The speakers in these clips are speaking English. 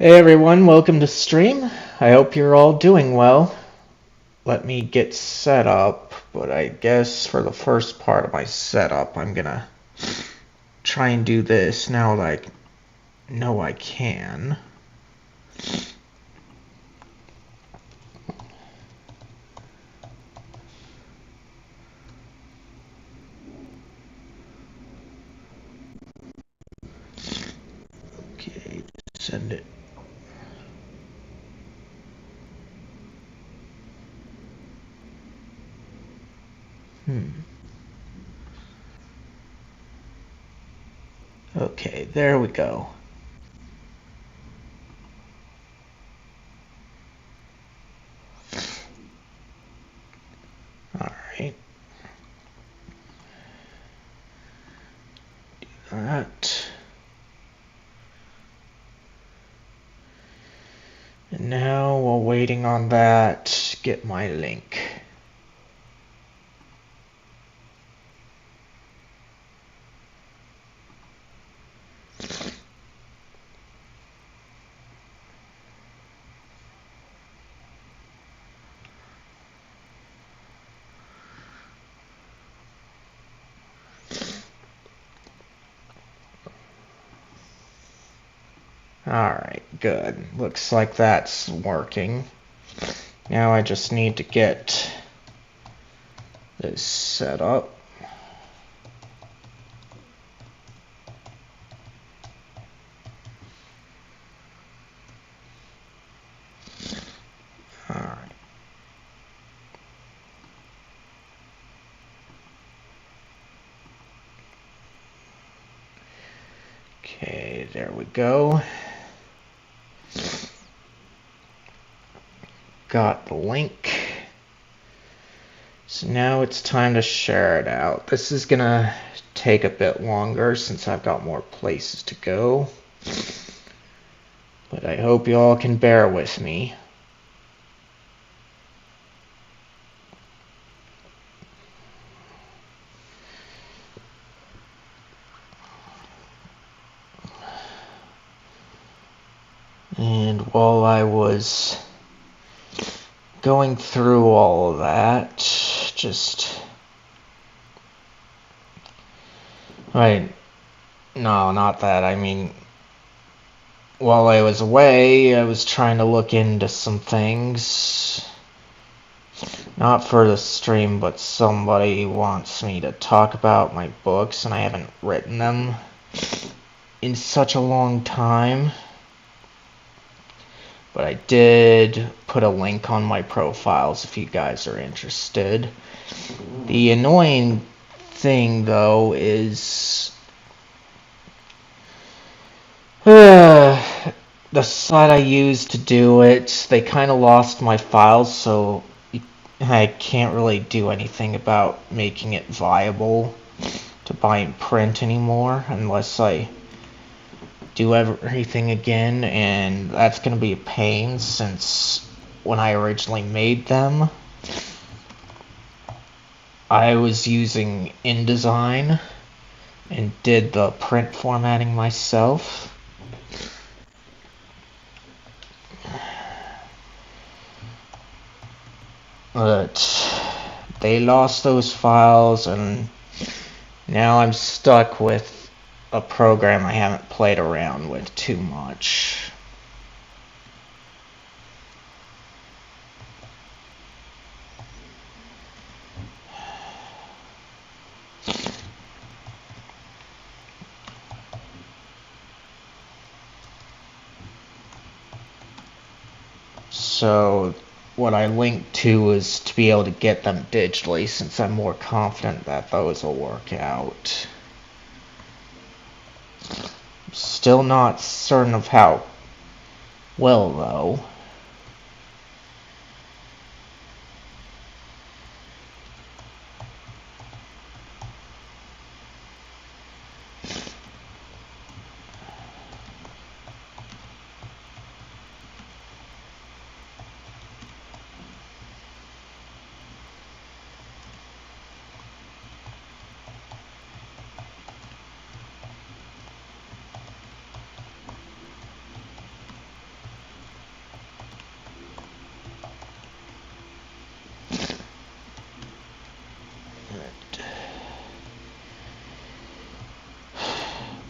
Hey everyone, welcome to stream. I hope you're all doing well. Let me get set up, but I guess for the first part of my setup, I'm gonna try and do this now that I know I can. Okay, send it. Okay, there we go. Alright. Do that. And now, while waiting on that, get my link. Alright, good. Looks like that's working. Now I just need to get this set up. Alright. Okay, there we go. Got the link. So now it's time to share it out. This is gonna take a bit longer since I've got more places to go. But I hope you all can bear with me. And while I was going through all of that, no, not that. I mean, while I was away, I was trying to look into some things. Not for the stream, but somebody wants me to talk about my books, and I haven't written them in such a long time. But I did put a link on my profiles if you guys are interested. The annoying thing, though, is the site I used to do it, they kind of lost my files, so I can't really do anything about making it viable to buy in print anymore unless I do everything again, and that's going to be a pain since when I originally made them, I was using InDesign and did the print formatting myself. But they lost those files, and now I'm stuck with a program I haven't played around with too much. So what I linked to is to be able to get them digitally, since I'm more confident that those will work out. Still not certain of how well, though.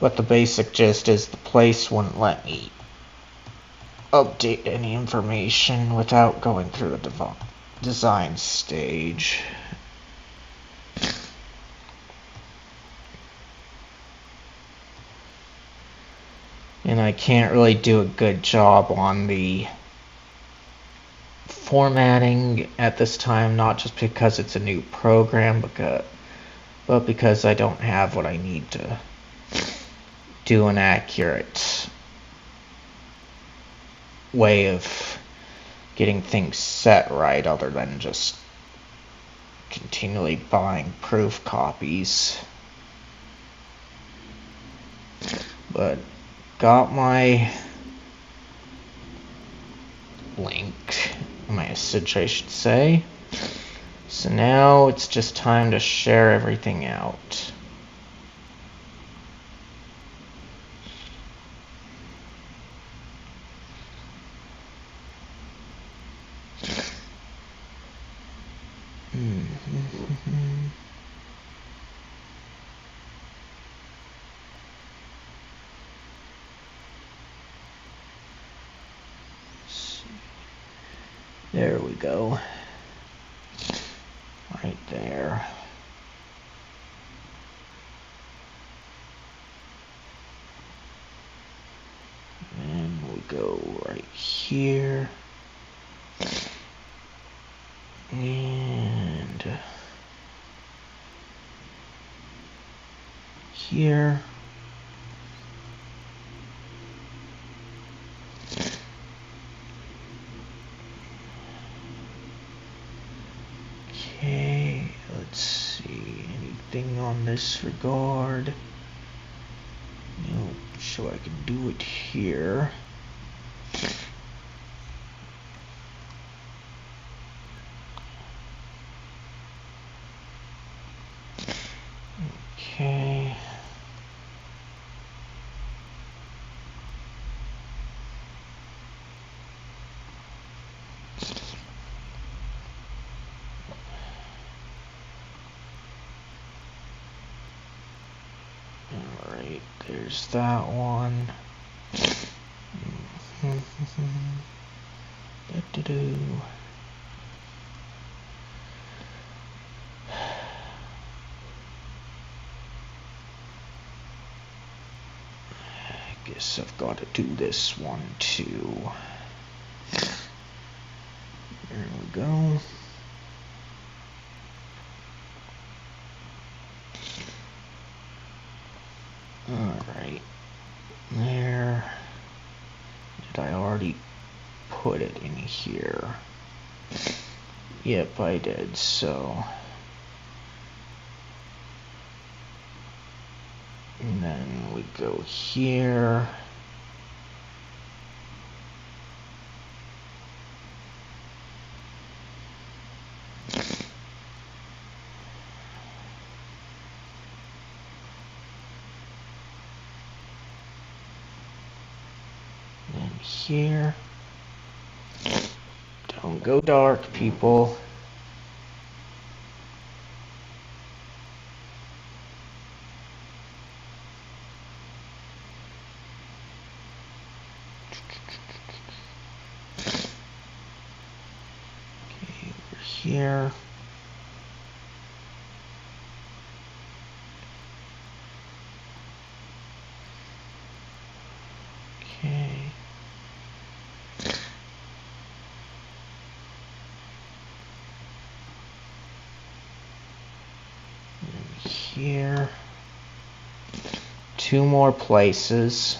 But the basic gist is the place wouldn't let me update any information without going through the design stage. And I can't really do a good job on the formatting at this time, not just because it's a new program, but because I don't have what I need to do an accurate way of getting things set right, other than just continually buying proof copies. But got my link, my message I should say. So now it's just time to share everything out. There we go. Right there. And we go right here. And here. Okay, let's see. Anything on this regard? No, so I can do it here. Okay. Alright, there's that one. Guess I've got to do this one too. There we go. Alright. There. Did I already put it in here? Yep, I did, so. And then we go here. And here. Don't go dark, people. Okay, over here. Okay. And here. Two more places.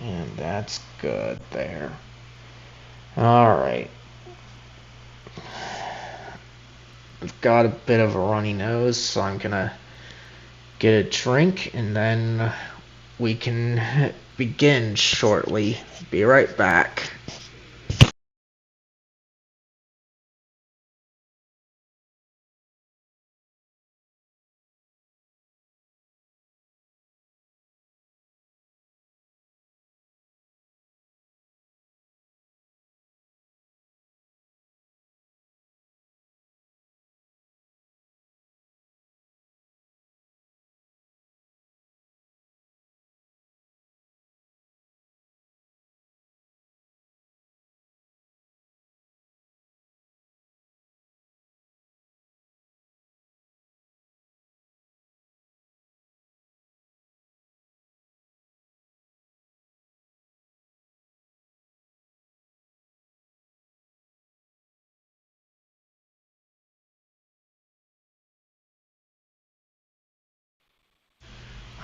And that's good there. Alright. I've got a bit of a runny nose, so I'm gonna get a drink and then we can begin shortly. Be right back.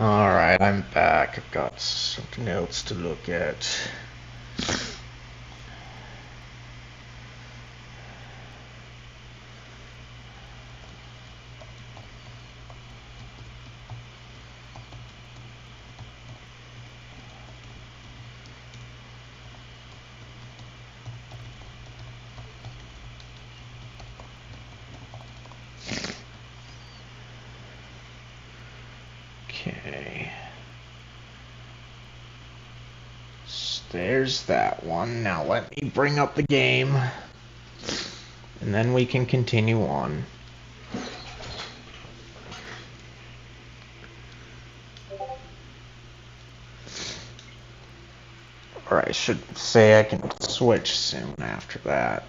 Alright, I'm back. I've got something else to look at. Okay. So there's that one. Now let me bring up the game. And then we can continue on. Or I should say I can switch soon after that.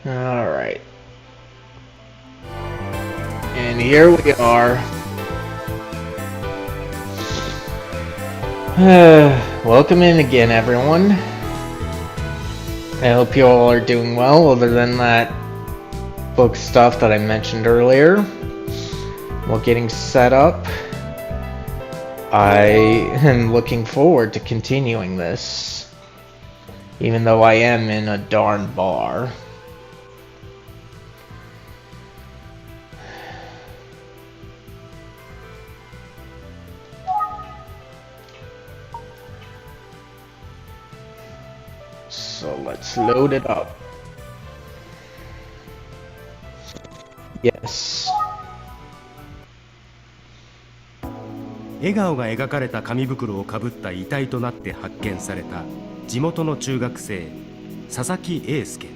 Alright. And here we are. Welcome in again, everyone. I hope you all are doing well, other than that book stuff that I mentioned earlier. While getting set up, I am looking forward to continuing this, even though I am in a darn bar. So let's load it up. Yes. 笑顔が描かれた紙袋をかぶった遺体となって発見された地元の中学生佐々木英介。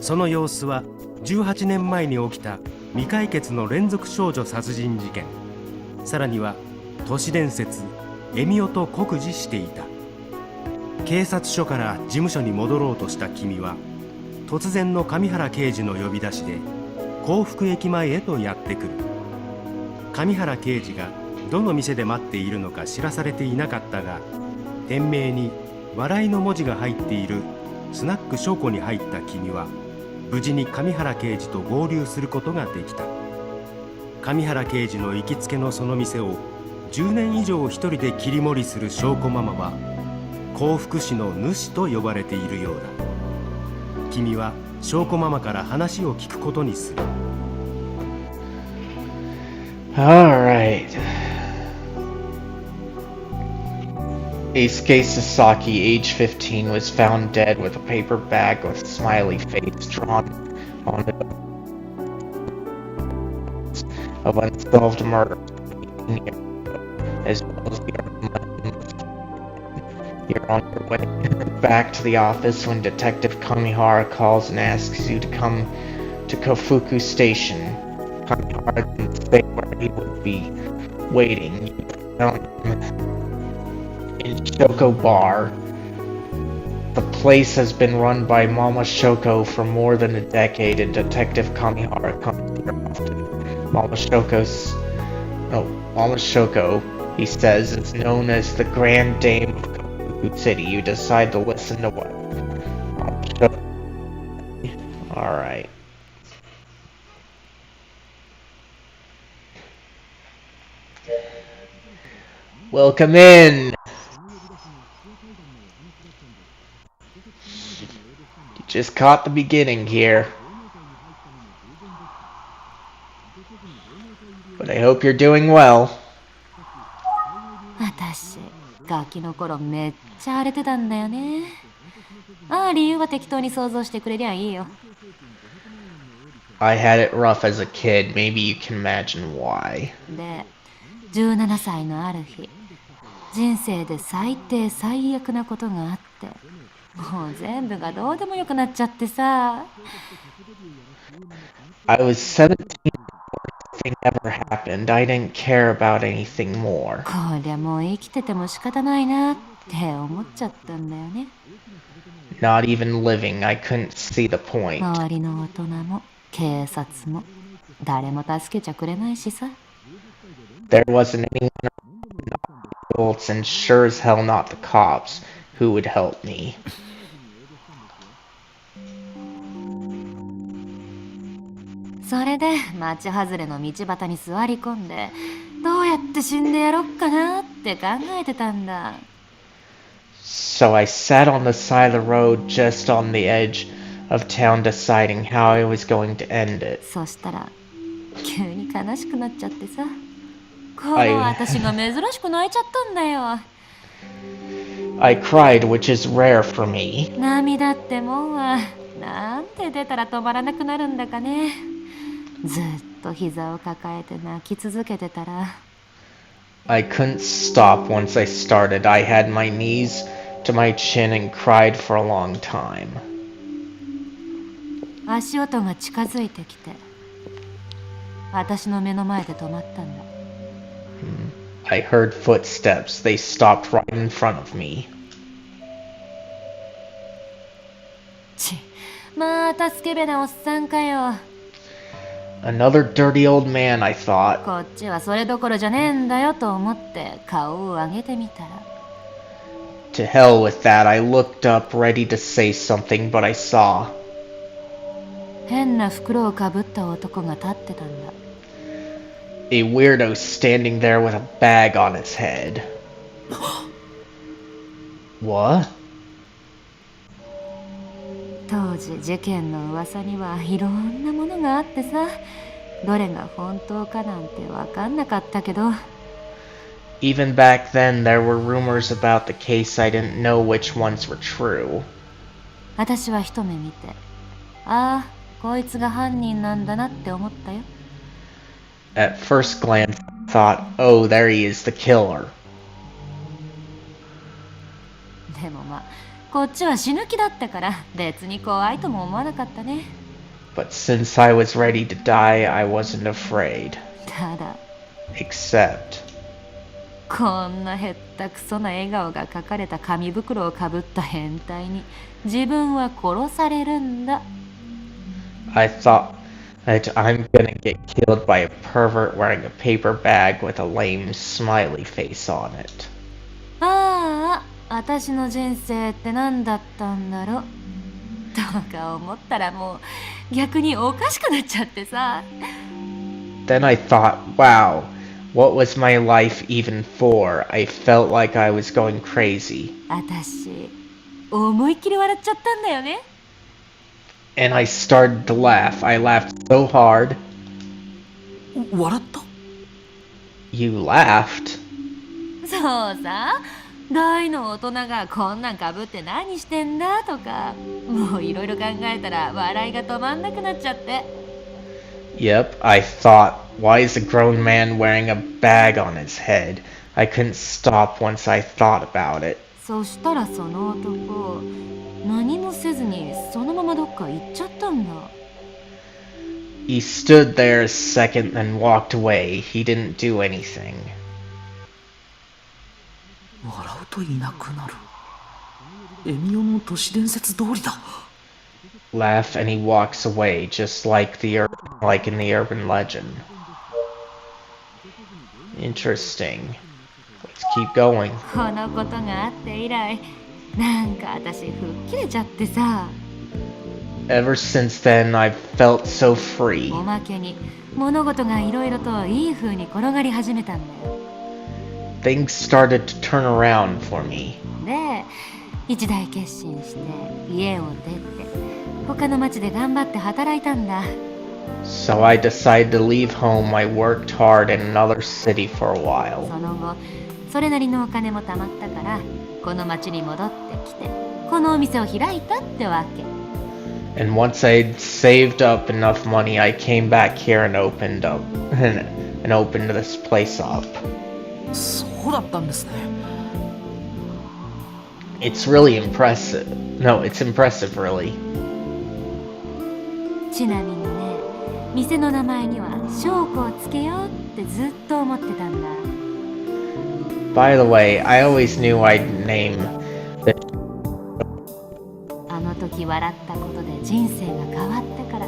その様子は18年前に起きた未解決の連続少女殺人事件、さらには都市伝説エミオと酷似していた。警察署から事務所に戻ろうとした君は、突然の上原刑事の呼び出しで幸福駅前へとやってくる。上原刑事がどの店で待っているのか知らされていなかったが、店名に笑いの文字が入っているスナック証拠に入った君は、無事に上原刑事と合流することができた。上原刑事の行きつけのその店を10年以上一人で切り盛りする証拠ママは、幸福市の主と呼ばれているようだ。君は証拠ママから話を聞くことにする。Alright. Eisuke Sasaki, age 15, was found dead with a paper bag with a smiley face drawn on it of unsolved murder, as well as you're on your way back to the office when Detective Kamihara calls and asks you to come to Kofuku Station. Kamihara didn't say where he would be waiting. You found him in Shoko Bar. The place has been run by Mama Shoko for more than a decade, and Detective Kamihara comes here often. Mama Shoko, he says, is known as the Grand Dame of Kofuku City. You decide to listen to what Mama Shoko. Alright. Welcome in! You just caught the beginning here. But I hope you're doing well. 私、ガキの頃めっちゃ荒れてたんだよね。ああ、理由は適当に想像してくれりゃいいよ。I had it rough as a kid. Maybe you can imagine why. で、17歳のある日、人生で最低最悪なことがあって、もう全部がどうでもよくなっちゃってさ。I was 17 before anything ever happened. I didn't care about anything more. こりゃもう生きてても仕方ないなって思っちゃったんだよね。Not even living, I couldn't see the point. 周りの大人も警察も誰も助けちゃくれないしさ。There wasn't anyone adults, and sure as hell not the cops, who would help me. それで町外れの道端に座り込んで、どうやって死んでやろっかなって考えてたんだ。So I sat on the side of the road just on the edge of town deciding how I was going to end it. そしたら急に悲しくなっちゃってさ、この私が珍しく泣いちゃったんだよ。I cried, which is rare for me. 涙ってもんはなんで出たら止まらなくなるんだかね。ずっと膝を抱えて泣き続けてたら。I couldn't stop once I started. I had my knees to my chin and cried for a long time. 足音が近づいてきて、私の目の前で止まったんだ。I heard footsteps. They stopped right in front of me. またスケベなおっさんかよ。Another dirty old man, I thought. こっちはそれどころじゃねえんだよと思って顔を上げてみたら。To hell with that. I looked up, ready to say something, but I saw. 変な袋をかぶった男が立ってたんだ。A weirdo standing there with a bag on his head. What? 当時事件の噂にはいろんなものがあってさ、どれが本当かなんて分かんなかったけど。Even back then, there were rumors about the case. I didn't know which ones were true. 私は一目見て、ああ、こいつが犯人なんだなって思ったよ。At first glance, I thought, oh, there he is, the killer. でもまあ、こっちは死ぬ気だったから別に怖いとも思わなかったね。But since I was ready to die, I wasn't afraid. ただ、Except, こんなへったくそな笑顔が描かれた紙袋をかぶった変態に自分は殺されるんだ。I thought that I'm gonna get killed by a pervert wearing a paper bag with a lame smiley face on it. ああ、私の人生って何だったんだろうとか思ったらもう逆におかしくなっちゃってさ。Then I thought, wow, what was my life even for? I felt like I was going crazy. 私、思いっきり笑っちゃったんだよね。And I started to laugh. I laughed so hard. 笑った？ You laughed? そうさ、大の大人がこんなんかぶって何してんだとか、もういろいろ考えたら笑いが止まんなくなっちゃって。Yep, I thought, why is a grown man wearing a bag on his head? I couldn't stop once I thought about it. そしたらその男、何もせずにそのままどっか行っちゃったんだ。He stood there a second, then walked away. He didn't do anything. 笑うといなくなる。エミオの都市伝説通りだ。Laugh and he walks away, just like like in the urban legend. Interesting. Let's keep going. このことがあって以来、なんか私吹っ切れちゃってさ。Ever since then, I've felt so free. おまけに物事がいろいろといい風に転がり始めたんだよ。Things started to turn around for me. で、一大決心して家を出て他の町で頑張って働いたんだ。 So I decided to leave home. I worked hard in another city for a while. その後それなりのお金も貯まったからこの町に戻ってきてこのお店を開いたってわけ。 And once I'd saved up enough money, I came back here and opened this place up. そうだったんですね。It's really impressive. No, it's impressive, really. ちなみにね、店の名前には証拠をつけようってずっと思ってたんだ。 By the way, I always knew I'd name the あの時笑ったことで人生が変わったから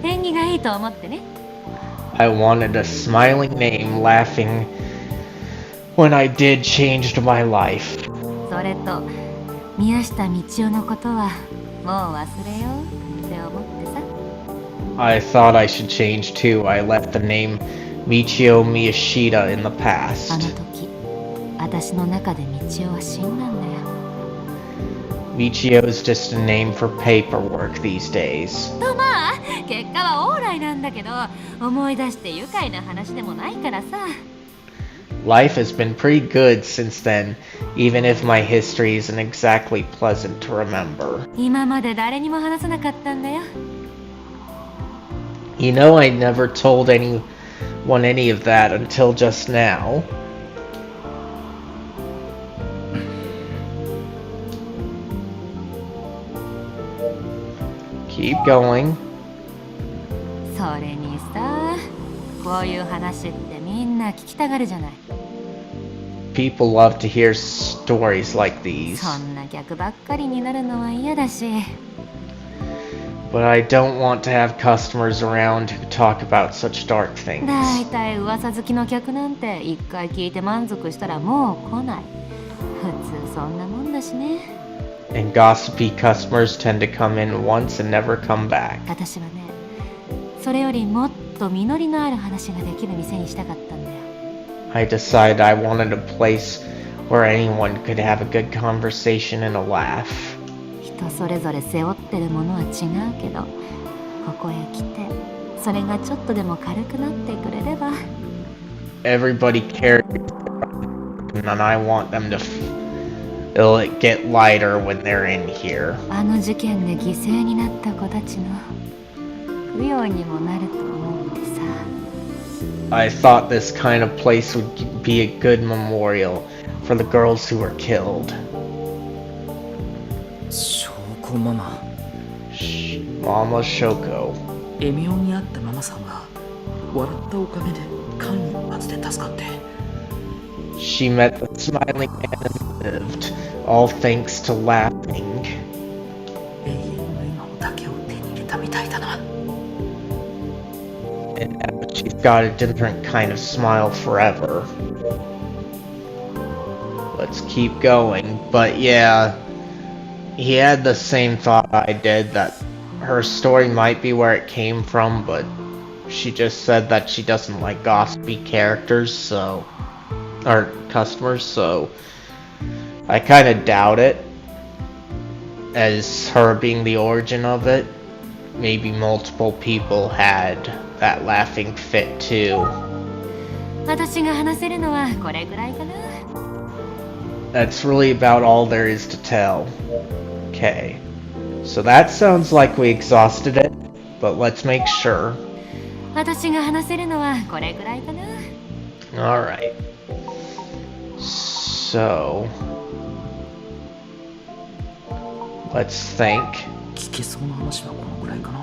縁起がいいと思ってね。 I wanted a smiling name, laughing when I did changed my life. それと宮下道夫のことはもう忘れようって思ってさ。 I thought I should change too. I left the name Michio Miyashita in the あの past. 時私の中で道夫は死んだんだよ。 Michio is just a name for paperwork these days. とまあ結果はオーライなんだけど、思い出して愉快な話でもないからさ。 Life has been pretty good since then, even if my history isn't exactly pleasant to remember. 今まで誰にも話さなかったんだよ。 You know, I never told anyone any of that until just now. Keep going. それにさ、こういう話ってみんな聞きたがるじゃない。 People love to hear stories like these. そんな逆ばっかりになるのは嫌だし。 But I don't want to have customers around who talk about such dark things. だいたい噂好きの客なんて一回聞いて満足したらもう来ない。普通そんなもんだしね。 And gossipy customers tend to come in once and never come back. 私はね、それよりもっと実りのある話ができる店にしたかったんだよ。 I decided I wanted a place where anyone could have a good conversation and a laugh. 人それぞれ背負ってるものは違うけど、ここへ来てそれがちょっとでも軽くなってくれれば。 Everybody carries and I want them to it'll get lighter when they're in here. あの事件で犠牲になった子たちの供養にもなると思ってさ。 I thought this kind of place would be a good memorial for the girls who were killed. 証拠ママ、 Mama Shoko. エミオに会ったママさんが笑ったおかげで間一髪で助かって。 She met the smiling man and lived, all thanks to laughing. 永遠の笑顔だけを手に入れたみたいだな。 And now she's got a different kind of smile forever. Let's keep going. But yeah, he had the same thought I did, that her story might be where it came from, but she just said that she doesn't like gossipy characters, so... or customers, so... I kind of doubt it, as her being the origin of it. Maybe multiple people had that laughing fit too. 私が話せるのはこれぐらいかな。 That's really about all there is to tell. Okay. So that sounds like we exhausted it, but let's make sure. 私が話せるのはこれぐらいかな。 Alright. So... let's think. 聞けそうな話はこのぐらいかな。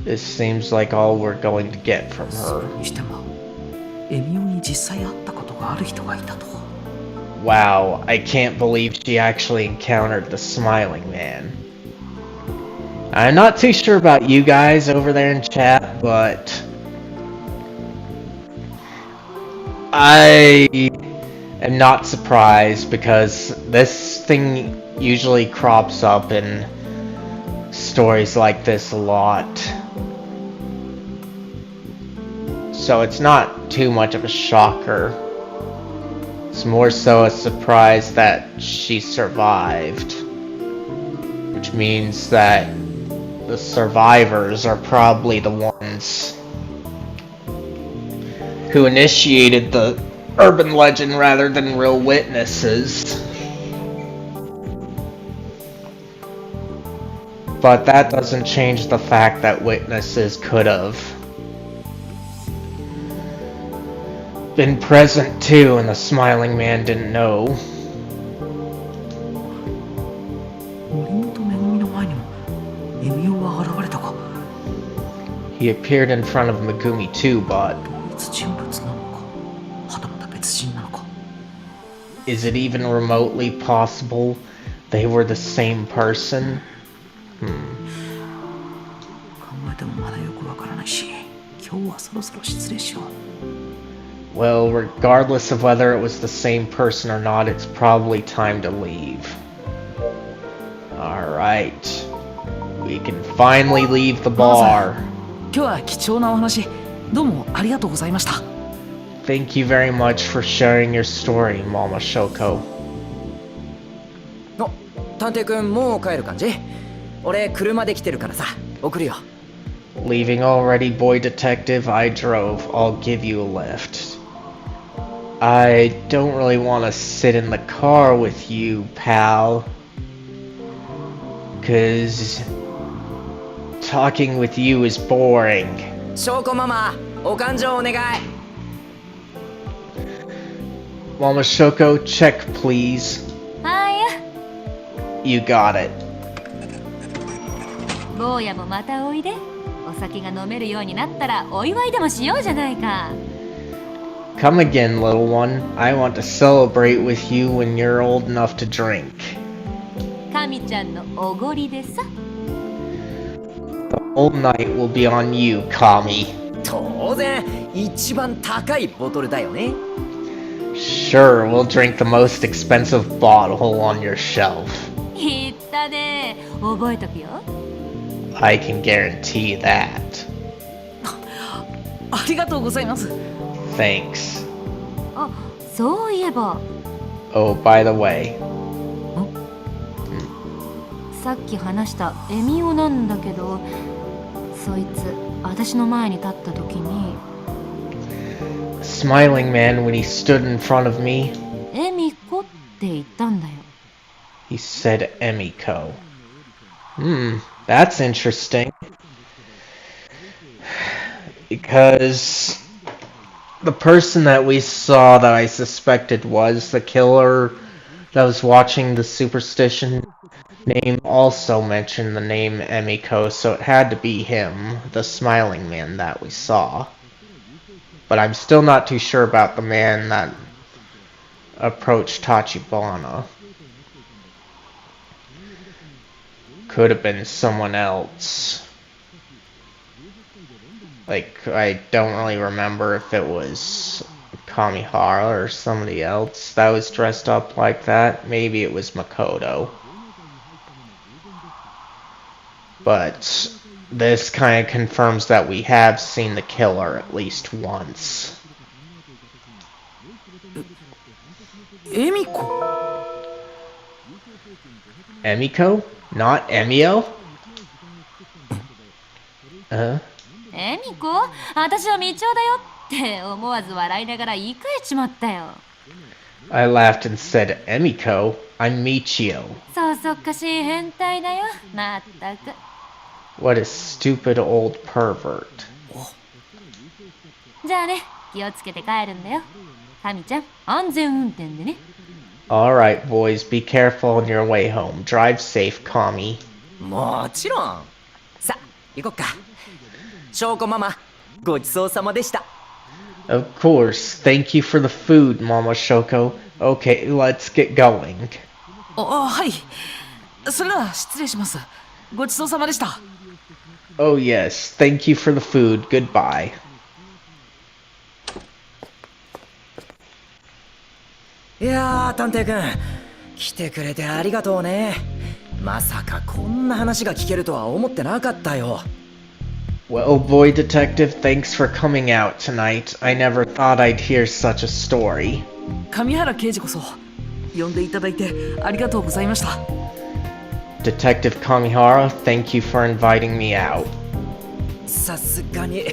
This seems like all we're going to get from そ her. れにしてもエミオに実際会ったことがある人がいたとは。 Wow, I can't believe she actually encountered the Smiling Man. I'm not too sure about you guys over there in chat, but... I am not surprised, because this thing usually crops up in stories like this a lot. So it's not too much of a shocker. It's more so a surprise that she survived. Which means that the survivors are probably the ones who initiated the urban legend rather than real witnesses. But that doesn't change the fact that witnesses could have been present too, and the Smiling Man didn't know. 森本めぐみの前にもエミオは現れたか。 He appeared in front of Megumi too, but 同一人物なのか、はたまた別人なのか。 is it even remotely possible they were the same person? 考えてもまだよくわからないし、今日はそろそろ失礼しよう。Well, regardless of whether it was the same person or not, it's probably time to leave. Alright. We can finally leave the bar. 今日は貴重なお話どうもありがとうございました。 Thank you very much for sharing your story, Mama Shoko. お、探偵くんもう帰る感じ？俺車で来てるからさ、送るよ。 Leaving already, boy detective? I drove. I'll give you a lift. I don't really want to sit in the car with you, pal. 'Cause talking with you is boring. 翔子ママ、お勘定お願い。 Mama Shoko, check please. はいや You got it. 坊やもまたおいで。お酒が飲めるようになったらお祝いでもしようじゃないか。 Come again, little one. I want to celebrate with you when you're old enough to drink. 神ちゃんのおごりでさ。 The whole night will be on you, Kami. 当然、一番高いボトルだよね。 Sure, we'll drink the most expensive bottle on your shelf. 言ったね。覚えとくよ。 I can guarantee that. ありがとうございます。 Thanks. あ、そういえば Oh, by the way. さっき話したエミオなんだけど、そいつ私の前に立った時に Smiling man, when he stood in front of me, エミコって言ったんだよ。 he said Emiko. That's interesting. Because the person that we saw that I suspected was the killer that was watching the superstition name also mentioned the name Emiko, so it had to be him, the smiling man that we saw. But I'm still not too sure about the man that approached Tachibana. Could have been someone else. Like, I don't really remember if it was Kamihara or somebody else that was dressed up like that. Maybe it was Makoto. But this kind of confirms that we have seen the killer at least once. エミコ Emiko? Not Emio? エミコ、私は道夫だよって思わず笑いながら言い換えちまったよ。 I laughed and said, Emiko, I'm Michio. そうそっかしい変態だよ。まったく。 What a stupid old pervert. じゃあね、気をつけて帰るんだよ。神ちゃん、安全運転でね。 Alright, boys, be careful on your way home. Drive safe, Kami. もちろん。さあ、行こっか。翔子ママ、ごちそうさまでした。 Of course. Thank you for the food, Mama Shoko. Okay, let's get going. はい。それでは失礼します。ごちそうさまでした。 Oh yes, thank you for the food. Goodbye. いやー、探偵くん、来てくれてありがとうね。まさかこんな話が聞けるとは思ってなかったよ。 Well, boy detective, thanks for coming out tonight. I never thought I'd hear such a story. 上原刑事こそ呼んでいただいてありがとうございました。 Detective Kamihara, thank you for inviting me out. さすがに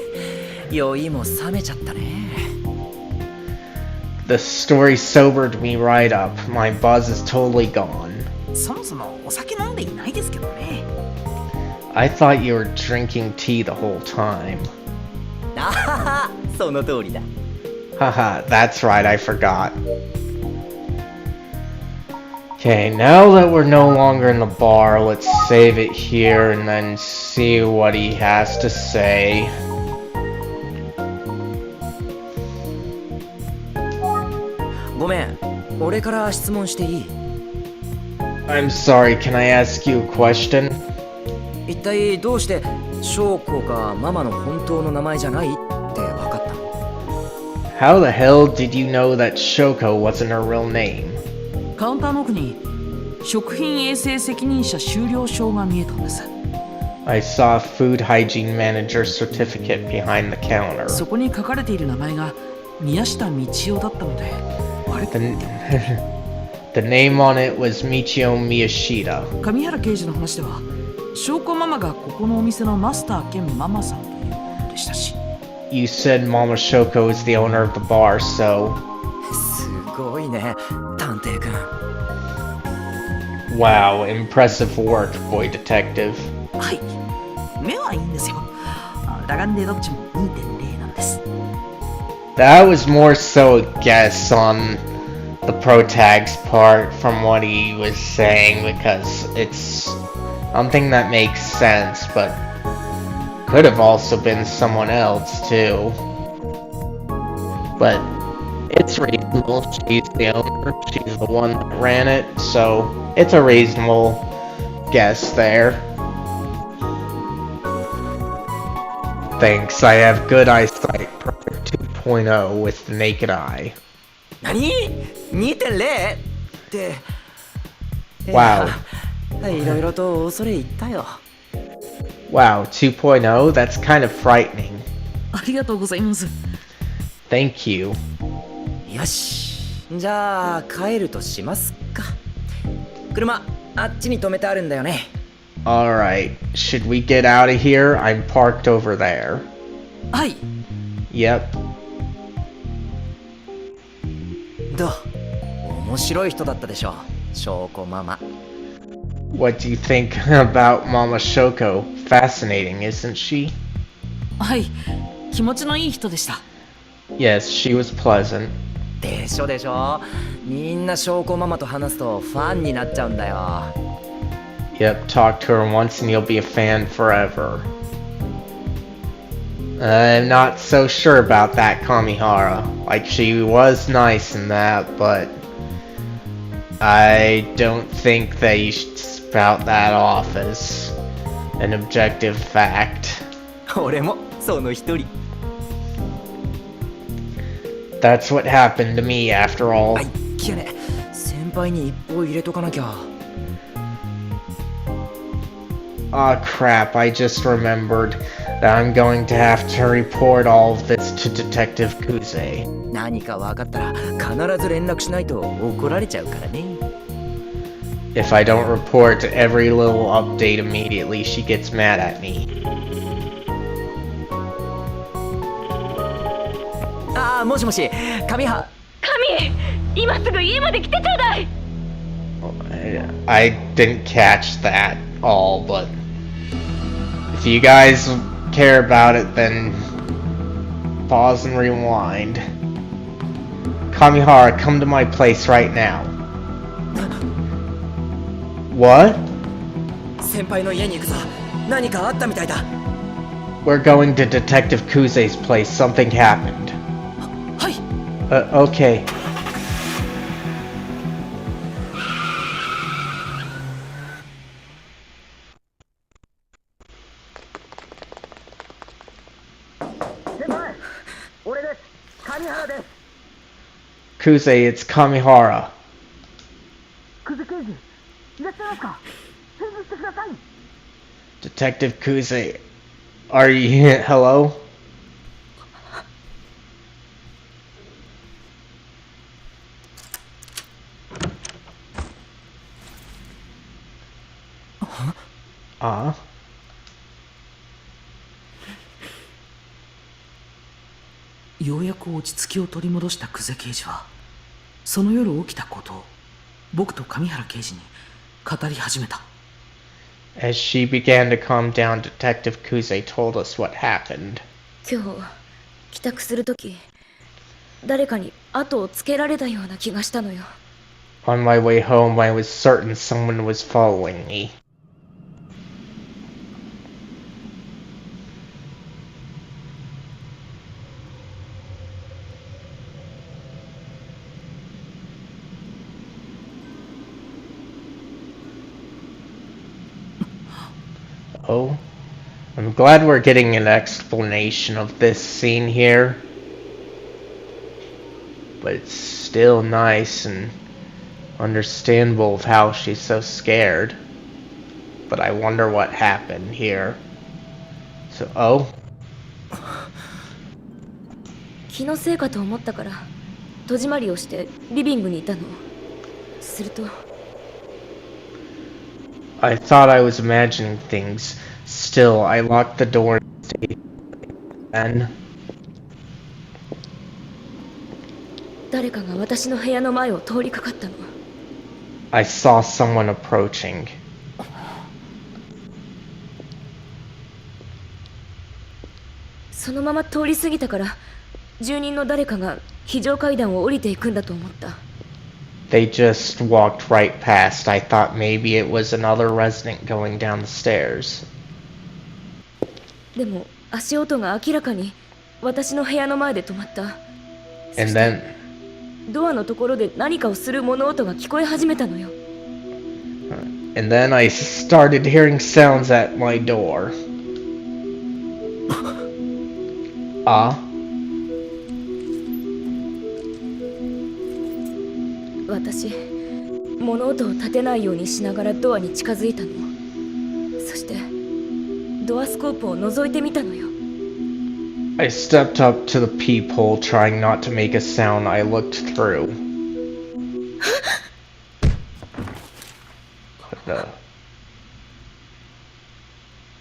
酔いも冷めちゃったね。 The story sobered me right up. My buzz is totally gone. そもそもお酒飲んでいないですけどね。 I thought you were drinking tea the whole time. あはは、その通りだ。 Haha, that's right, I forgot. Okay, now that we're no longer in the bar, let's save it here and then see what he has to say. ごめん、俺から質問していい？ I'm sorry, can I ask you a question? 一体どうして翔子がママの本当の名前じゃないって分かったの？ How the hell did you know that Shoko wasn't her real name? カウンターの奥に食品衛生責任者終了証が見えたんです。 I saw a food hygiene manager certificate behind the counter. そこに書かれている名前が宮下道夫だったので、あれ The name on it was Michio Miyashita. 上原刑事の話では証拠ママがここのお店のマスター兼ママさんということでしたし。 You said Mama Shoko is the owner of the bar, so... すごいね、探偵くん。 Wow, impressive work, boy detective. はい、目はいいんですよ。裸眼でどっちも 2.0 なんです。 That was more so a guess on the protag's part from what he was saying, because it's something that makes sense, but could have also been someone else too. But it's reasonable. She's the owner. She's the one that ran it, so it's a reasonable guess there. Thanks, I have good eyesight. Perfect 2.0 with the naked eye. 何 ?2.0? って。 Wow. いろいろと恐れ入ったよ。 Wow, 2.0? That's kind of frightening. ありがとうございます。 Thank you. よし、じゃあ帰るとしますか。車あっちに止めてあるんだよね。 Alright, should we get out of here? I'm parked over there. はい。 Yep. どう？面白い人だったでしょ、証拠ママ。 What do you think about Mama Shoko? Fascinating, isn't she? はい、気持ちのいい人でした。 Yes, she was pleasant. でしょでしょ。みんな証拠ママと話すとファンになっちゃうんだよ。 Yep, talk to her once and you'll be a fan forever. I'm not so sure about that, Kamihara. Like, she was nice in that, but I don't think that you should spout that off as an objective fact. 俺もその一人。 That's what happened to me after all. あいけね、先輩に一報入れとかなきゃ。 Aw, crap, I just remembered that I'm going to have to report all of this to Detective Kuze. 何か分かったら必ず連絡しないと怒られちゃうからね。 If I don't report every little update immediately, she gets mad at me. ああ、もしもし、神は。神、今すぐ家まで来てちょうだい。 I didn't catch that all, but if you guys care about it, then pause and rewind. Kamihara, come to my place right now. What? 先輩の家に行くぞ。何かあったみたいだ。 We're going to Detective Kuze's place. Something happened. はい。 Okay. Kuze, it's Kamihara. Detective Kuze, are you... hello? Uh? ようやく落ち着きを取り戻した久世刑事はその夜起きたことを僕と上原刑事に語り始めた。 As she began to calm down, Detective Kuze told us what happened. 今日帰宅するとき誰かに後をつけられたような気がしたのよ。 On my way home, I was certain someone was following me. Oh, I'm glad we're getting an explanation of this scene here. but it's still nice and understandable of how she's so scared. But I wonder what happened here. So, oh? 気のせいかと思ったから戸締まりをしてリビングにいたの。すると I thought I was imagining things. Still, I locked the door and stayed. Then 誰かが私の部屋の前を通りかかったの。 I saw someone approaching. そのまま通り過ぎたから住人の誰かが非常階段を降りていくんだと思った。 They just walked right past. I thought maybe it was another resident going down the stairs. でも足音が明らかに私の部屋の前で止まった。 And then ドアのところで何かをする物音が聞こえ始めたのよ。 and then I started hearing sounds at my door. 私物音を立てないようにしながらドアに近づいたの。そしてドアスコープを覗いてみたのよ。 I stepped up to the peephole, trying not to make a sound. I looked through. What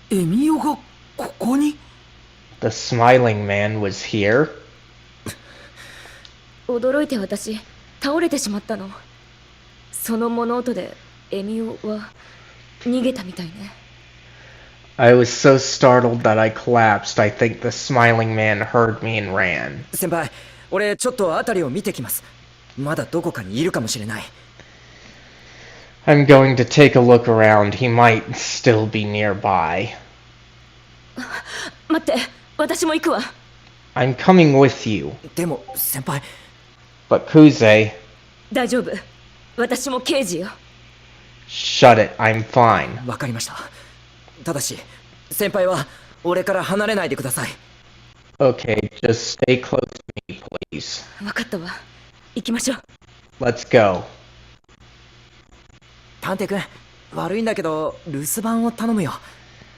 the? エミオがここに？ The Smiling Man was here? 驚いて私倒れてしまったの。その物音でエミオは逃げたみたいね。 I was so startled that I collapsed. I think the Smiling Man heard me and ran. 先輩、俺ちょっと辺りを見てきます。まだどこかにいるかもしれない。 I'm going to take a look around. He might still be nearby. 待って、私も行くわ。 I'm coming with you. でも先輩、 But Kuze, 大丈夫。私も刑事よ。 shut it. I'm fine. わかりました。ただし、先輩は俺から離れないでください。 Okay, just stay close to me, please. 分かったわ。行きましょう。 Let's go. 探偵くん、悪いんだけど留守番を頼むよ。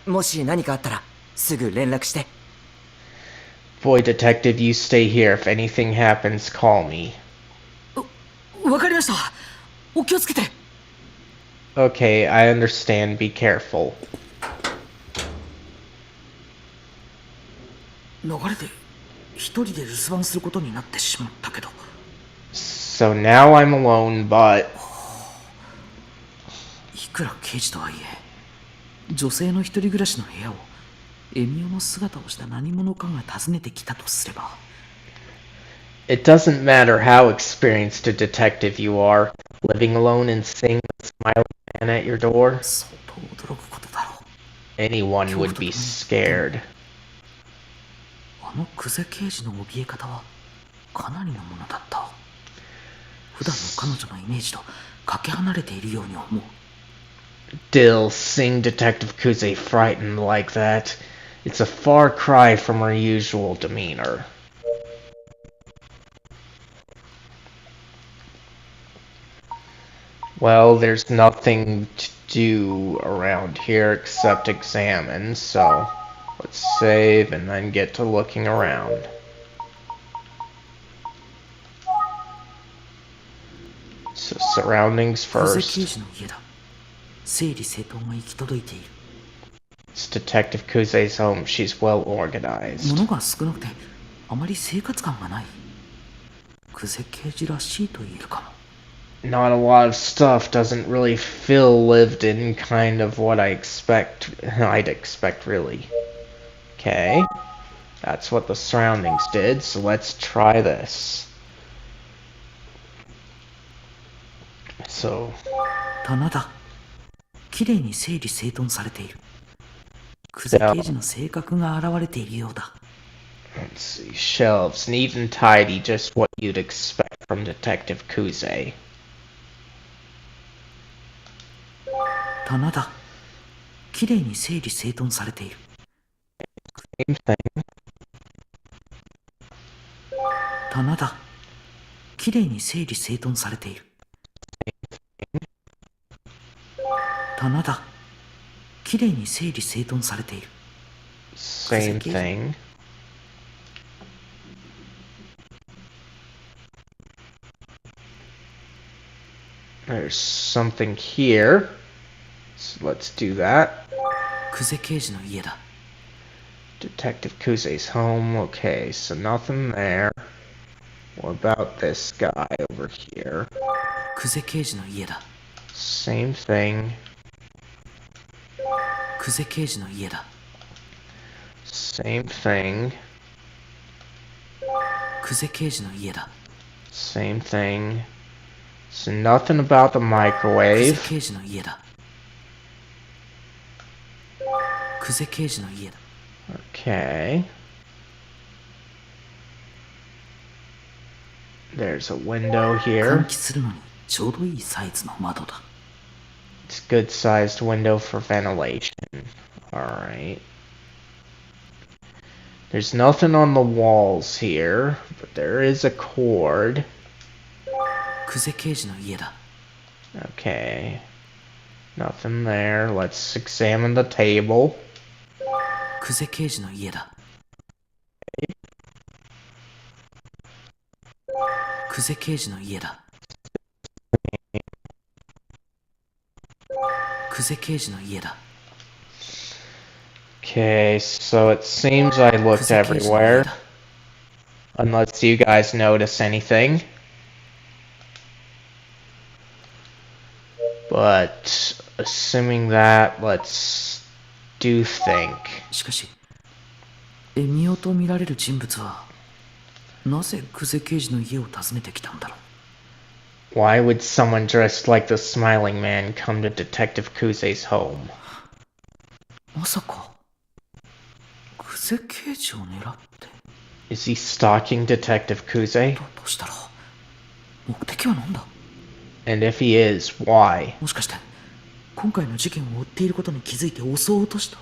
もし何かあったらすぐ連絡して。 Boy detective, you stay here. If anything happens, call me. わかりました。お気をつけて。 Okay, I understand. Be careful. 流れで一人で留守番することになってしまったけど。 So now I'm alone, but いくら刑事とはいえ、女性の一人暮らしの部屋をエミオの姿をした何者かが訪ねてきたとすれば。 it doesn't matter how experienced a detective you are. Living alone and seeing the Smiling Man at your door, 相当驚くことだろう。 anyone would be scared. あのクゼ刑事の怯え方はかなりのものだった。普段の彼女のイメージとかけ離れているように思う。 Dill, seeing Detective Kuze frightened like that, it's a far cry from her usual demeanor. Well, there's nothing to do around here except examine, so let's save and then get to looking around. So surroundings クゼ刑 first. 事の家だ。整理整頓が行き届いている。 It's Detective Kuze's home. She's well organized. 物が少なくてあまり生活感がない。クゼ刑事らしいと言えるかも。 Not a lot of stuff, doesn't really feel lived in, kind of what I'd expect really. Okay, that's what the surroundings did, so let's try this. So, 棚だ。きれいに整理整頓されている。クゼ刑事の性格が現れているようだ。 let's see, shelves, neat and tidy, just what you'd expect from Detective Kuze. 棚だ。きれいに整理整頓されている。 Same thing. 棚だ。ききれいに整理整頓されている。棚だ。きれいに整理整頓されている。 Same thing. There's something here. So let's do that. 久世刑事の家だ。 Detective Kuse's home. Okay, so nothing there. What about this guy over here? 久世刑事の家だ。 Same thing. 久世刑事の家だ。 Same thing. 久世刑事の家だ。 Same thing. So nothing about the 久世 microwave. 刑事の家だ。久世刑事の家だ。 Okay. There's a window 換 here. 気するのにちょうどいいサイズの窓だ。 It's a good sized window for ventilation. Alright. There's nothing on the walls here, but there is a cord. 久世刑事の家だ。 Okay. Nothing there. Let's examine the table. 久世刑事の家だ。久世刑事の家だ。久世刑事の家だ。 Okay, so it seems I looked 久世刑事の家 everywhere. だ。 Unless you guys notice anything. But assuming that, let's do think. しかし、エミオと見られる人物はなぜ久世刑事の家を訪ねてきたんだろう。 Why would someone dressed like the Smiling Man come to Detective Kuse's home? まさか久世刑事を狙って。 Is he stalking Detective Kuse? だとしたら目的は何だ。 And if he is, why? もしかして今回の事件を追っていることに気づいて襲おうとした。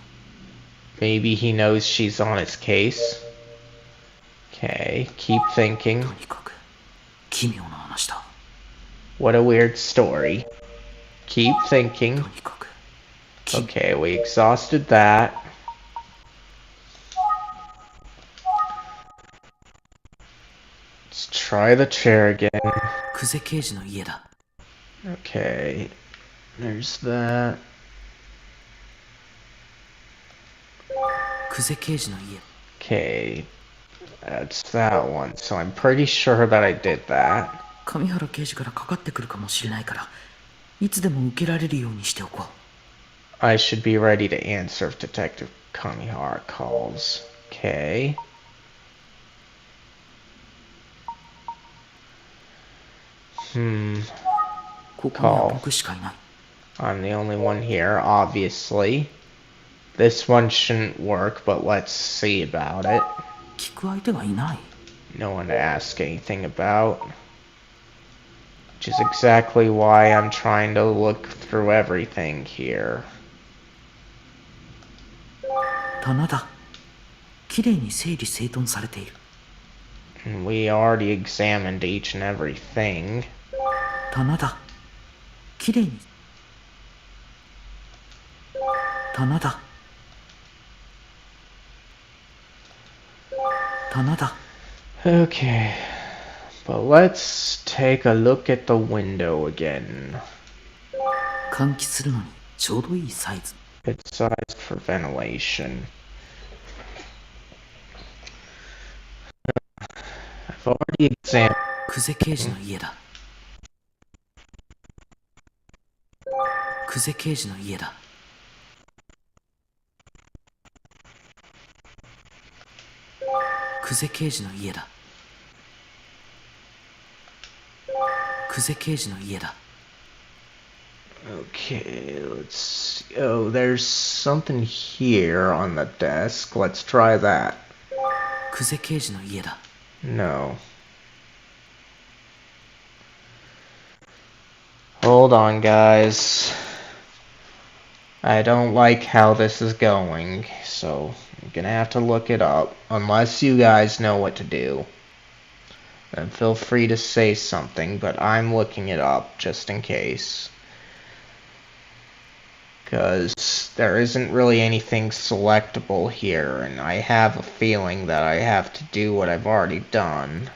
Maybe he knows she's on his case. Okay, keep thinking. とにかく奇妙な話だ。 What a weird story. Keep と thinking. にかく奇妙。 Okay, we exhausted that. Let's try the chair again. 久世刑事の家だ。 Okay, there's that. 久世刑事の家。 Okay, that's that one. So I'm pretty sure that I did that. 上原刑事からかかってくるかもしれないからいつでも受けられるようにしておこう。 I should be ready to answer if Detective Kamihara calls. Okay. Hmm. ここには僕しかいない。 I'm the only one here, obviously. This one shouldn't work, but let's see about it. 聞く相手がいない。 No one to ask anything about. Which is exactly why I'm trying to look through everything here. 棚だ。きれいに整理整頓されている。 And we already examined each and everything. 棚だ。きれいに。棚だ。棚だ。 Okay. But let's take a look at the window again. 換気するのにちょうどいいサイズ。 Good sized for ventilation. I've already examined. 久世刑事の家だ。久世刑事の家だ。久世刑事の家だ。久世刑事の家だ。 Okay, let's see. Oh, there's something here on the desk. Let's try that. 久世刑事の家だ。 No. Hold on, guys. I don't like how this is going, so I'm gonna have to look it up, unless you guys know what to do. And feel free to say something, but I'm looking it up just in case. Because there isn't really anything selectable here, and I have a feeling that I have to do what I've already done.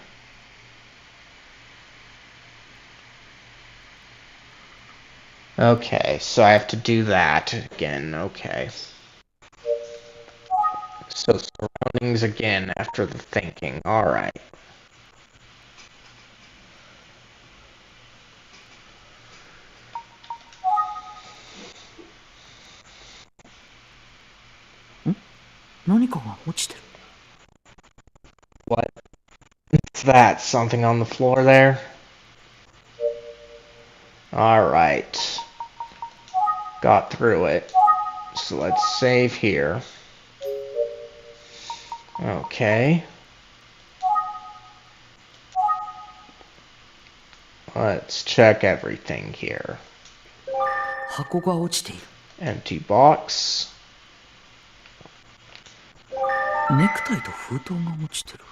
Okay, so I have to do that again, okay. So surroundings again after the thinking, alright. What? What's that? Something on the floor there? Alright. Got through it. So let's save here. Okay. Let's check everything here. 箱が落ちている。 Empty box. ネクタイと封筒が落ちてる。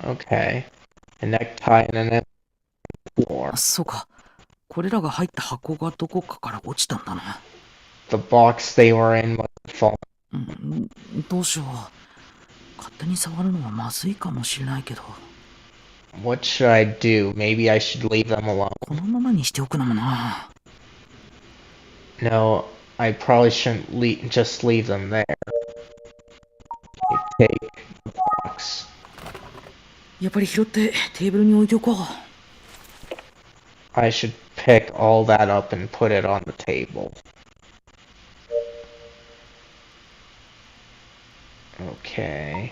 Okay. A necktie and an empty floor. そうか。これらが入った箱がどこかから落ちたんだな。The box they were in must have fallen. どうしよう。勝手に触るのはまずいかもしれないけど。What should I do? Maybe I should leave them alone. このままにしておくのもな。No, I probably shouldn't just leave them there. Take the box. やっぱり拾ってテーブルに置いておこう。I should pick all that up and put it on the table. Okay.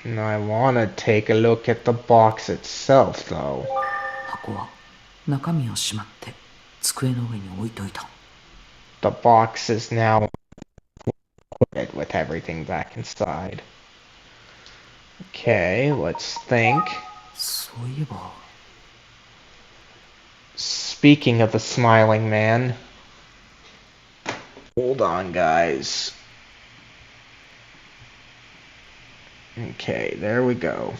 Now I want to take a look at the box itself, though. 箱は中身をしまって机の上に置いといた。The box is now loaded with everything back inside. Okay, let's think. そういえば。Speaking of the Smiling Man. Hold on, guys. Okay, there we go.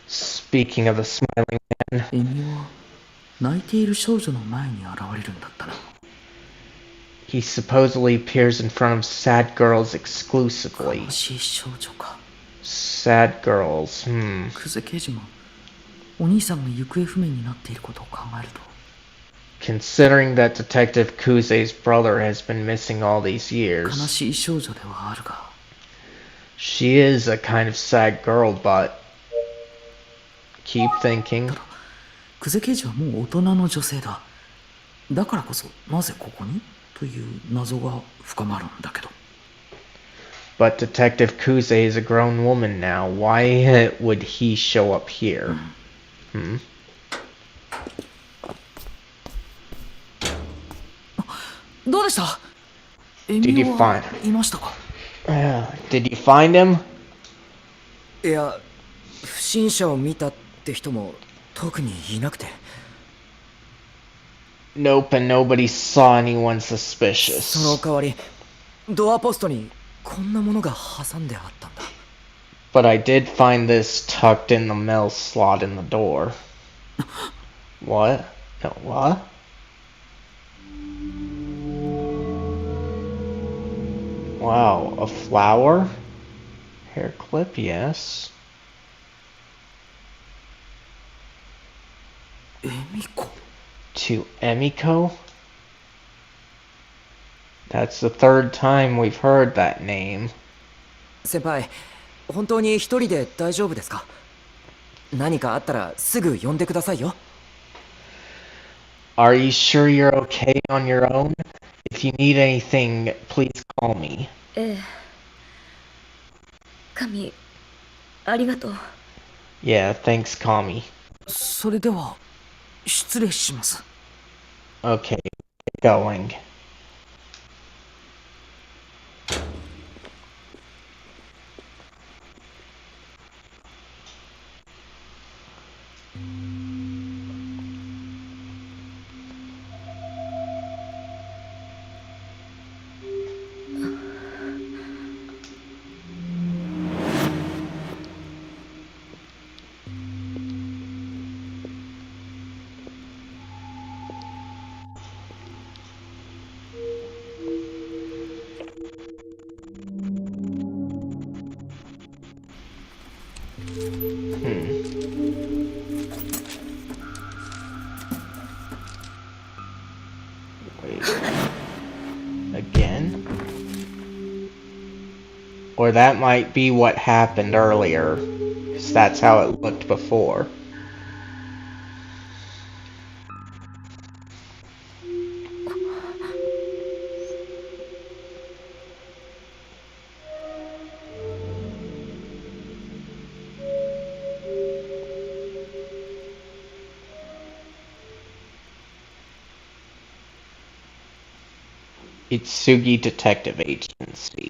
Speaking of the Smiling Man. エミオは泣いている少女の前に現れるんだったな。He supposedly appears in front of sad girls exclusively. 悲しい少女か。Sad girls, 久世刑事もお兄さんが行方不明になっていることを考えると。Considering that Detective Kuze's brother has been missing all these 悲 years, しい少女ではあるが。she is a kind of sad girl, but keep thinking. 久世刑事はもう大人の女性だ。だからこそなぜここにという謎が深まるんだけど。But Detective Kuze is a grown woman now. Why would he show up here? どうでした？エ Did ミ you オは find- いましたか？ Did you find him? いや、不審者を見たって人も特にいなくて。 Nope, and nobody saw anyone その suspicious. 代わり、ドアポストにこんなものが挟んであったんだ。 But I did find this tucked in the mail slot in the door. What? No, what? Wow, a flower? Hair clip, yes. エミコ。 To Emiko? That's the third time we've heard that name. 先輩、本当に一人で大丈夫ですか？何かあったらすぐ呼んでくださいよ。 Are you sure you're okay on your own? If you need anything, please call me. ええ。神、ありがとう。 Yeah, thanks, Kami. それでは失礼します。 Okay, get going. Or that might be what happened earlier. 'Cause that's how it looked before. Itsugi Detective Agency.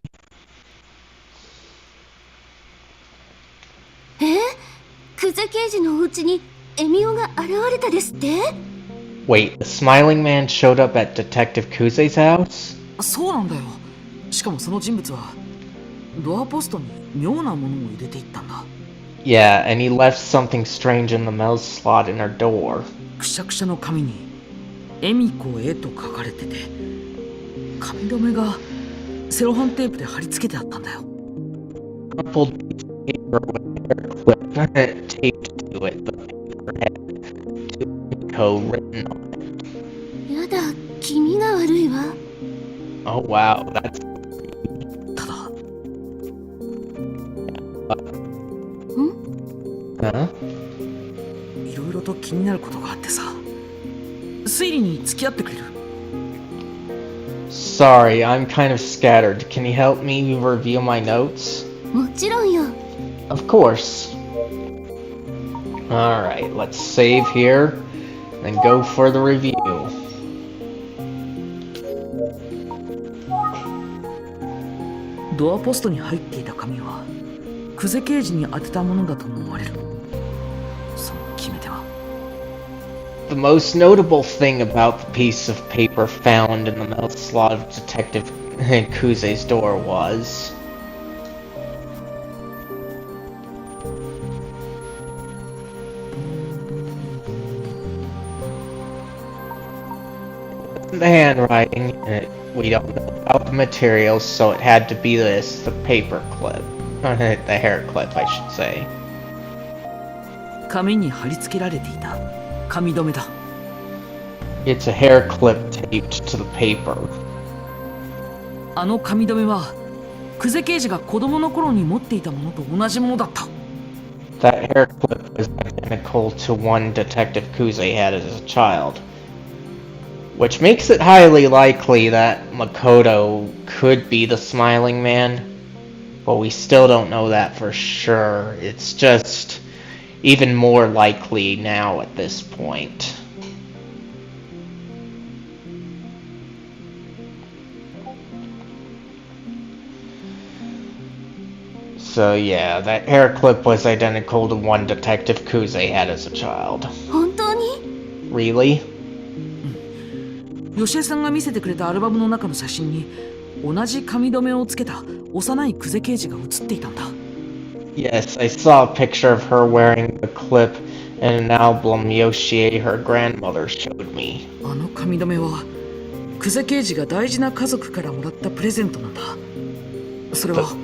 久世刑事のお家にエミオが現れたですって？ Wait, the Smiling Man showed up at Detective Kuze's house? そうなんだよ。しかもその人物はドアポストに妙なものを入れていったんだ。 Yeah, and he left something strange in the mail slot in her door. くしゃくしゃの紙にエミコへと書かれてて、紙留めがセロハンテープで貼り付けてあったんだよ。 Crumpled paper with hair clip taped to it. The paper had "to written on it. やだ、気味が悪いわ。 Oh wow, that's ただ huh? いろいろと気になることがあってさ、推理に付き合ってくれる？ Sorry, I'm kind of scattered. Can you help me review my notes? もちろんよ。 Of course. Alright, let's save here, then go for the review. ドアポストに入っていた紙は久世刑事に当てたものだと思われる。その決め手は The most notable thing about the piece of paper found in the mail slot of Detective Kuze's door was... the handwriting, and we don't know about the materials, so it had to be this, the paper clip. The hair clip, I should say. 紙に貼り付けられていた紙留めだ。 It's a hair clip taped to the paper. あの紙留めは久世刑事が子供の頃に持っていたものと同じものだった。 That hair clip was identical to one Detective Kuze had as a child. Which makes it highly likely that Makoto could be the Smiling Man. But we still don't know that for sure. It's just even more likely now at this point. So yeah, that hair clip was identical to one Detective Kuze had as a child. 本当に？ Really? 吉江さんが見せてくれたアルバムの中の写真に同じ紙留めをつけた幼い久世刑事が写っていたんだ。 Yes, I saw a picture of her wearing the clip in an album Yoshie, her grandmother, showed me. あの紙留めは久世刑事が大事な家族からもらったプレゼントなんだ。それは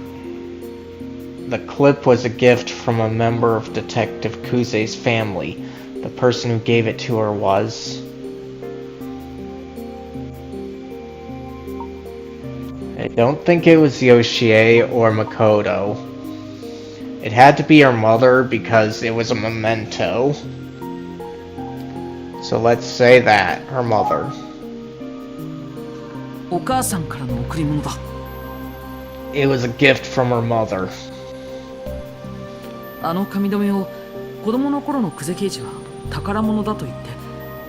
The clip was a gift from a member of Detective Kuze's family. The person who gave it to her was... I don't think it was Yoshie or Makoto. It had to be her mother because it was a memento. So let's say that, her mother. お母さんからの贈り物だ。 It was a gift from her mother. あの紙留めを子供の頃の久世刑事は宝物だと言って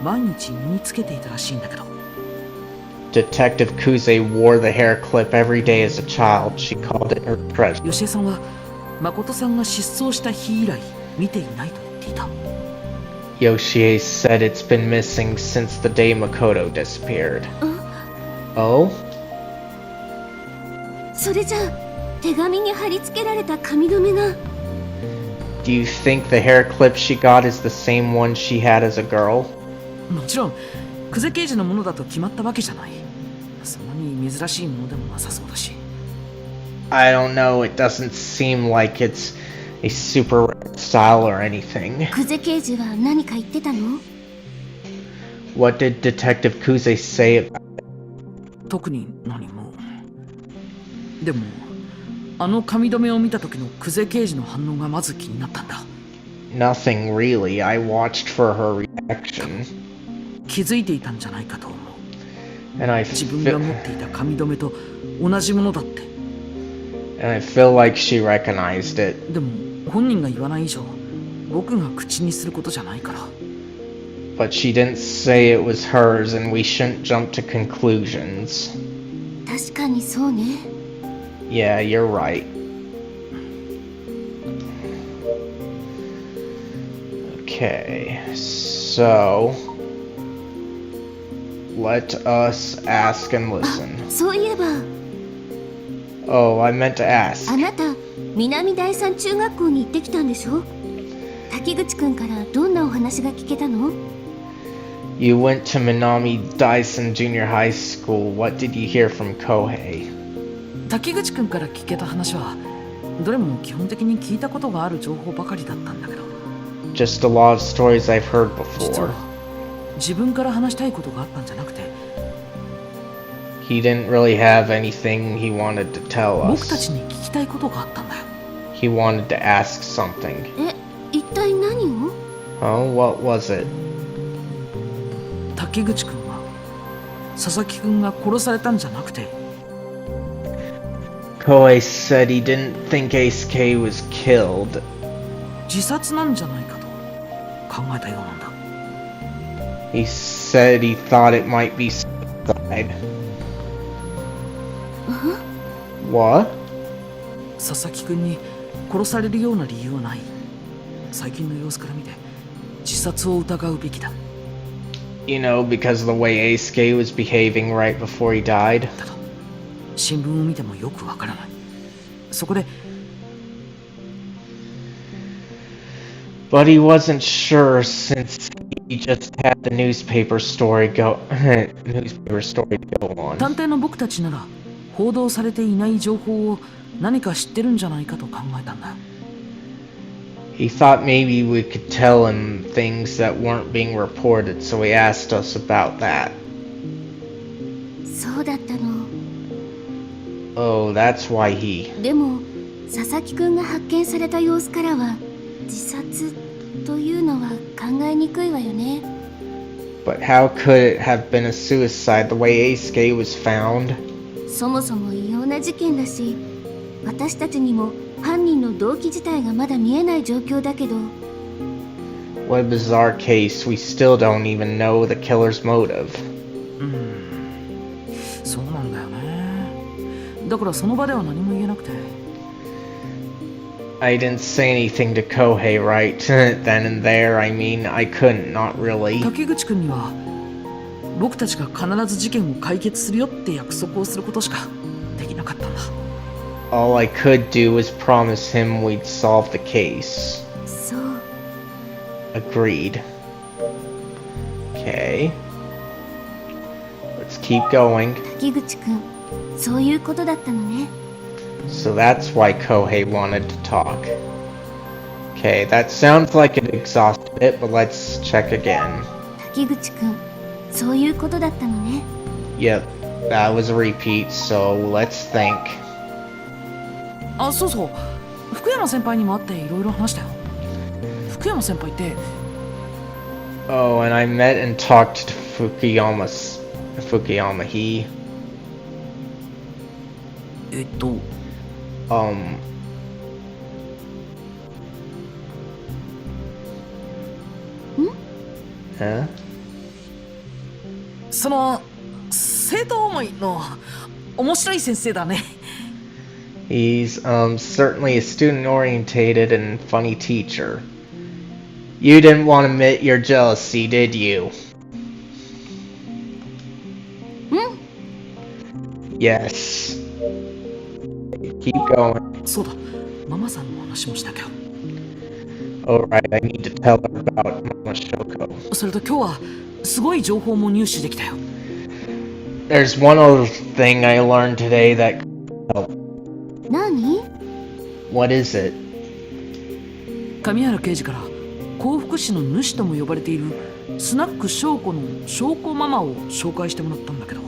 毎日身につけていたらしいんだけど。 Detective Kuze wore the hair clip every day as a child. She called it her treasure. 吉江さんは誠さんが失踪した日以来見ていないと言っていた。 Yoshie said it's been missing since the day Makoto disappeared. Oh? それじゃあ手紙に貼り付けられた紙留めが。 Do you think the hair clip she got is the same one she had as a girl? もちろん久世刑事のものだと決まったわけじゃない。そんなに珍しいものでもなさそうだし。 I don't know, it doesn't seem like it's a super rare style or anything. 久世刑事は何か言ってたの？ What did Detective Kuze say about it? 特に何も。でもあの髪留めを見た時の久世刑事の反応がまず気になったんだ。 Nothing really. I watched for her reaction. 気づいていたんじゃないかと思う。 And I 自分が持っていた髪留めと同じものだって。 feel like she recognized it. でも本人が言わない以上僕が口にすることじゃないから。 But she didn't say it was hers, and we shouldn't jump to conclusions. 確かにそうね。 Yeah, you're right. Okay, so let us ask and listen. そういえば Oh, I meant to ask. あなた南第三中学校に行ってきたんでしょ。滝口くんからどんなお話が聞けたの？ You went to Minami Dyson Junior High School. What did you hear from Kohei? 滝口くんから聞けた話はどれも基本的に聞いたことがある情報ばかりだったんだけど、 Just a lot of stories I've heard 実 before. は自分から話したいことがあったんじゃなくて、 He didn't really have anything he wanted to tell 僕たち us. に聞きたいことがあったんだよ。 He wanted to ask something. え、一体何を？ Oh, what was it? 滝口くんは佐々木くんが殺されたんじゃなくて、 Kohei said he didn't think Ace K was killed. 自殺なんじゃないかと考えたようなんだ。 He said he thought it might be suicide. What? 佐々木くんに殺されるような理由はない。最近の様子から見て自殺を疑うべきだ。 You know, because of the way Ace K was behaving right before he died. だと新聞を見てもよくわからない。そこで But he wasn't sure since he just had the newspaper story go on. 探偵の僕たちなら報道されていない情報を何か知ってるんじゃないかと考えたんだ。 He thought maybe we could tell him things that weren't being reported, so he asked us about that. そうだったの。 Oh, that's why he... でも佐々木くんが発見された様子からは自殺というのは考えにくいわよね。 But how could it have been a suicide the way Ace K was found? そもそも異様な事件だし、私たちにも犯人の動機自体がまだ見えない状況だけど、 What a bizarre case. We still don't even know the killer's motive. そうなんだよね。だからその場では何も言えなくて。 I didn't say anything to Kohei right then and there. I mean, I couldn't, not really. 滝口くんには僕たちが必ず事件を解決するよって約束をすることしかできなかったんだ。 All I could do was promise him we'd solve the case. そう。 Agreed. Okay. Let's keep going. 滝口くん、そういうことだったのね。 So that's why Kohei wanted to talk. Okay, that sounds like it exhausted it, but let's check again. 滝口くん、そういうことだったのね。 Yep, that was a repeat, so let's think. あ、そうそう。福山先輩にも会っていろいろ話したよ。福山先輩って、 Oh, and I met and talked to Fukuyama. He, um, huh? その生徒思いの面白い先生だね。 He's certainly a student-orientated and funny teacher. You didn't want to admit your jealousy, did you? Yes. Keep going. そうだ、ママさんの話もしたけど。 Alright, I need to tell her about Mama Shoko. それと今日はすごい情報も入手できたよ。 There's one other thing I learned today that could help. 何？ What is it? 上原刑事から幸福誌の主とも呼ばれているスナック翔子の翔子ママを紹介してもらったんだけど。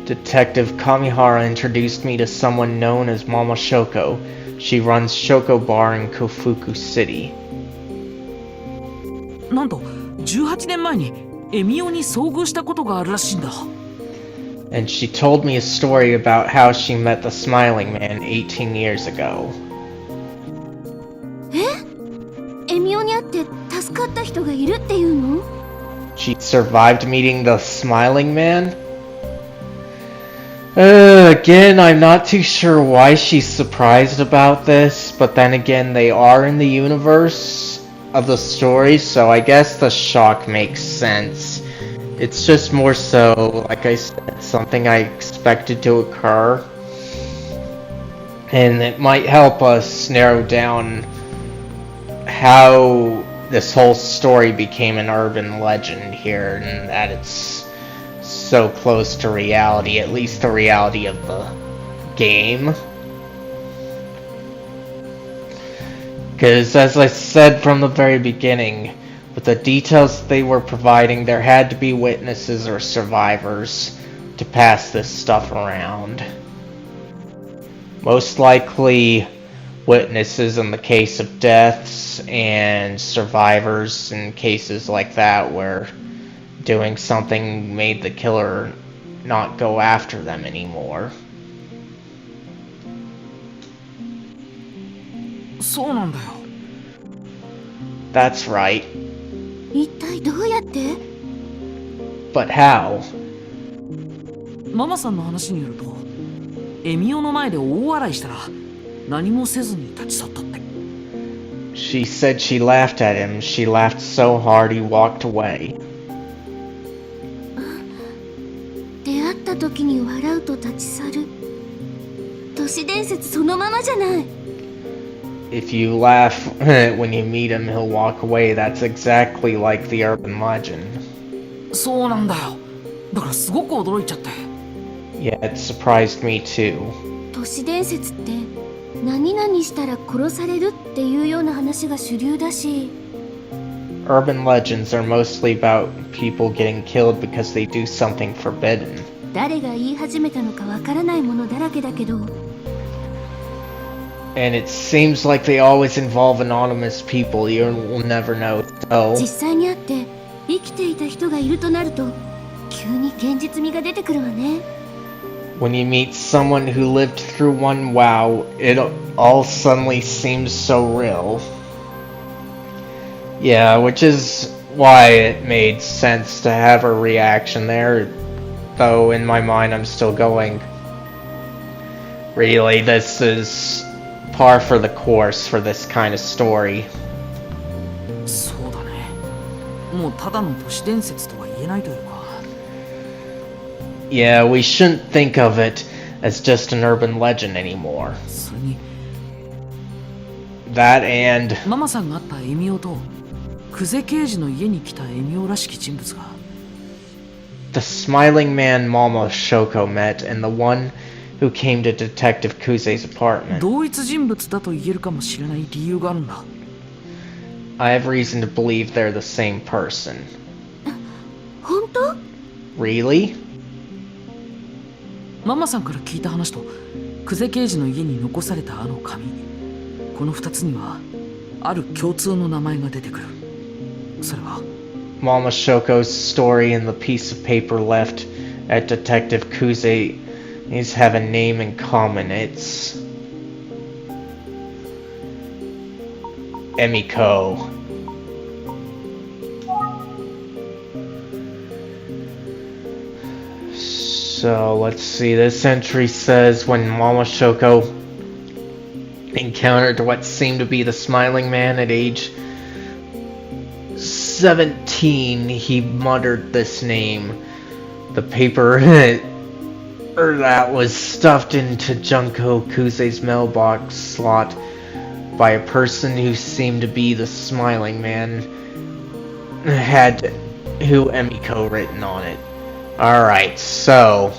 Detective Kamihara introduced me to someone known as Mama Shoko. She runs Shoko Bar in Kofuku City. なんと18年前にエミオに遭遇したことがあるらしいんだ。 And she told me a story about how she met the Smiling Man 18 years ago. エミオに会って助かった人がいるっていうの？ She survived meeting the Smiling Man? Again, I'm not too sure why she's surprised about this, but then again, they are in the universe of the story, so I guess the shock makes sense. It's just more so, like I said, something I expected to occur. And it might help us narrow down how this whole story became an urban legend here, and that it's so close to reality, at least the reality of the game. Because as I said from the very beginning, with the details they were providing, there had to be witnesses or survivors to pass this stuff around. Most likely witnesses in the case of deaths and survivors in cases like that where doing something made the killer not go after them anymore. そうなんだよ。 That's right. 一体どうやって？ But how? ママさんの話によると、エミオの前で大笑いしたら何もせずに立ち去ったって。 She said she laughed at him. She laughed so hard he walked away. 出会った時に笑うと立ち去る。都市伝説そのままじゃない。 If you laugh when you meet him, he'll walk away. That's exactly like the urban legend. そうなんだよ。だからすごく驚いちゃって。 Yeah, it surprised me too. 都市伝説って何々したら殺されるっていうような話が主流だし。 Urban legends are mostly about people getting killed because they do something forbidden. 誰が言い始めたのかわからないものだらけだけど。 And it seems like they always involve anonymous people. You will never know. 実 So, 際に会って生きていた人がいるとなると急に現実味が出てくるわね。 when you meet someone who lived through one, wow, it all suddenly seems so real. Yeah, which is why it made sense to have her reaction there. Though in my mind I'm still going, really, this is par for the course for this kind of story. そうだね。もうただの都市伝説とは言えないというか。 Yeah, we shouldn't think of it as just an urban legend anymore. それに That and ママさんが会ったエミオと久世刑事の家に来たエミオらしき人物が the Smiling Man Mama Shoko met and the one who came to Detective Kuze's apartment. 同一人物だと言えるかもしれない理由があるんだ。 I have reason to believe they're the same person. 本当？ Really? ママさんから聞いた話と久世刑事の家に残されたあの紙、この2つにはある共通の名前が出てくる。それは Mama Shoko's story and the piece of paper left at Detective Kuze's have a name in common. It's Emiko. So let's see, this entry says when Mama Shoko encountered what seemed to be the Smiling Man at age 17, he muttered this name. The paper that was stuffed into Junko Kuze's mailbox slot by a person who seemed to be the Smiling Man had who Emiko written on it. Alright, so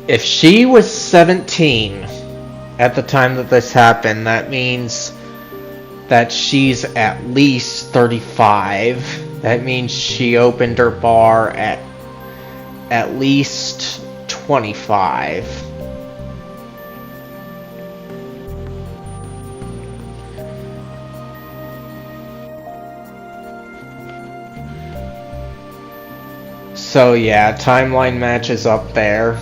if she was 17 at the time that this happened, that means that she's at least 35. That means she opened her bar at at least 25. So yeah, timeline matches up there.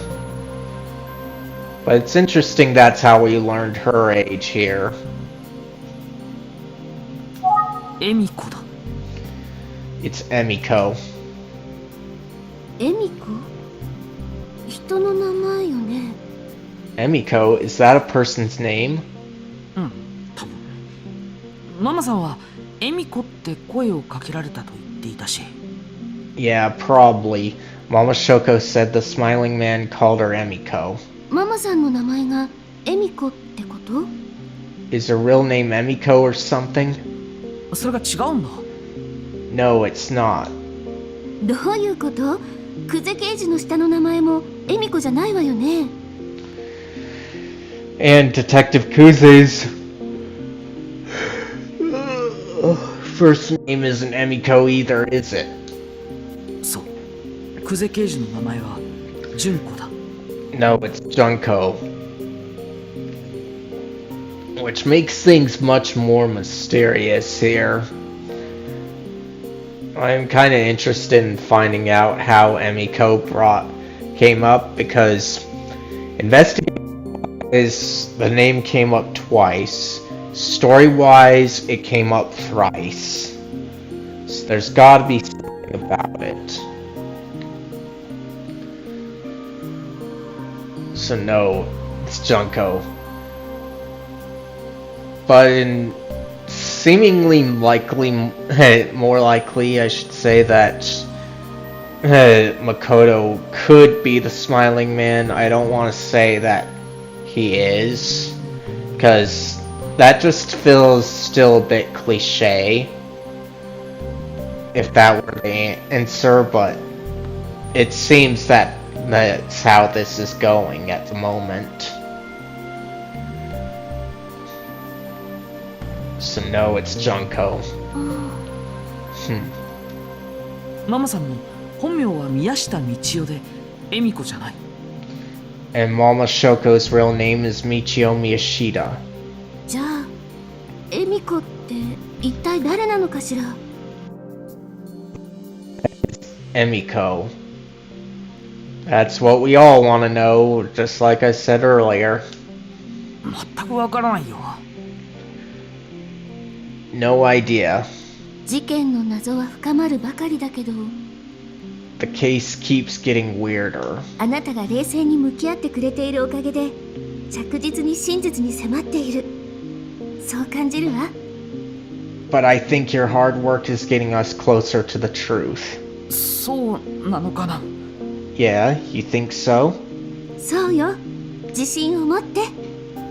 But it's interesting that's how we learned her age here. エミコだ。 It's Emiko. エミコ？人の名前よね。 Emiko, is that a person's name? うん、多分。ママさんはエミコって声をかけられたと言っていたし。 Yeah, probably. Mama Shoko said the smiling man called her Emiko. ママさんの名前がエミコってこと？ Is her real name Emiko or something? それが違うんだ。 No, it's not. どういうこと？久世刑事の下の名前もエミコじゃないわよね。 And Detective Kuze's first name isn't Emiko either, is it? そう。久世刑事の名前は純子だ。 No, it's Junko. Which makes things much more mysterious here. I'm kind of interested in finding out how Emiko came up, because investigating is the name came up twice. Story-wise, it came up thrice. So there's gotta be something about it. So no, it's Junko. But in seemingly likely, more likely, I should say, that Makoto could be the Smiling Man. I don't want to say that he is, because that just feels still a bit cliche, if that were the answer, but it seems that that's how this is going at the moment. So no, it's Junko. ママさんの本名は宮下道夫でエミコじゃない。 And Mama Shoko's real name is Michio Miyashita. じゃあエミコって一体誰なのかしら？ Emiko. That's what we all want to know, just like I said earlier. 全くわからないよ。 No idea. 事件の謎は深まるばかりだけど、 The case keeps getting weirder. あなたが冷静に向き合ってくれているおかげで着実に真実に迫っている。そう感じるわ。 But I think your hard work is getting us closer to the truth. そうなのかな。 Yeah, you think so? そうよ。自信を持って。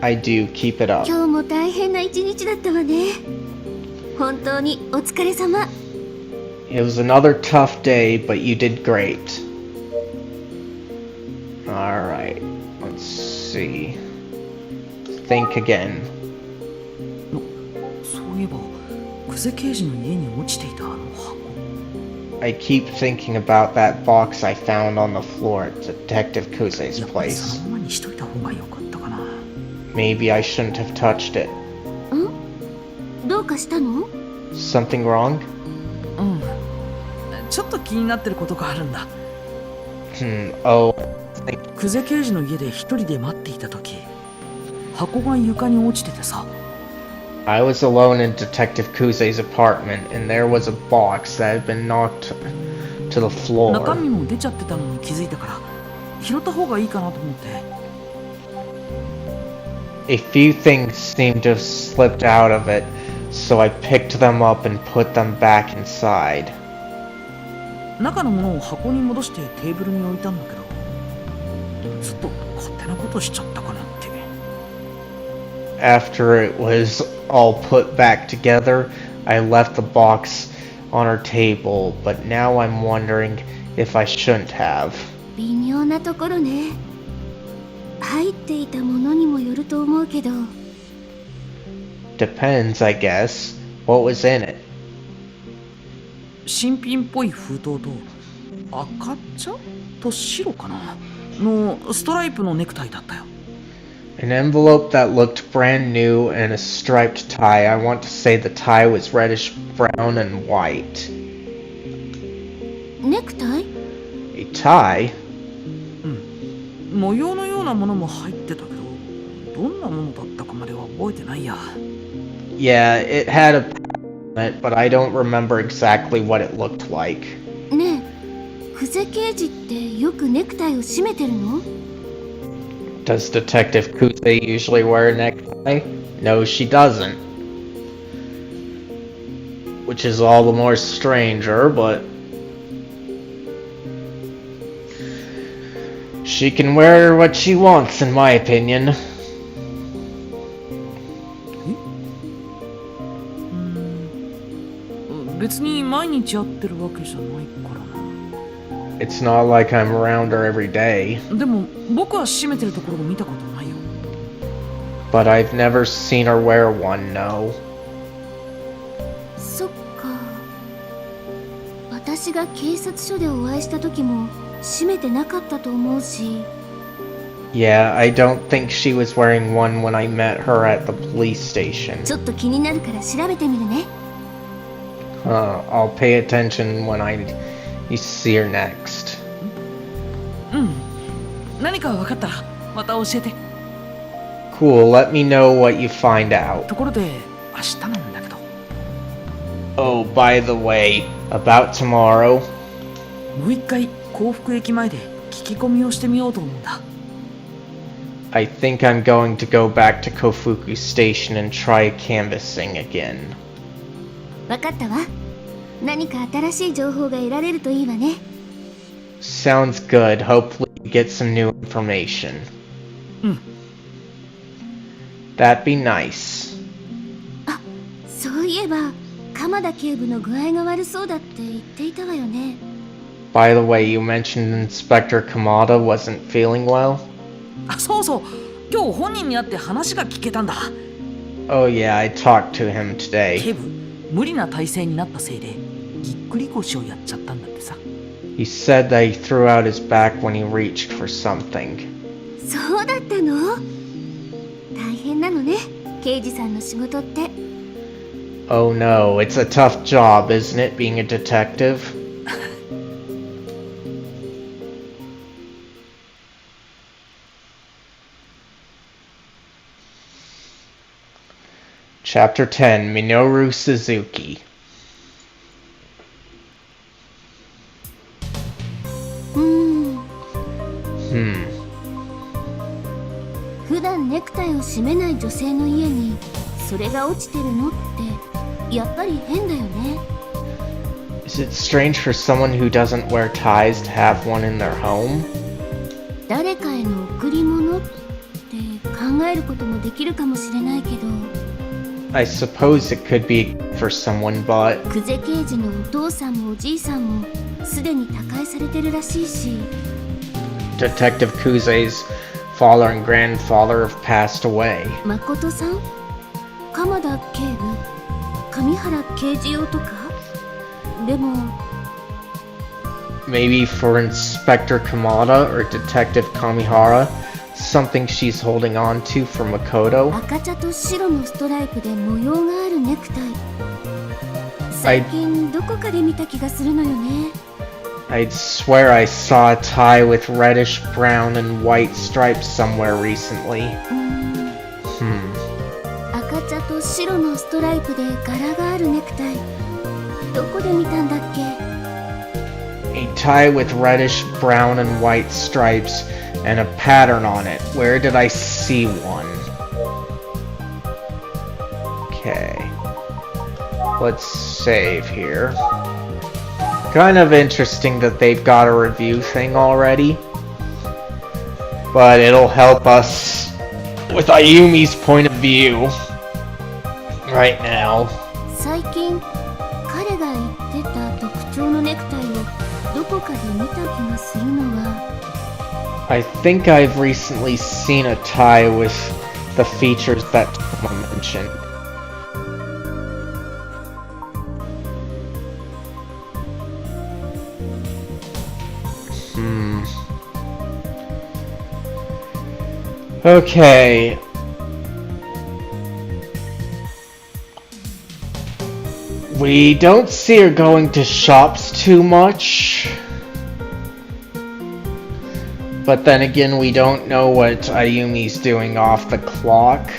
I do, keep it up. 今日も大変な一日だったわね。本当にお疲れ様。 It was another tough day, but you did great. Alright, let's see. Think again. そういえば久世刑事の家に落ちていたあの箱。 I keep thinking about that box I found on the floor at Detective Kuze's やっぱり place. そのままにしといた方が良かったかな。 Maybe I shouldn't have touched it. どうかしたの？ Something wrong? うん。ちょっと気になってることがあるんだ。Oh. 久世刑事の家で一人で待っていた時、箱が床に落ちててさ。 I was alone in Detective Kuze's apartment, and there was a box that had been knocked to the 中 floor. 身も出ちゃってたのに気づいたから、拾った方がいいかなと思って。 A few things seemed to have slipped out of it, so I picked them up and put them back inside. 中のものを箱に戻してテーブルに置いたんだけど、ずっと勝手なことしちゃったかなって。 After it was all put back together, I left the box on her table, but now I'm wondering if I shouldn't have. 微妙なところね。入っていたものにもよると思うけど。 Depends, I guess. What was in it? 新品っぽい封筒と赤茶と白かなのストライプのネクタイだったよ。 An envelope that looked brand new and a striped tie. I want to say the tie was reddish brown and white. ネクタイ？ A tie? 模様のようなものも入ってたけど、どんなものだったかまでは覚えてないや。 Yeah, it had a pattern on it, but I don't remember exactly what it looked like. ねえ、久世刑事ってよくネクタイを締めてるの？ Does Detective Kuze usually wear a necktie? No, she doesn't. Which is all the more stranger, but she can wear what she wants, in my opinion. 別に毎日会ってるわけじゃないからな。 It's not like I'm around her every day. でも僕は締めてるところを見たことないよ。 But I've never seen her wear one, no. そっか。私が警察署でお会いした時も締めてなかったと思うし。 Yeah, I don't think she was wearing one when I met her at the police station. ちょっと気になるから調べてみるね。I'll pay attention when you see her next. 何か分かったらまた教えて。 Cool, let me know what you find out. ところで明日なんだけど。 Oh, by the way, about tomorrow. もう一回幸福駅前で聞き込みをしてみようと思うんだ。 I think I'm going to go back to Kofuku Station and try canvassing again. わかったわ。何か新しい情報が得られるといいわね。 Sounds good. Hopefully you get some new information. That'd be nice. あ、そういえば鎌田警部の具合が悪そうだって言っていたわよね。 By the way, you mentioned Inspector Kamada wasn't feeling well? あ、そうそう。今日本人に会って話が聞けたんだ。 Oh yeah, I talked to him 警 today. 部、無理な体勢になったせいでぎっくり腰をやっちゃったんだってさ。 He said that he threw out his back when he reached for something. そうだったの？大変なのね、刑事さんの仕事って。 Oh no, it's a tough job, isn't it, being a detective? Chapter 10, Minoru Suzuki. 普段ネクタイを締めない女性の家にそれが落ちてるのってやっぱり変だよね。 Is it strange for someone who doesn't wear ties to have one in their home? 誰かへの贈り物って考えることもできるかもしれないけど、 I suppose it could be for someone, but 久世刑事のお父さんもおじいさんもすでに他界されてるらしいし、 Detective Kuze's father and grandfather have passed away. 誠さん、鎌田警部、上原刑事用とか。でも Maybe for Inspector Kamada or Detective Kamihara, something she's holding on to for Makoto. 赤茶と白のストライプで模様があるネクタイ。最近どこかで見た気がするのよね。 I'd swear I saw a tie with reddish brown and white stripes somewhere recently. 赤茶と白のストライプで柄があるネクタイ、どこで見たんだっけ？ A tie with reddish brown and white stripes and a pattern on it. Where did I see one? Okay. Let's save here. Kind of interesting that they've got a review thing already. But it'll help us with Ayumi's point of view right now. 最近彼が言ってた特徴のネクタイをどこかで見た気がするのは、 I think I've recently seen a tie with the features that Toma mentioned. Okay. We don't see her going to shops too much. But then again, we don't know what Ayumi's doing off the clock.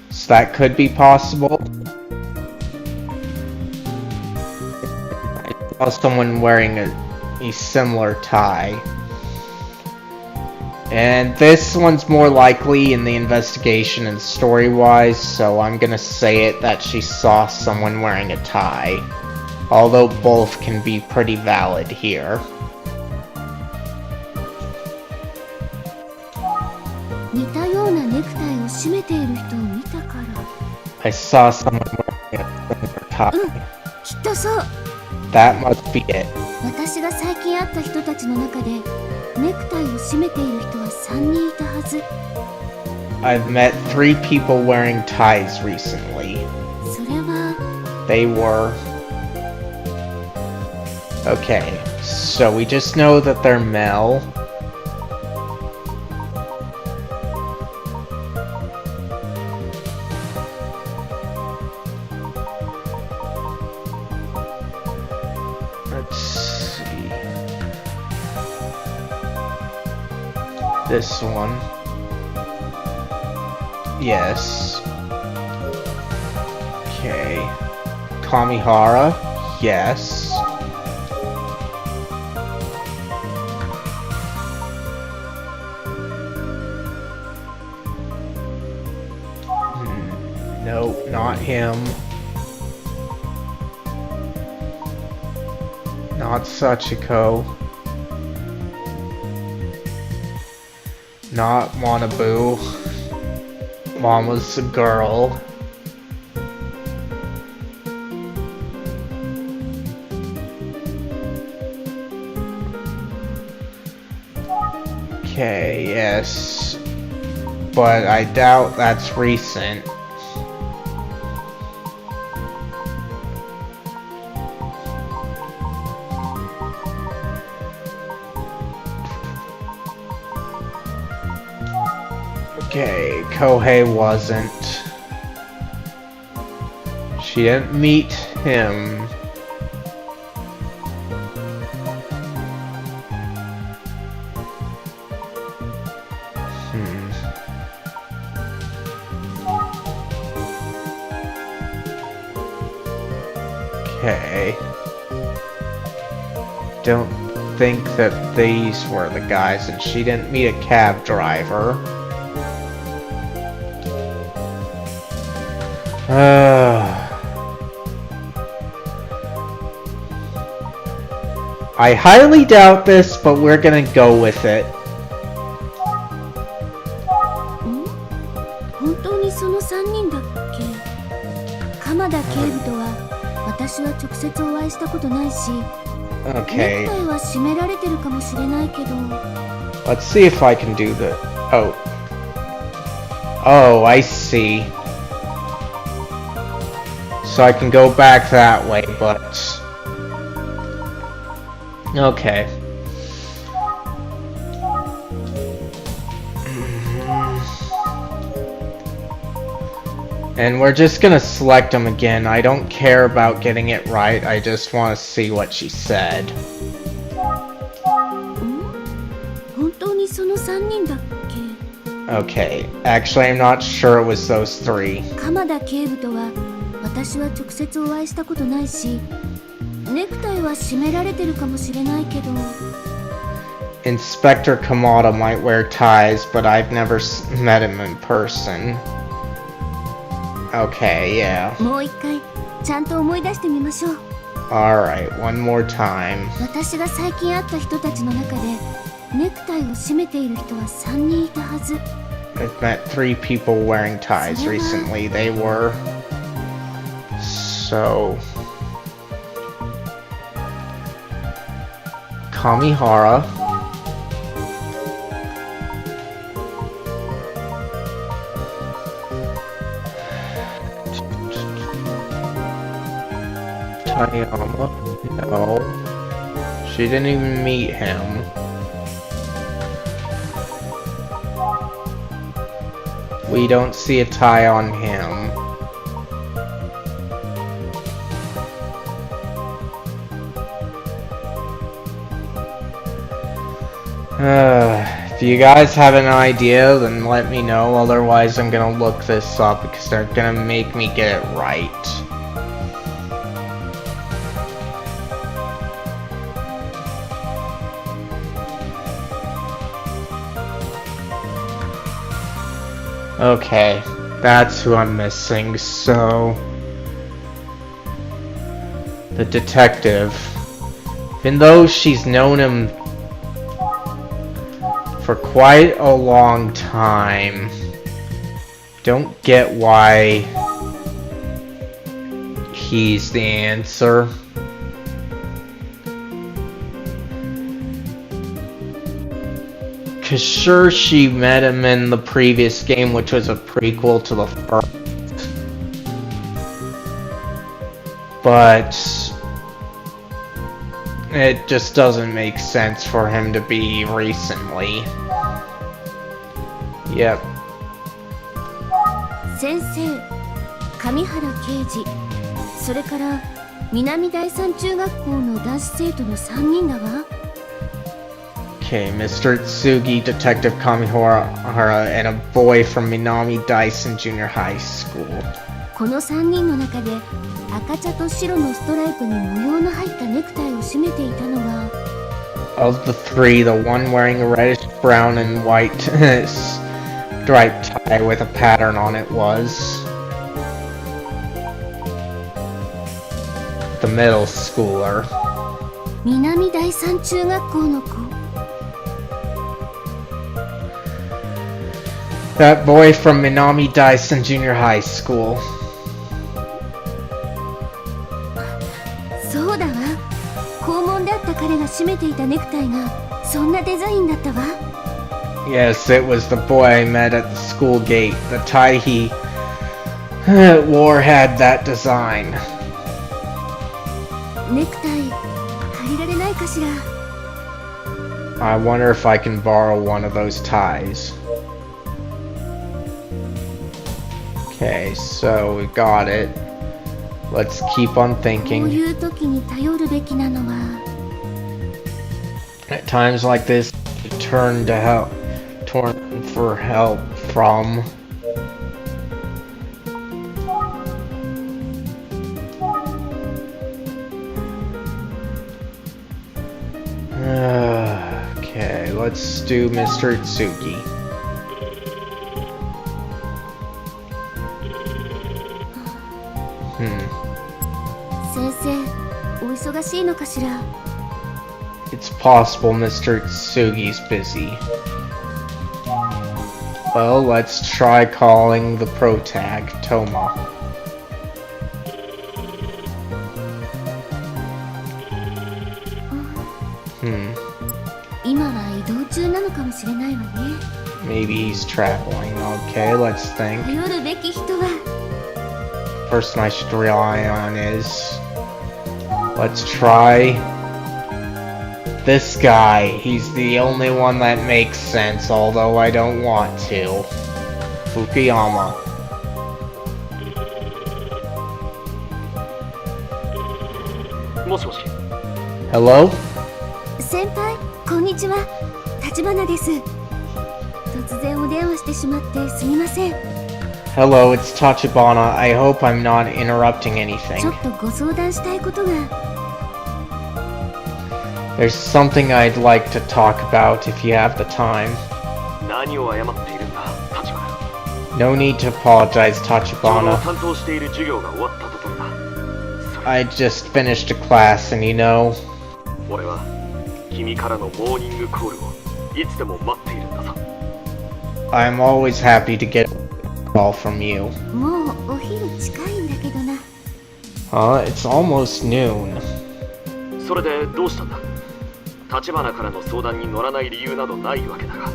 So that could be possible. I saw someone wearing a similar tie. And this one's more likely in the investigation and story-wise, so I'm gonna say it that she saw someone wearing a tie. Although both can be pretty valid here. 似たようなネクタイを締めている人を見たから。 I saw someone wearing a similar tie. きっとそう。 That must be it. 私が最近会った人たちの中でネクタイを締めている人は3人いたはず。 I've met 3 people wearing ties recently. それは They were... Okay, so we just know that they're male. Let's see. This one. Yes. Okay. Kamihara. Yes. Nope, not him. Not Sachiko. Not Manabu. Mama's a girl. Okay, yes. But I doubt that's recent. Okay, Kohei wasn't. She didn't meet him. Okay. Don't think that these were the guys, and she didn't meet a cab driver. I highly doubt this, but we're gonna go with it. 本当にその3人だっけ？鎌田警部とは私は直接お会いしたことないし、ネク Okay, タイは締められてるかもしれないけど。 let's see if I can do the... Oh. Oh, I see. So I can go back that way, but... Okay. And we're just gonna select them again. I don't care about getting it right. I just want to see what she said. 本当にその3人だっけ？ Okay. Actually, I'm not sure it was those 3. 鎌田警部とは私は直接お会いしたことないし、ネクタイは締められてるかもしれないけど。 Inspector Kamada might wear ties, but I've never met him in person. Okay, yeah. もう一回ちゃんと思い出してみましょう。 Alright, one more time. 私が最近会った人たちの中でネクタイを締めている人は3人いたはず。 I've met 3 people wearing ties recently. They were... So... Kamihara. Tayama. No. She didn't even meet him. we don't see a tie on him. If you guys have an idea, then let me know. Otherwise, I'm gonna look this up because they're gonna make me get it right. Okay, that's who I'm missing, so... The detective. Even though she's known him for quite a long time, don't get why he's the answer. Cause sure, she met him in the previous game, which was a prequel to the first. But it just doesn't make sense for him to be recently. Yep. 先生、上原刑事、それから南第三中学校の男子生徒の3人だわ。Okay, Mr. Tsugi, Detective Kamihara, and a boy from Minami Dyson Junior High School. この3人の中で赤茶と白のストライプに模様の入ったネクタイを締めていたのは Of the three, the one wearing a reddish brown and white striped tie with a pattern on it was the middle schooler. 南第三中学校の子。 That boy from Minami Dyson Junior High School. そうだわ。校門であった彼が締めていたネクタイがそんなデザインだったわ。 Yes, it was the boy I met at the school gate. The tie he wore had that design. ネクタイ借りられないかしら。 I wonder if I can borrow one of those ties. Okay, so we got it. Let's keep on こう thinking. いう時に頼るべきなのは At times like this, you turn for help from. Okay, let's do Mr. Tsugi. 先生、お忙しいのかしら。 It's possible Mr. Tsugi's busy. Well, let's try calling the pro tag, Toma. 今は移動中なのかもしれないわね。 Maybe he's traveling. Okay, let's think. 頼るべき人は Person I should rely on is... Let's try... this guy. He's the only one that makes sense, although I don't want to. Fukuyama. Hello? 先輩、こんにちは。立花です。突然お電話してしまってすみません。 Hello, it's Tachibana. I hope I'm not interrupting ちょ anything. っとご相談したいことが。 There's something I'd like to talk about if you have the time. 何を謝っているんだ、立花。 No need to apologize, ちょうど Tachibana. 担当している授業が終わったところだ。 I just finished a class, and you know, 俺は君からのモーニングコールをいつでも待っているんだぞ。 I'm always happy to get a call from you. もうお昼近いんだけどな。 It's almost noon. それでどうしたんだ。立花からの相談に乗らない理由などないわけだが。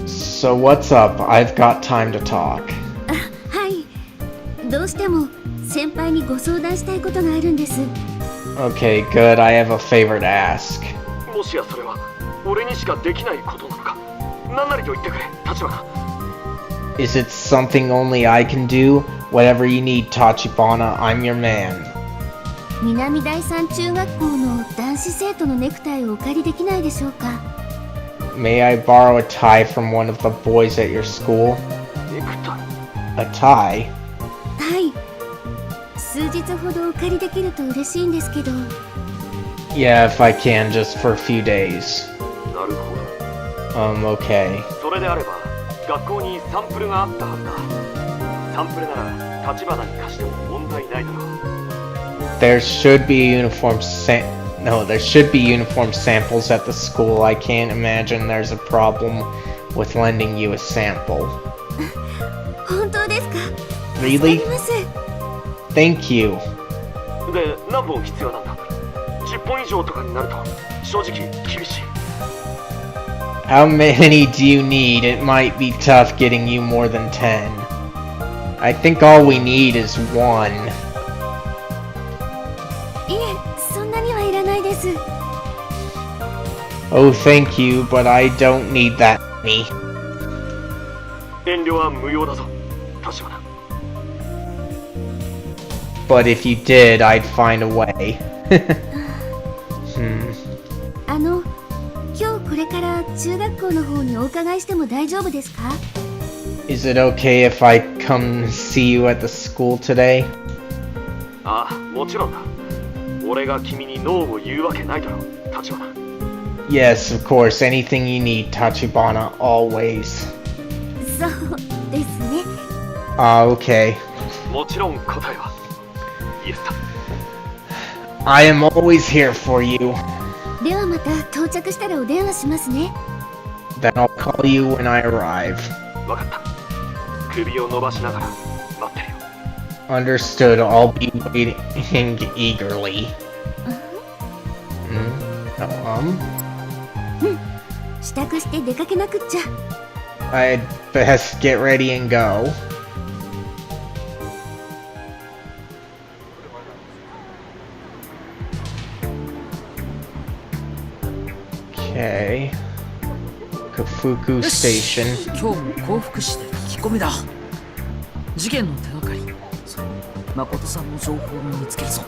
So what's up? I've got time to talk. はい。どうしても先輩にご相談したいことがあるんです。 Okay, good. I have a favor to ask. もしやそれは俺にしかできないことなのか。何なりと言ってくれ、立花。Is it something only I can do? Whatever you need, Tachibana, I'm your man. 南第三中学校の男子生徒のネクタイをお借りできないでしょうか？ May I borrow a tie from one of the boys at your school? ネクタイ A tie? はい。数日ほどお借りできると嬉しいんですけど。Yeah, if I can, just for a few days. なるほど Okay. それであれば学校にサンプルがあったはずだサンプルなら立花に貸しても問題ないだろう There should be uniform there should be uniform samples at the school. I can't imagine there's a problem with lending you a sample. 本当ですか？ Really? 助かります。 Thank you. で何本必要なんだ10本以上とかになると正直厳しい How many do you need? It might be tough getting you more than 10. I think all we need is 1. いえ、そんなにはいらないです。 Oh, thank you, but I don't need that many. 遠慮は無用だぞ立花 But if you did, I'd find a way. 今日これから中学校の方にお伺いしても大丈夫ですか？ Is it okay if I come see you at the school today? ああもちろんだ俺が君にノーを言うわけないだろ立花 Yes, of course. Anything you need, Tachibana, always. そうですね。Okay. もちろん答えはイエスだ I am always here for you. ではまた到着したらお電話しますね。 Then I'll call you when I arrive. わかった首を伸ばしながら待ってるよ Understood. I'll be waiting eagerly. 支度して出かけなくっちゃ。 I'd best get ready and go. Okay. Kafuku Station. 今日も幸福市で聞き込みだ事件の手がかりそう誠さんの情報を見つけるぞ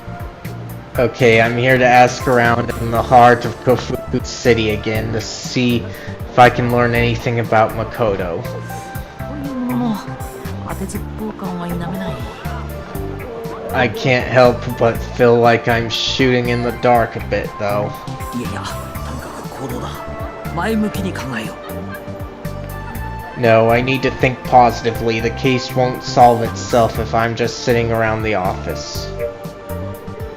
Okay, I'm here to ask around in the heart of Kofuku City again to see if I can learn anything about Makoto. こういうものも当てずっぽう感は否めない I can't help but feel like I'm shooting in the dark a bit, though. いやいやとにかく行動だ前向きに考えよう No, I need to think positively. The case won't solve itself if I'm just sitting around the office.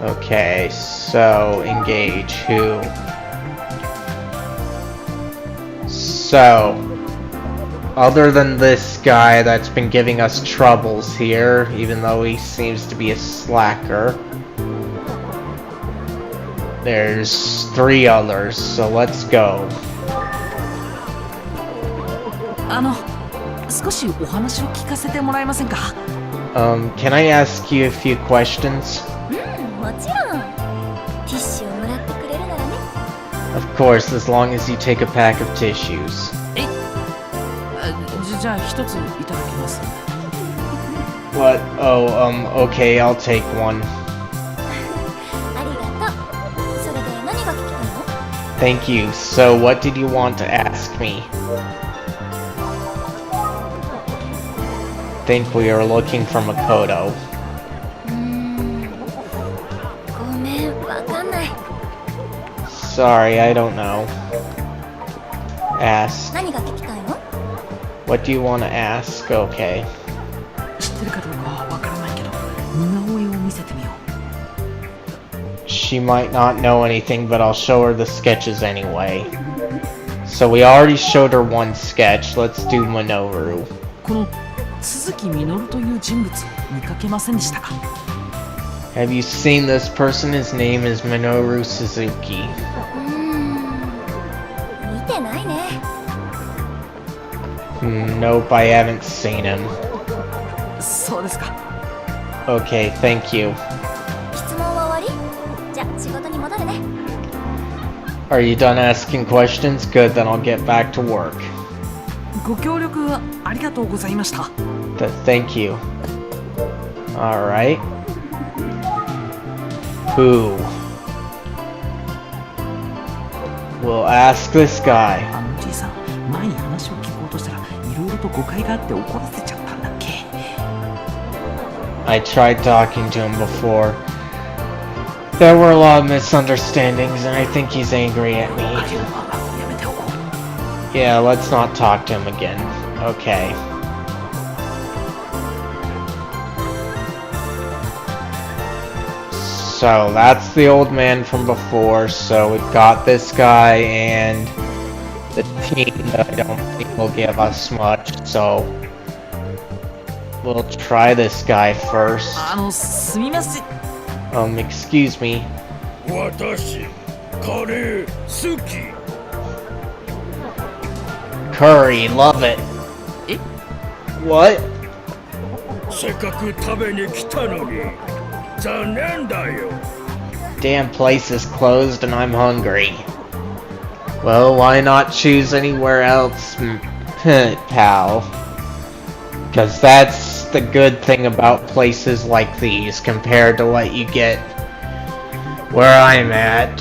Okay, so engage who? So, other than this guy that's been giving us troubles here, even though he seems to be a slacker, there's 3 others, so let's go. 少しお話を聞かせてもらえませんか Can I ask you a few questions? もちろんティッシュをもらってくれるならね Of course, as long as you take a pack of tissues. じゃあ一ついただきます What? Oh, okay, I'll take one. ありがとうそれで何が聞きたいの Thank you. So, what did you want to ask me? Think we are looking for Makoto. ごめんわかんない Sorry, I don't know. Ask. 何が聞きたいの What do you want to ask? Okay. 知ってるかどうかはわからないけど似顔絵を見せてみよう She might not know anything, but I'll show her the sketches anyway. So we already showed her one sketch. Let's do Minoru. この鈴木みのるという人物を見かけませんでしたか Have you seen this person? His name is Minoru Suzuki. 見てないね Nope, I haven't seen him. そうですか Okay, thank you. 質問は終わりじゃあ仕事に戻るね Are you done asking questions? Good, then I'll get back to work. ご協力ありがとうございました。Thank you. Alright. Who? We'll ask this guy. あのじいさん、前に話を聞こうとしたらいろいろと誤解があって怒らせちゃったんだっけ。 I tried talking to him before. There were a lot of misunderstandings, and I think he's angry at me. やめておこう。 Yeah, let's not talk to him again. Okay. So, that's the old man from before, so we've got this guy and the team that I don't think will give us much, so we'll try this guy first. すみません。 Excuse me. 私カレー好き。 Curry, love it. え？ What? せっかく食べに来たのに残念だよ。 Damn place is closed and I'm hungry. Well, why not choose anywhere else, pal? Because that's the good thing about places like these compared to what you get where I'm at.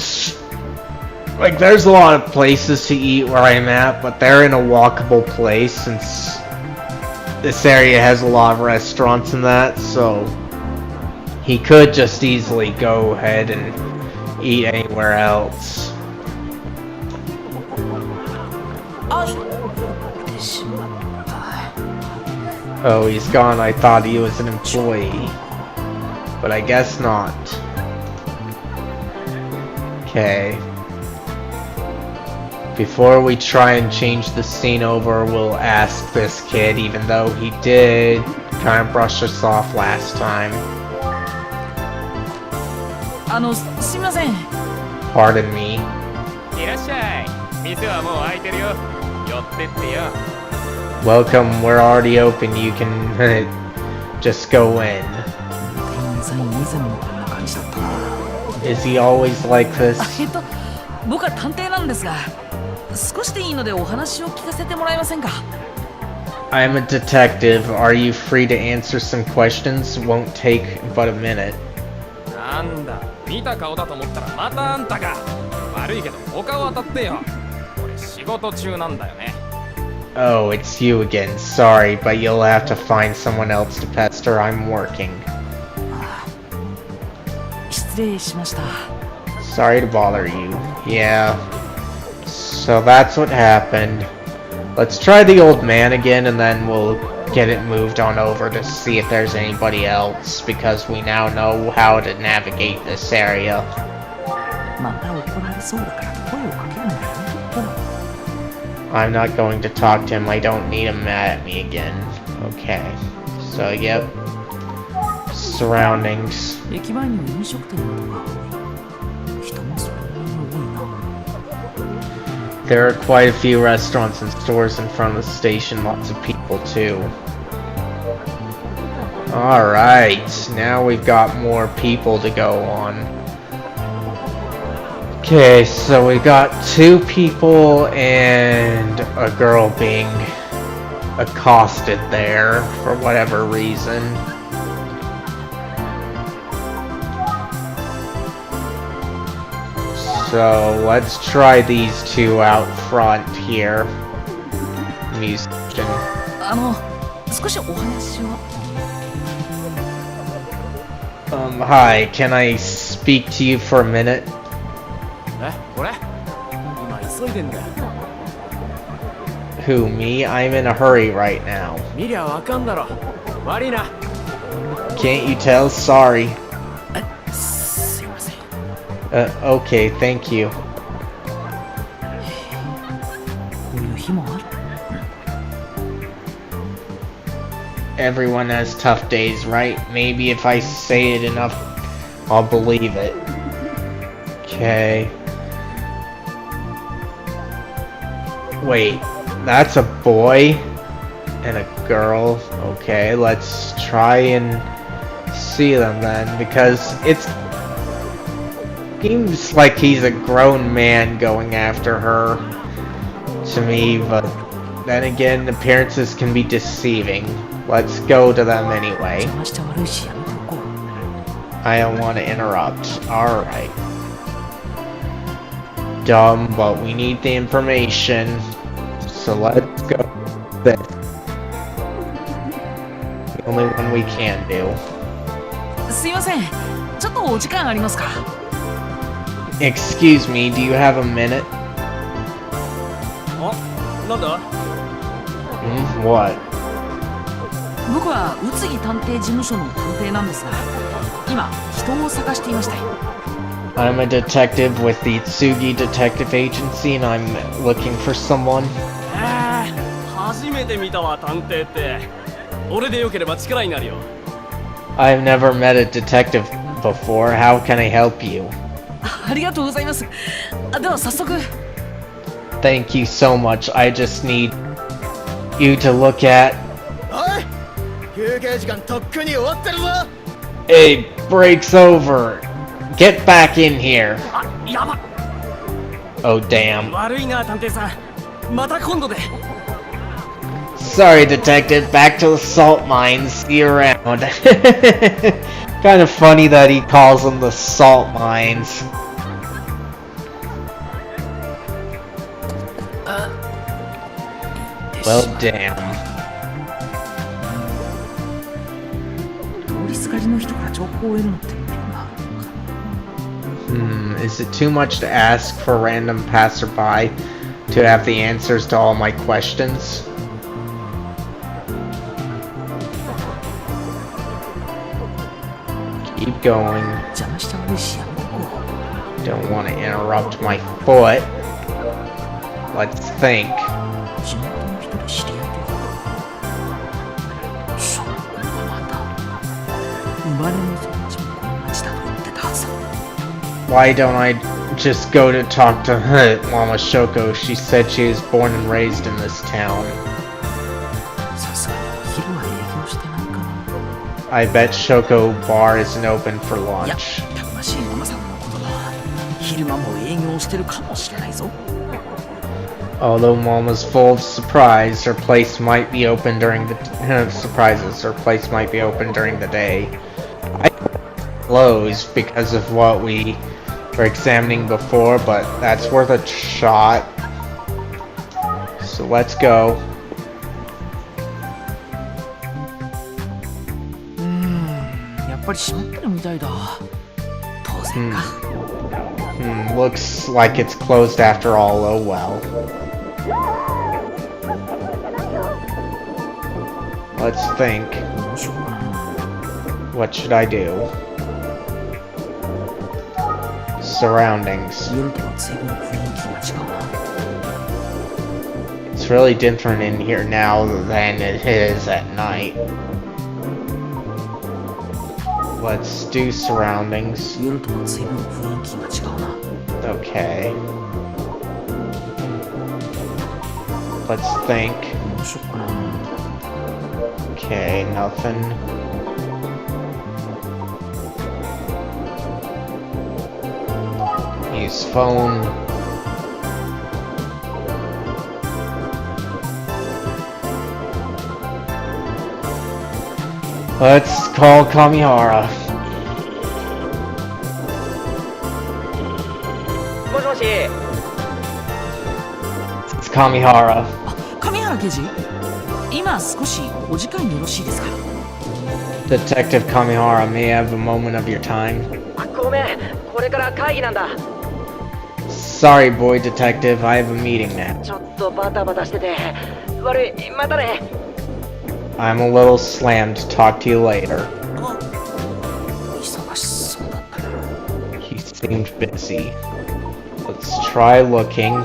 Like, there's a lot of places to eat where I'm at, but they're in a walkable place since this area has a lot of restaurants and that, so he could just easily go ahead and eat anywhere else. あ、ってしまった。 Oh, he's gone. I thought he was an employee. But I guess not. Okay. Before we try and change the scene over, we'll ask this kid, even though he did kind of brush us off last time. すみません。 Pardon me. いらっしゃい。店はもう開いてるよ。寄ってってよ。 Welcome, we're already open. You can just go in. 店員さん以前もこんな感じだったな。 Is he always like this? 僕は探偵なんですが、少しでいいのでお話を聞かせてもらえませんか。 I'm a detective. Are you free to answer some questions? Won't take but a minute. なんだ、見た顔だと思ったらまたあんたか。悪いけどお顔当たってよ。俺仕事中なんだよね。 Oh, it's you again. Sorry, but you'll have to find someone else to pester. I'm working. 失礼しました。 Sorry to bother you. Yeah. So that's what happened. Let's try the old man again and then we'll get it moved on over to see if there's anybody else, because we now know how to navigate this area. また怒られそうだから声をかけるんだよ。 I'm not going to talk to him. I don't need him mad at me again. Okay. So, yep. Surroundings. 駅前には飲食店などが多い。人もそれなりに多いな。 There are quite a few restaurants and stores in front of the station. Lots of people, too. Alright. Now we've got more people to go on. Okay, so we got 2 people and a girl being accosted there for whatever reason. So let's try these 2 out front here. Musician. 少しお話を。 Hi, can I speak to you for a minute? え、俺今急いでんだよ。 Who, me? I'm in a hurry right now. 見りゃわかんだろ。悪いな。 Can't you tell? Sorry. すいません。 Okay, thank you. こういう日もある。 Everyone has tough days, right? Maybe if I say it enough, I'll believe it. Okay. Wait, that's a boy and a girl. Okay, let's try and see them then, because it seems like he's a grown man going after her to me, but then again, appearances can be deceiving. Let's go to them anyway. 邪魔しちゃ悪いしやめておこう。 I don't want to interrupt. Alright. Dumb, but we need the information. So let's go with this. The only one we can do. すいません。ちょっとお時間ありますか？ Excuse me, do you have a minute? なんだ What? 僕は宇津木探偵事務所の探偵なんですが、今人を探していまして。 I'm a detective with the Tsugi Detective Agency and I'm looking for someone. 初めて見たわ探偵って。俺でよければ力になるよ。 I've never met a detective before. How can I help you? ありがとうございます。では早速。 Thank you so much. I just need you to look at. おい、休憩時間とっくに終わってるぞ。 It breaks over. Get back in here. やば。 Oh damn. 悪いな探偵さん。また今度で。 Sorry, detective. Back to the salt mines. See you around. Kind of funny that he calls them the salt mines. Well, damn. 通りすがりの人から情報を得るのって面があるのか。 Is it too much to ask for a random passerby to have the answers to all my questions? Keep going. 邪魔しちゃ悪いしやめとこう。 Don't want to interrupt my foot. Let's think. 地元の人で知り合いで。ショックがまた。生まれも育ちもこの町だと言ってたはずだ。 Why don't I just go to talk to Mama Shoko? She said she was born and raised in this town. さすがにお昼は営業してないかな。 I bet Shoko Bar isn't open for いや、 lunch. たくましいママさんのことだ。昼間も営業してるかもしれないぞ。 Although Mama's full of surprise, her place might be open during the surprises. Her place might be open during the day. I closed because of what we were examining before, but that's worth a shot. So let's go. やっぱり閉まってるみたいだ。当然か。Looks like it's closed after all. Oh well. Let's think. どうしようかな。 What should I do? Surroundings. 夜とは随分雰囲気が違うな。 It's really different in here now than it is at night. Let's do surroundings. 夜とは随分雰囲気が違うな。 Okay. Let's think. どうしようかな。 Okay, nothing. Use phone. Let's call Kamihara. もしもし。 It's Kamihara. あ、上原刑事。今少しお時間よろしいですか。 Detective Kamihara, may I have a moment of your time? ごめん、これから会議なんだ。 Sorry, boy detective, I have a meeting now. ちょっとバタバタしてて。悪い、またね。 I'm a little slammed. Talk to you later. 忙しそうだったな。 He seemed busy. Let's try looking.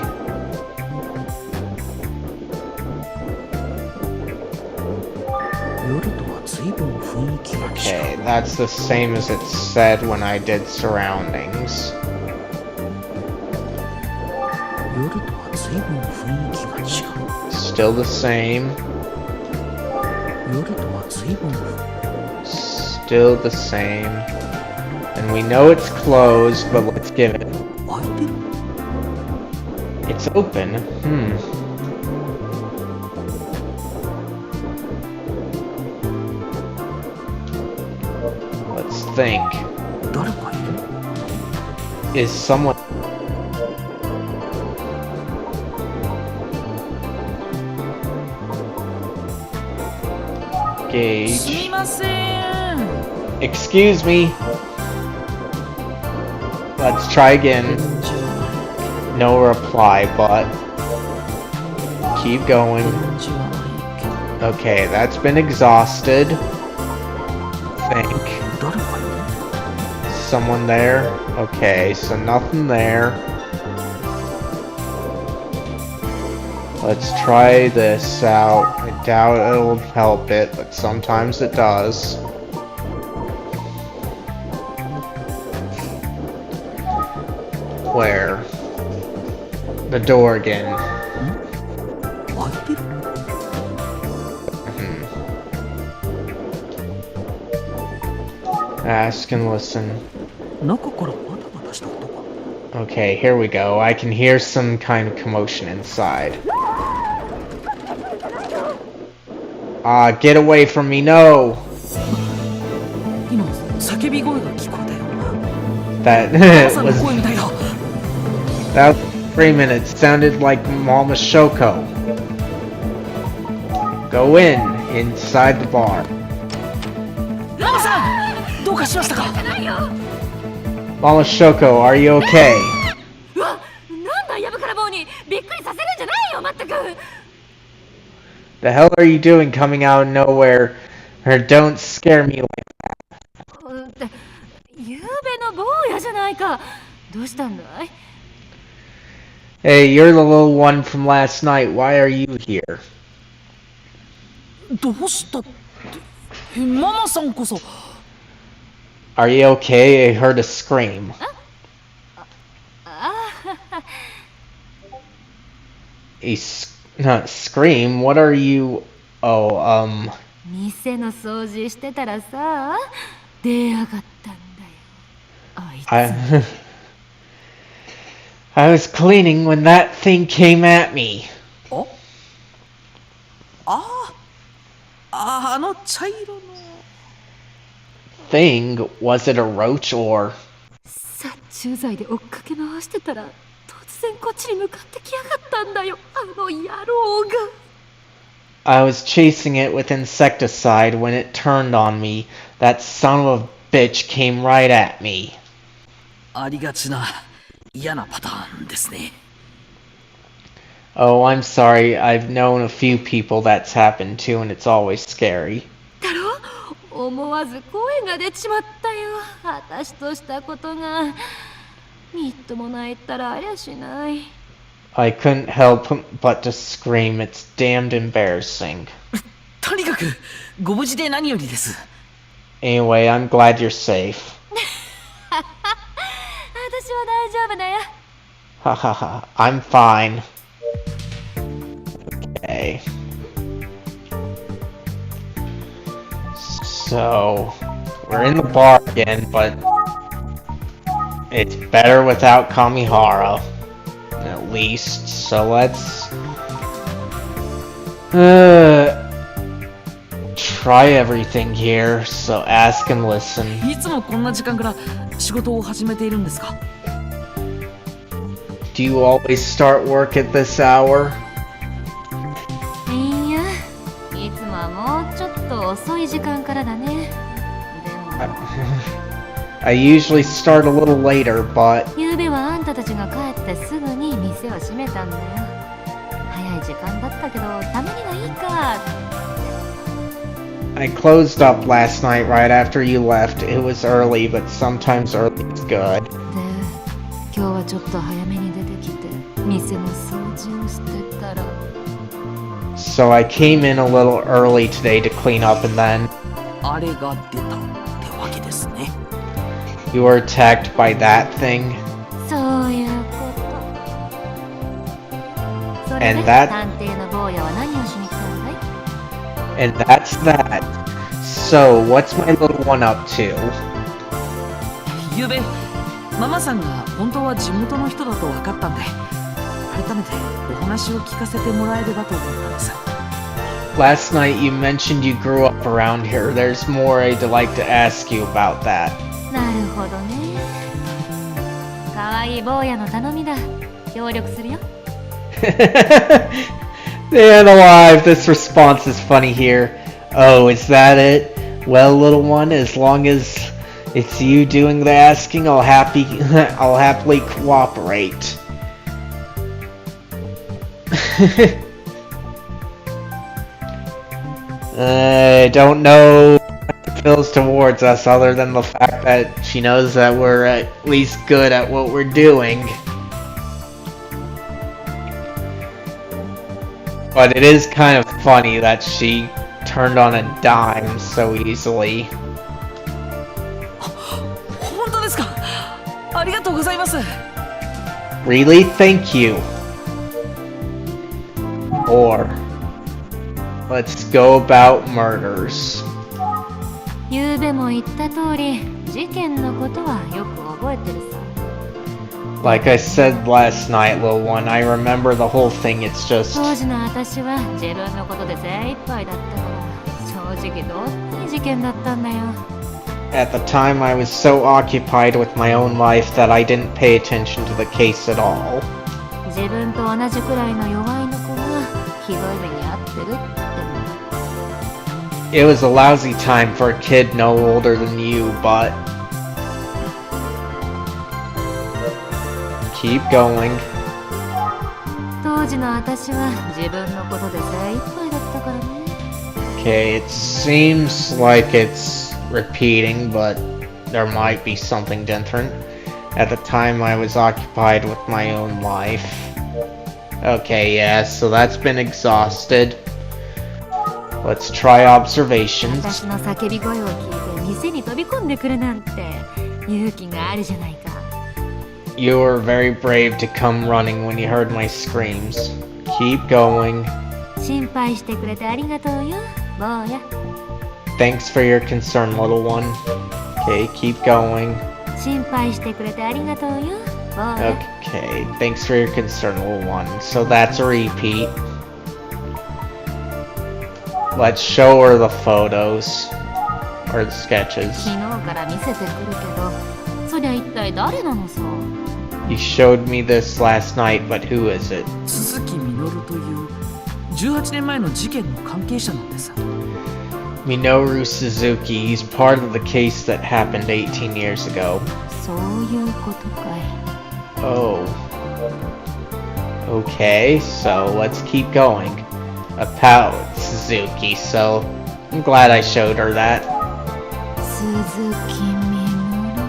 Okay, that's the same as it said when I did surroundings. Still the same. Still the same. And we know it's closed, but let's give it. It's open. think? 誰かいる？ Is someone... Gauge. すみません。 Excuse me. Let's try again. No reply, but keep going. Okay, that's been exhausted. Think. 誰かいる？ Someone there? Okay, so nothing there. Let's try this out. I doubt it'll help it, but sometimes it does. Where? The door again. 開いてる？ Ask and listen. 中からバタバタした音が。 Okay, here we go. I can hear some kind of commotion inside. Get away from me, no! 今、叫び声が聞こえたよ。 That マサの was... 声みたいだ。 That was screaming. It sounded like Mama Shoko. Go inside the bar. ラマさん、どうかしましたか？ Mama Shoko, are you okay? うわ、なんだやぶから棒にびっくりさせるんじゃないよ、まったく。 The hell are you doing coming out of nowhere? Or don't scare me like that. ってゆうべの坊やじゃないか。どうしたんだい？ Hey, you're the little one from last night. Why are you here? どうしたって。ママさんこそ。 Are you okay? I heard a scream. Scream? What are you... Oh, 店の掃除してたらさ、出やがったんだよ。あいつ。I was cleaning when that thing came at me. あの茶色の Thing? Was it a roach or... 殺虫剤で追っかけ回してたら突然こっちに向かってきやがったんだよ、あの野郎が。 I was chasing it with insecticide when it turned on me. That son of a bitch came right at me. ありがちな嫌なパターンですね。 Oh, I'm sorry. I've known a few people that's happened to, and it's always scary. だろ？思わず声が出ちまったよ。私としたことがみっともないったらありゃしない。 I couldn't help but to scream. It's damned embarrassing. とにかくご無事で何よりです。 Anyway, I'm glad you're safe. 私は大丈夫だよ。 Hahaha, I'm fine. Okay. So, we're in the bar again, but it's better without Kamihara, at least. So let's try everything here. So ask and listen. いつもこんな時間から仕事を始めているんですか？ Do you always start work at this hour? いや、いつもはもうちょっと遅い時間からだね。でも I usually start a little later, but ゆうべはあんたたちが帰ってすぐに店を閉めたんだよ。早い時間だったけど、ためにはいいか。 I closed up last night right after you left. It was early, but sometimes early is good. で、今日はちょっと早めに出てきて、店の掃除をしてたら。 So I came in a little early today to clean up, and then あれが出たってわけですね。 you were attacked by that thing. そういうこと。それで And that- 探偵の坊やは何をしに来たんだい？ And that's that. So, what's my little one up to? ゆうべママさんが本当は地元の人だと分かったんで、改めてお話を聞かせてもらえればと思ったんです。 Last night you mentioned you grew up around here. There's more I'd like to ask you about that. なるほどね。かわいい坊やの頼みだ。協力するよ。Man alive, this response is funny here. Oh, is that it? Well, little one, as long as it's you doing the asking, I'll happily cooperate. I don't know how she feels towards us other than the fact that she knows that we're at least good at what we're doing. But it is kind of funny that she turned on a dime so easily. 本当ですか？ありがとうございます。 Really? Thank you. Or let's go about murders. ゆうべも言った通り、事件のことはよく覚えてるさ。Like I said last night, little one, I remember the whole thing. It's just 当時の私は自分のことで精一杯だったから、正直どんない事件だったんだよ。at the time I was so occupied with my own life that I didn't pay attention to the case at all. 自分と同じくらいの弱いの子がひどい目に遭ってるっての。 It was a lousy time for a kid no older than you, but keep going. 当時の私は自分のことで精一杯だったからね。 Okay, it seems like it's repeating, but there might be something different. At the time I was occupied with my own life. Okay, yeah, so that's been exhausted. Let's try observations. 私の叫び声を聞いて店に飛び込んでくるなんて勇気があるじゃないか。 You were very brave to come running when you heard my screams. Keep going. 心配してくれてありがとうよ、坊や。 Thanks for your concern, little one. Okay, keep going. 心配してくれてありがとうよ、坊や。 Okay, thanks for your concern, little one. So that's a repeat. Let's show her the photos. Or the sketches. 昨日から見せてくるけど、そりゃ一体誰なのさ。 You showed me this last night, but who is it? 鈴木みのるという18年前の事件の関係者なんです。 Minoru Suzuki. He's part of the case that happened 18 years ago. そういうことかい。 Oh. Okay, so let's keep going. About Suzuki, so I'm glad I showed her that. 鈴木みのる。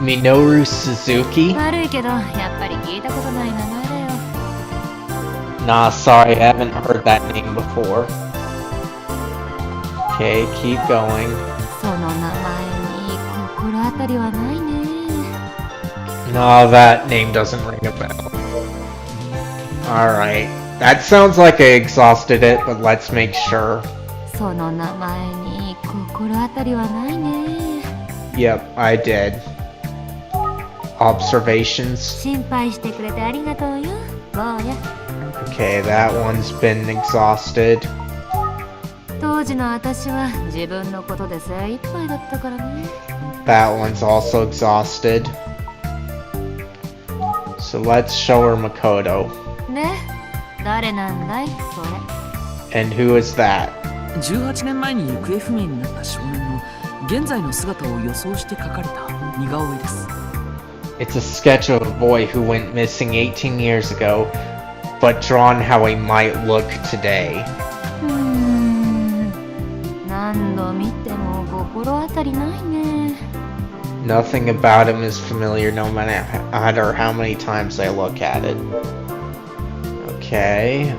Minoru Suzuki? 悪いけど、やっぱり聞いたことない名前だよ。 Nah, sorry, I haven't heard that name before. Okay, keep going. その名前に心当たりはないね。 No, that name doesn't ring a bell. Alright. That sounds like I exhausted it, but let's make sure. その名前に心当たりはないね。 Yep, I did. Observations. 心配してくれてありがとうよ、坊や。 Okay, that one's been exhausted. 当時の私は自分のことで精一杯だったからね。 That one's also exhausted. So let's show her Makoto. ね、誰なんだい、それ。 And who is that? 18年前に行方不明になった少年の現在の姿を予想して描かれた似顔絵です。 It's a sketch of a boy who went missing 18 years ago, but drawn how he might look today. 何度見ても心当たりないね。 Nothing about him is familiar no matter how many times I look at it. Okay.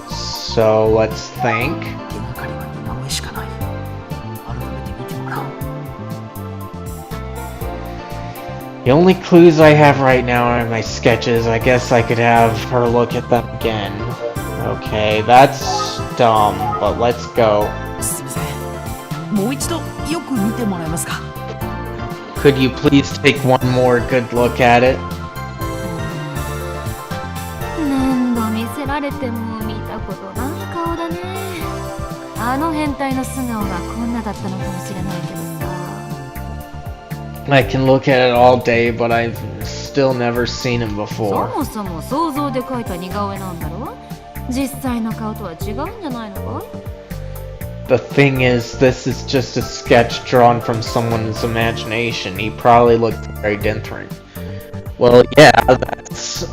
So let's think. 手がかりは似顔絵しかない。改めて見てもらおう。 The only clues I have right now are my sketches. I guess I could have her look at them again. Okay, that's dumb, but let's go. すみません。もう一度よく見てもらえますか。 Could you please take one more good look at it? 何度見せられても見たことない顔だね。あの変態の素顔がこんなだったのかもしれないけどさ。I can look at it all day, but I've still never seen him そ before. もそも想像で描いた似顔絵なんだろ。実際の顔とは違うんじゃないのか。 The thing is, this is just a sketch drawn from someone's imagination. He probably looked very different. Well, yeah, that's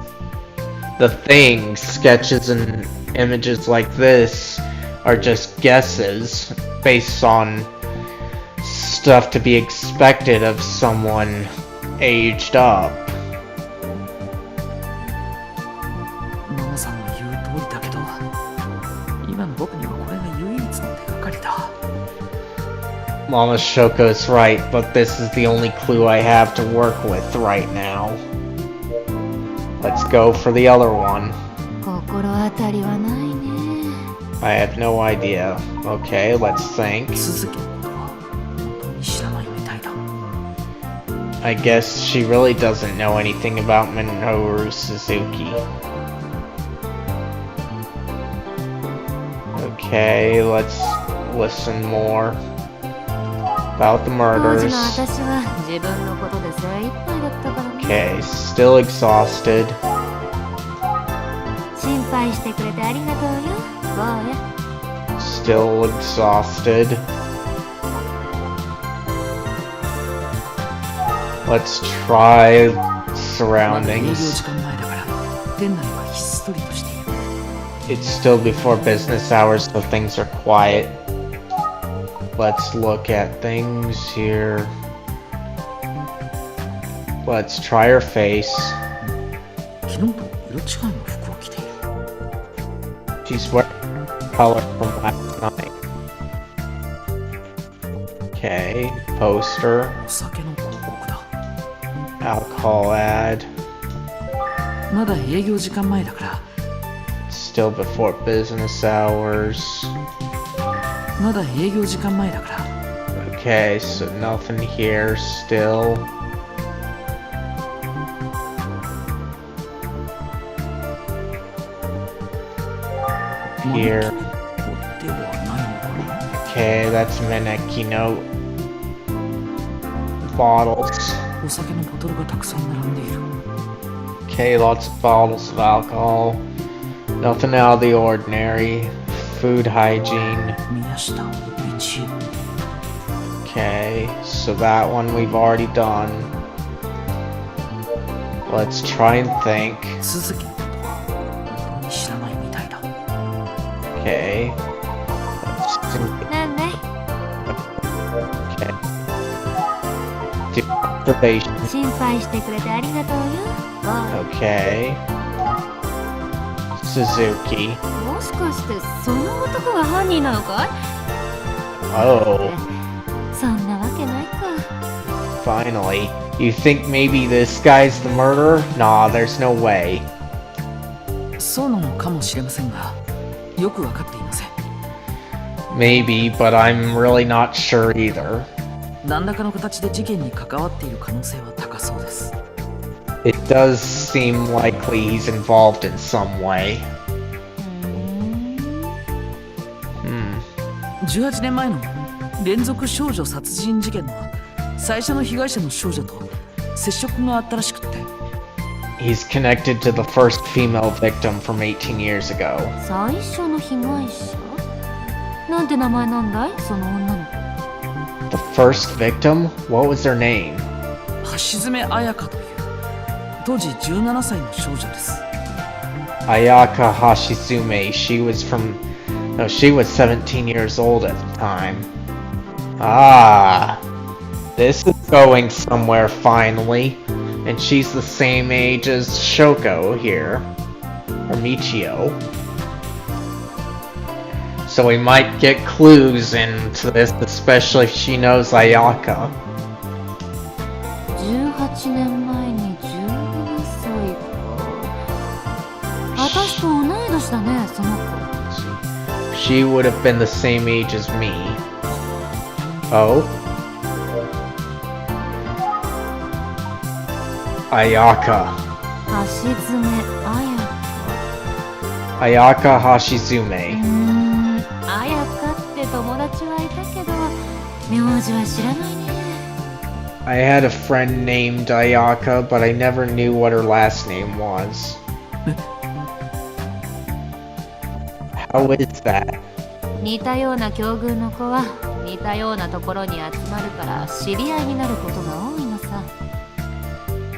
the thing. Sketches and images like this are just guesses based on stuff to be expected of someone aged up. ママさんの言う通りだけど、今の僕にはこれが唯一の手がかりだ。 Mama Shoko's right, but this is the only clue I have to work with right now. Let's go for the other one. 心当たりはないね。 I have no idea. Okay, let's think. 続きのことは本当に知らないみたいだ。 I guess she really doesn't know anything about Minoru Suzuki. Okay, let's listen more about the 当時 murders. の私は自分のことで精一杯だったからね。 Okay, still exhausted. 心配してくれてありがとうよ、坊や。 Still exhausted. Let's try まだ営業 surroundings. 時間前だから店内はひっそりとしている。 It's still before business hours, so things are quiet. Let's look at things here. Let's try her face. 昨日と色違いの服を着ている。 She's wearing color from last night. Okay, poster, お酒の広告だ。 alcohol ad. まだ営業時間前だから。 Still before business hours. まだ営業時間前だから。 Okay, so nothing here still. Here. ではないのかな。 Okay, that's Meneki note. Bottles. お酒のボトルがたくさん並んでいる。 Okay, lots of bottles of alcohol. Nothing out of the ordinary. Food hygiene. 宮下道夫。 Okay, so that one we've already done. Let's try and think. 続きのことは本当に知らないみたいだ。 Okay. Let's think. なんだい。 Okay. Do observation. 心配してくれてありがとうよ、坊や。 Okay. Suzuki. もしかしてその男が犯人なのかい？ Oh, そんなわけないか。 finally. You think maybe this guy's the murderer? Nah, there's no way. そうなのかもしれませんが、よくわかっていません。 Maybe, but I'm really not sure either. 何らかの形で事件に関わっている可能性は高そうです。 It does seem likely he's involved in some way. 18年前の連続少女殺人事件の最初の被害者の少女と接触があったらしくって。 He's connected to the first female victim from 18 years ago. 最初の被害者？なんて名前なんだい、その女の子。 The first victim? What was their name? 橋爪彩香という当時17歳の少女です。 Ayaka Hashizume. She was 17 years old at the time. Ah, this is going somewhere finally. And she's the same age as Shoko here. Or Michio. So we might get clues into this, especially if she knows Ayaka. 18年前に17歳か。私と同い年だね、その子。 She would have been the same age as me. Oh? Ayaka. 橋爪彩香。Ayaka Hashizume. 彩香ってと名字は知らないね。 I had a friend named Ayaka, but I never knew what her last name was. How is that? 似たような境遇の子は似たようなところに集まるから知り合いになることが多いのさ。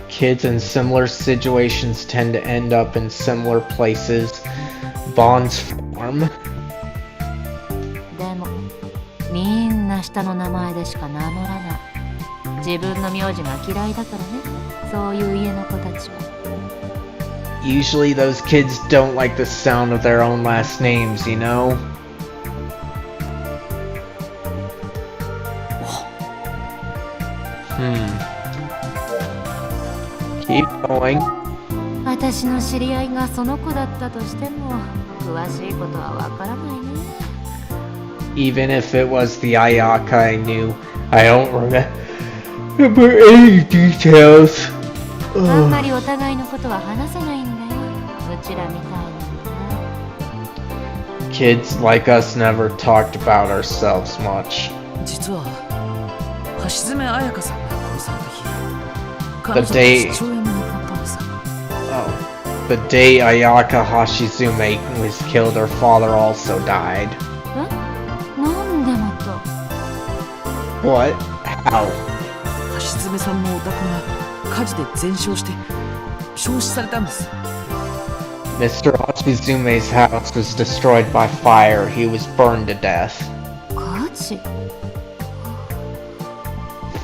Kids in similar situations tend to end up in similar places. Bonds form. でもみんな下の名前でしか名乗らない。自分の名字が嫌いだからね、そういう家の子たちは。 Usually those kids don't like the sound of their own last names, you know? Keep going. 私の知り合いがその子だったとしても詳しいことはわからないね。 Even if it was the Ayaka I knew, I don't remember any details. あんまりお互いのことは話せないんだよ、うちらみたいなのは。 Kids like us never talked about ourselves much. 実は橋爪彩香さんが殺された日、彼女と day- 父親も亡くなったんです。 Oh. The day Ayaka Hashizume was killed, her father also died. なんでまた。 What? How? 橋爪さんのお宅が火事で全焼して焼死されたんです。 Mr. Hashizume's house was destroyed by fire. He was burned to death. 火事。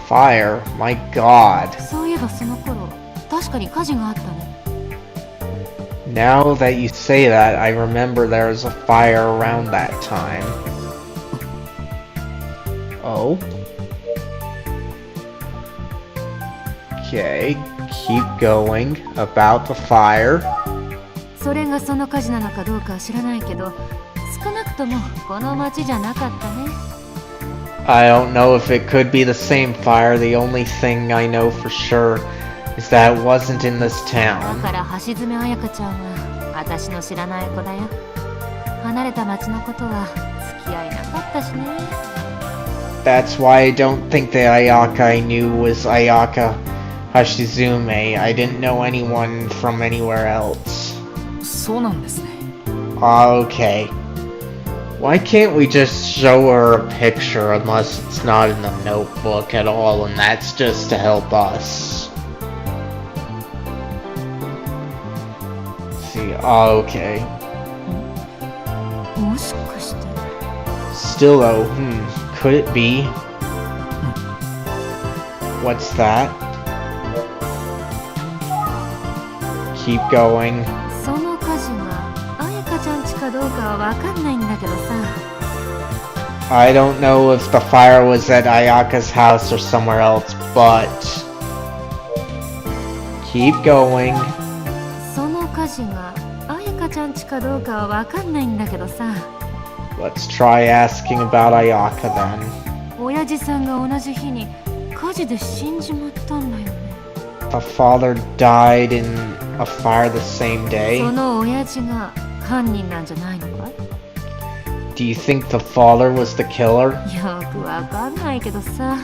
Fire? My god. そういえばその頃確かに火事があったね。 Now that you say that, I remember there was a fire around that time. Oh? Okay, keep going. About the fire. それがその火事なのかどうかは知らないけど、少なくともこの町じゃなかったね。 I don't know if it could be the same fire. The only thing I know for sure is that it wasn't in this だ town. から橋爪彩香ちゃんは私の知らない子だよ。離れた町のことは付き合いなかったしね。 That's why I don't think the Ayaka I knew was Ayaka Hashizume. I didn't know anyone from anywhere else. そうなんですね。 Okay. Why can't we just show her a picture unless it's not in the notebook at all, and that's just to help us? See, okay. もしかして。 Still though, could it be? What's that? Keep going. その火事が彩香ちゃんちかどうかはわかんないんだけどさ。 I don't know if the fire was at Ayaka's house or somewhere else, but keep going. その火事が彩香ちゃんちかどうかはわかんないんだけどさ。 Let's try asking about Ayaka then. 親父さんが同じ日に火事で死んじまったんだよね。 The father died in a fire the same day. その親父が犯人なんじゃないのかい？ Do you think the father was the killer? よくわかんないけどさ。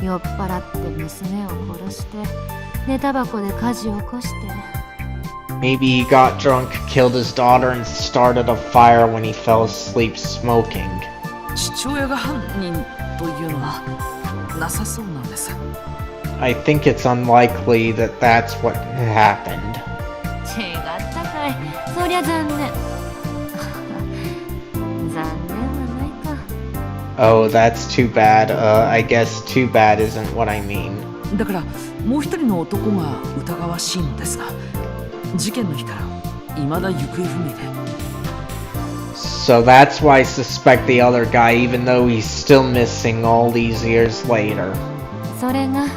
酔っ払って娘を殺して寝タバコで火事を起こして。 Maybe he got drunk, killed his daughter, and started a fire when he fell asleep smoking. 父親が犯人というのはなさそうなんです。 I think it's unlikely that that's what happened. 違ったかい。そりゃ残念。残念はないか。 Oh, that's too bad. I guess too bad isn't what I mean. だからもう一人の男が疑わしいのですが、事件の日から未だ行方不明で。 So that's why I suspect the other guy, even though he's still missing all these years later. それが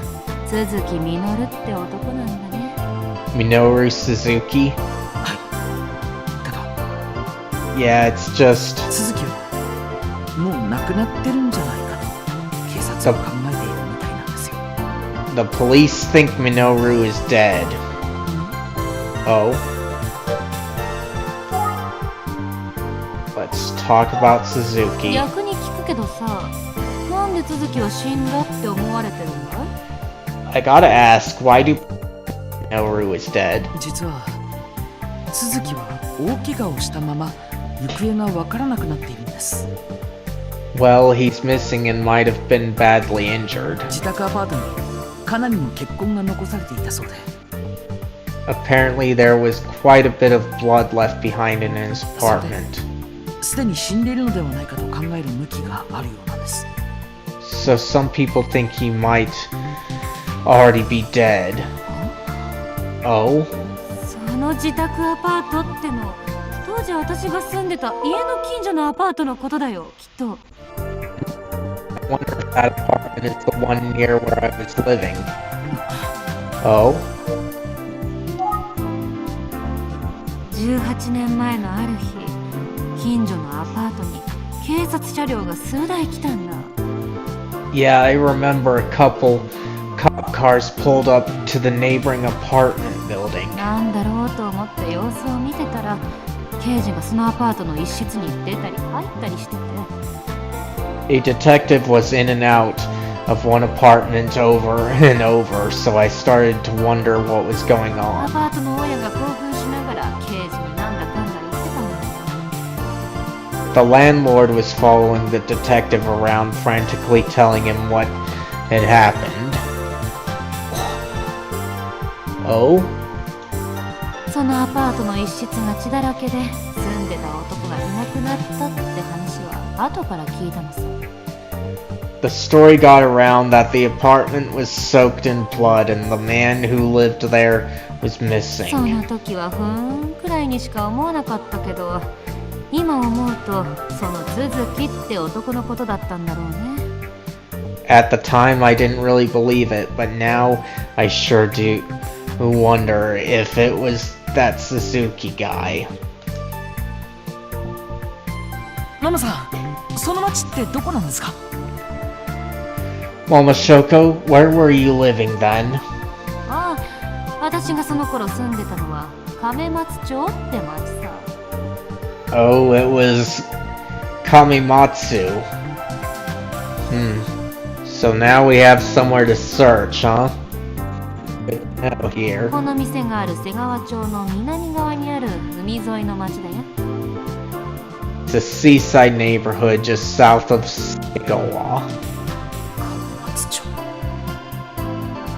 鈴木みのるって男なんだね。 Minoru Suzuki? はい。ただ Yeah, it's just... 鈴木はもう亡くなってるんじゃないかと警察は考えているみたいなんですよ。 The police think Minoru is dead. Oh. Let's talk about Suzuki. 逆に聞くけどさ、なんでで続きは死んだって思われてるんだい？ I gotta ask, why do Noru is dead? 実は鈴木は大怪我をしたまま行方がわからなくなっているんです。 Well, he's missing and might have been badly injured. 自宅アパートにかなりの血痕が残されていたそうで、 Apparently, there was quite a bit of blood left behind in his apartment. すでに死んでいるのではないかと考える向きがあるようなんです。 So some people think he might already be dead. Oh? その自宅アパートっての、当時私が住んでた家の近所のアパートのことだよ、きっと。I wonder if that apartment is the one near where I was living. Oh? 18年前のある日、近所のアパートに警察車両が数台来たんだ。 Yeah, I remember a couple cop cars pulled up to the neighboring apartment building. なんだろうと思って様子を見てたら、刑事がそのアパートの一室に出たり入ったりしてて。 A detective was in and out of one apartment over and over, so I started to wonder what was going ア on. パートの大家が興奮しながら刑事になんだかんだ言ってたんだよ。 The landlord was following the detective around, frantically telling him what had happened. Oh? そのアパートの一室が血だらけで住んでた男がいなくなったって話は後から聞いたのさ。 The story got around that the apartment was soaked in blood and the man who lived there was そ missing. の時はふーんくらいにしか思わなかったけど、今思うとその続きって男のことだったんだろうね。 At the time, I didn't really believe it, but now I sure do wonder if it was that Suzuki guy. ママさん、その町ってどこなんですか？ Mama Shoko, where were you living then? ああ、私がその頃住んでたのは亀松町って町さ。 Oh, it was Kamimatsu. So now we have somewhere to search, huh? Out here. この店がある瀬川町の南側にある海沿いの町だよ。 It's a seaside neighborhood just south of Segawa. 松町。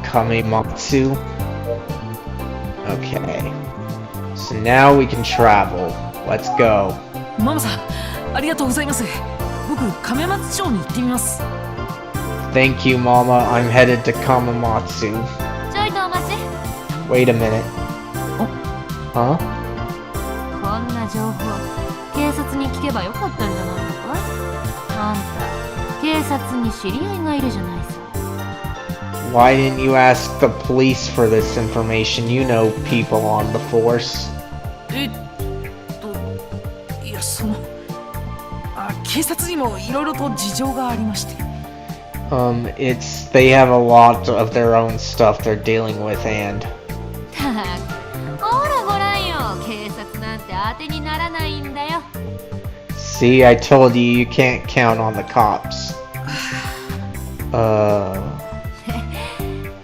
Kamimatsu. Okay. So now we can travel. Let's go. ママさん、ありがとうございます。僕、亀松町に行ってみます。 Thank you, Mama. I'm headed to Kamimatsu. ちょいとお待ち。 Wait a minute. Huh? こんな情報、警察に聞けばよかったんじゃないのかい？あんた、警察に知り合いがいるじゃないさ。 Why didn't you ask the police for this information? You know people on the force. いや、警察にもいろいろと事情がありまして。They have a lot of their own stuff they're dealing with, and たく、ほらごらんよ、警察なんて当てにならないんだよ。 see, I told you you can't count on the cops.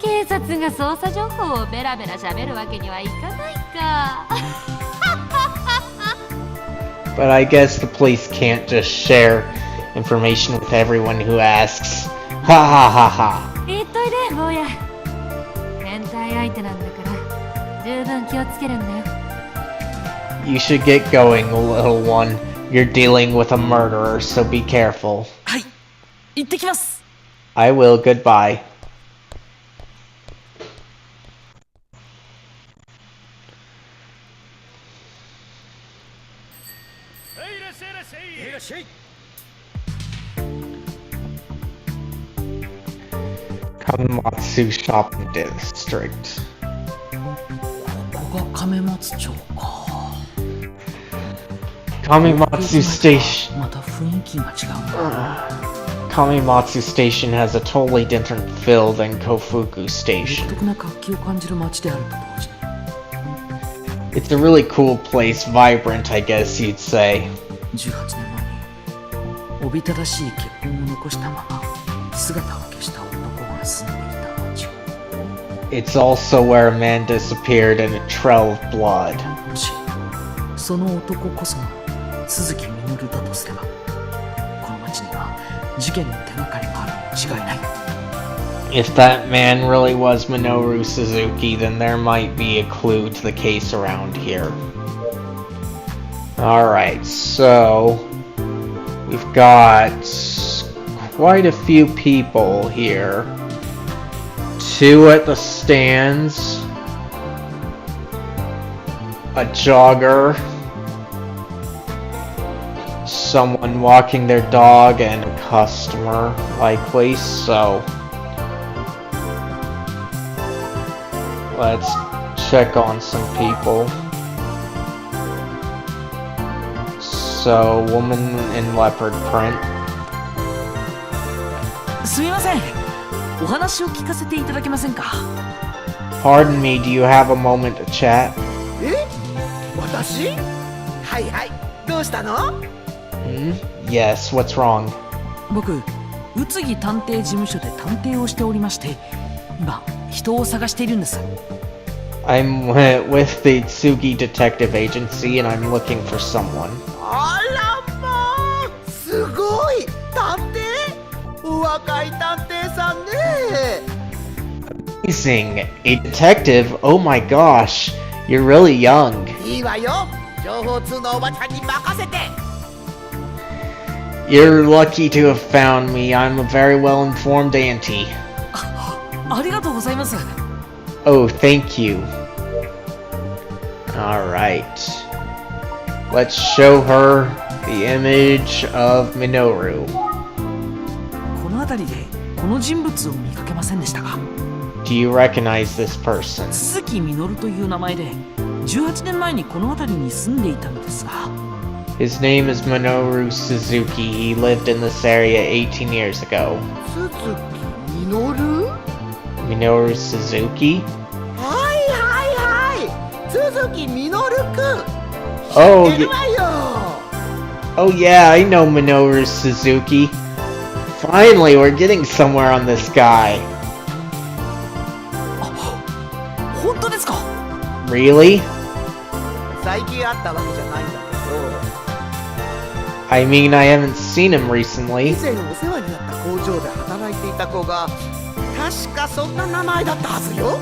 警察が捜査情報をベラベラ喋るわけにはいかないか。But I guess the police can't just share information with everyone who asks. Ha ha ha ha. 言っといで、坊や。変態相手なんだから十分気をつけるんだよ。 You should get going, little one. You're dealing with a murderer, so be careful. はい、行ってきます。 I will. Goodbye. Kamimatsu Shopping District. ここが亀松町か。 Kamimatsu Station. また雰囲気が違うな。 Kamimatsu Station has a totally different feel than Kofuku 独 Station. 特な活気を感じる街であると同時に、 It's a really cool place, vibrant, I guess you'd say. 18年前におびただしい結婚を残したまま姿を消した男が住んでいた町を。 It's also where a man disappeared in a trail of blood. もしその男こそが鈴木みのるだとすれば、この町には事件の手がかりがあるに違いない。 If that man really was Minoru Suzuki, then there might be a clue to the case around here. Alright, so we've got quite a few people here. 2 at the stands, a jogger, someone walking their dog, and a customer, likely, so let's check on some people. So, woman in leopard print. すみません、お話を聞かせていただけませんか？ Pardon me, do you have a moment to chat? え？私？はいはい、どうしたの？ Yes, what's wrong? 僕、宇津木探偵事務所で探偵をしておりまして、今人を探しているんです。 I'm with the Tsugi Detective Agency and I'm looking for someone. あらまあ、すごい探偵？お若い探偵さんね。 Amazing! A detective? Oh my gosh, you're really young. いいわよ、情報通のおばちゃんに任せて。 You're lucky to have found me. I'm a very well-informed auntie. ありがとうございます。 Oh, thank you. Alright. Let's show her the image of Minoru. この辺りでこの人物を見かけませんでしたか？ Do you recognize this person? 鈴木みのるという名前で18年前にこの辺りに住んでいたのですが。 His name is Minoru Suzuki. He lived in this area 18 years ago. 鈴木みのる？ Minoru Suzuki? はいはいはい、鈴木みのるくん。 Oh, 知ってるわよ。 oh yeah, I know Minoru Suzuki. Finally, we're getting somewhere on this guy. 本当ですか？ Really? 最近会ったわけじゃないんだけど、 I mean, I haven't seen him recently. 以前お世話になった工場で働いていた子が確かそんな名前だったはずよ。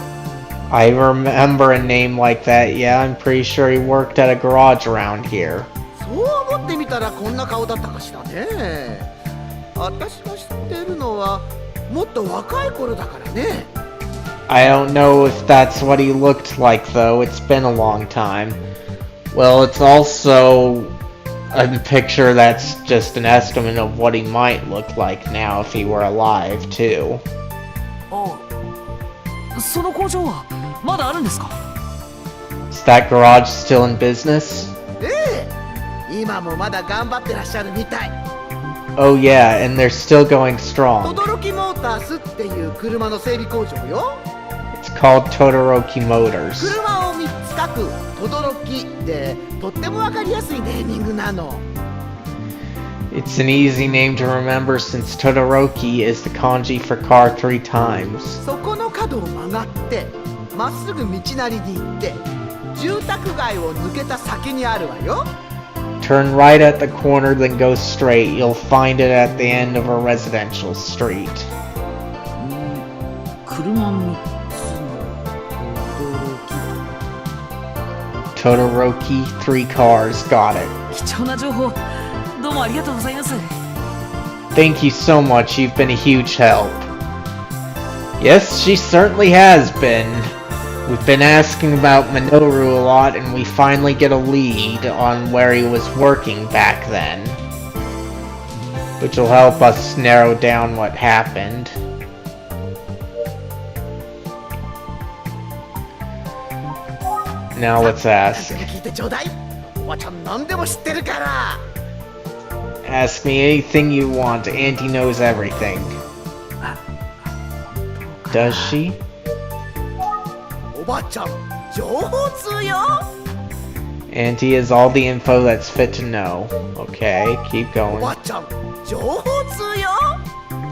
I remember a name like that. Yeah, I'm pretty sure he worked at a garage around here. そう思ってみたらこんな顔だったかしらね。私が知ってるのはもっと若い頃だからね。 I don't know if that's what he looked like, though. It's been a long time. Well, it's also a picture that's just an estimate of what he might look like now if he were alive, too. その工場はまだあるんですか？ Is that garage still in business? ええ、今もまだ頑張ってらっしゃるみたい。 Oh yeah, and they're still going strong. 轟モータースっていう車の整備工場よ。 It's called Todoroki Motors. 車を3つ書く轟でとってもわかりやすいネーミングなの。 It's an easy name to remember since Todoroki is the kanji for car 3 times. そこの角を曲がってまっすぐ道なりに行って住宅街を抜けた先にあるわよ。 Turn right at the corner, then go straight. You'll find it at the end of a residential street. 車3 Todoroki, 3 cars, got it. 貴重な情報どうもありがとうございます。 Thank you so much, you've been a huge help. Yes, she certainly has been. We've been asking about Minoru a lot, and we finally get a lead on where he was working back then. Which will help us narrow down what happened. Now let's ask. 聞いてちょうだい。おばちゃん何でも知ってるから。 Ask me anything you want. Auntie knows everything. Does she? おばちゃん情報通よ。 Auntie has all the info that's fit to know. Okay, keep お going. ばちゃん情報通よ。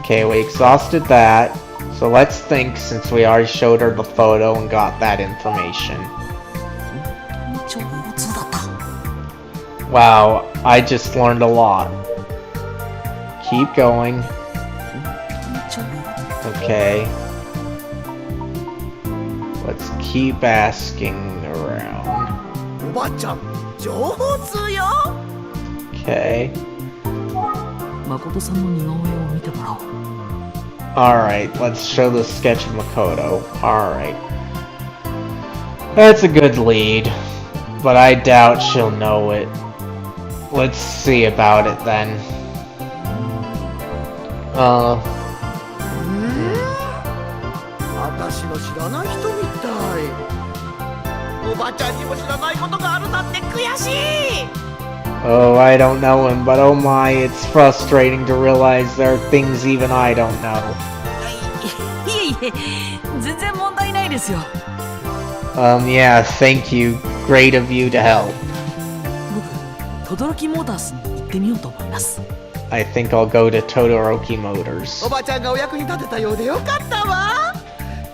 Okay, we exhausted that. So let's think, since we already showed her the photo and got that information. 上手だった。 Wow, I just learned a lot. Keep going. Okay. Let's keep asking around. おばちゃん上手よ。 Okay. 誠さんの似顔絵を見てもらおう。 Alright, let's show the sketch of Makoto. Alright. That's a good lead, but I doubt she'll know it. Let's see about it then. 私の知らない人みたい。おばちゃんにも知らないことがあるなんて悔しい。 Oh, I don't know him, but oh my, it's frustrating to realize there are things even I don't know. いえいえ、全然問題ないですよ。 Yeah, thank you. Great of you to help. 僕、轟モータースに行ってみようと思います。 I think I'll go to Todoroki Motors. おばちゃんがお役に立てたようでよかったわ。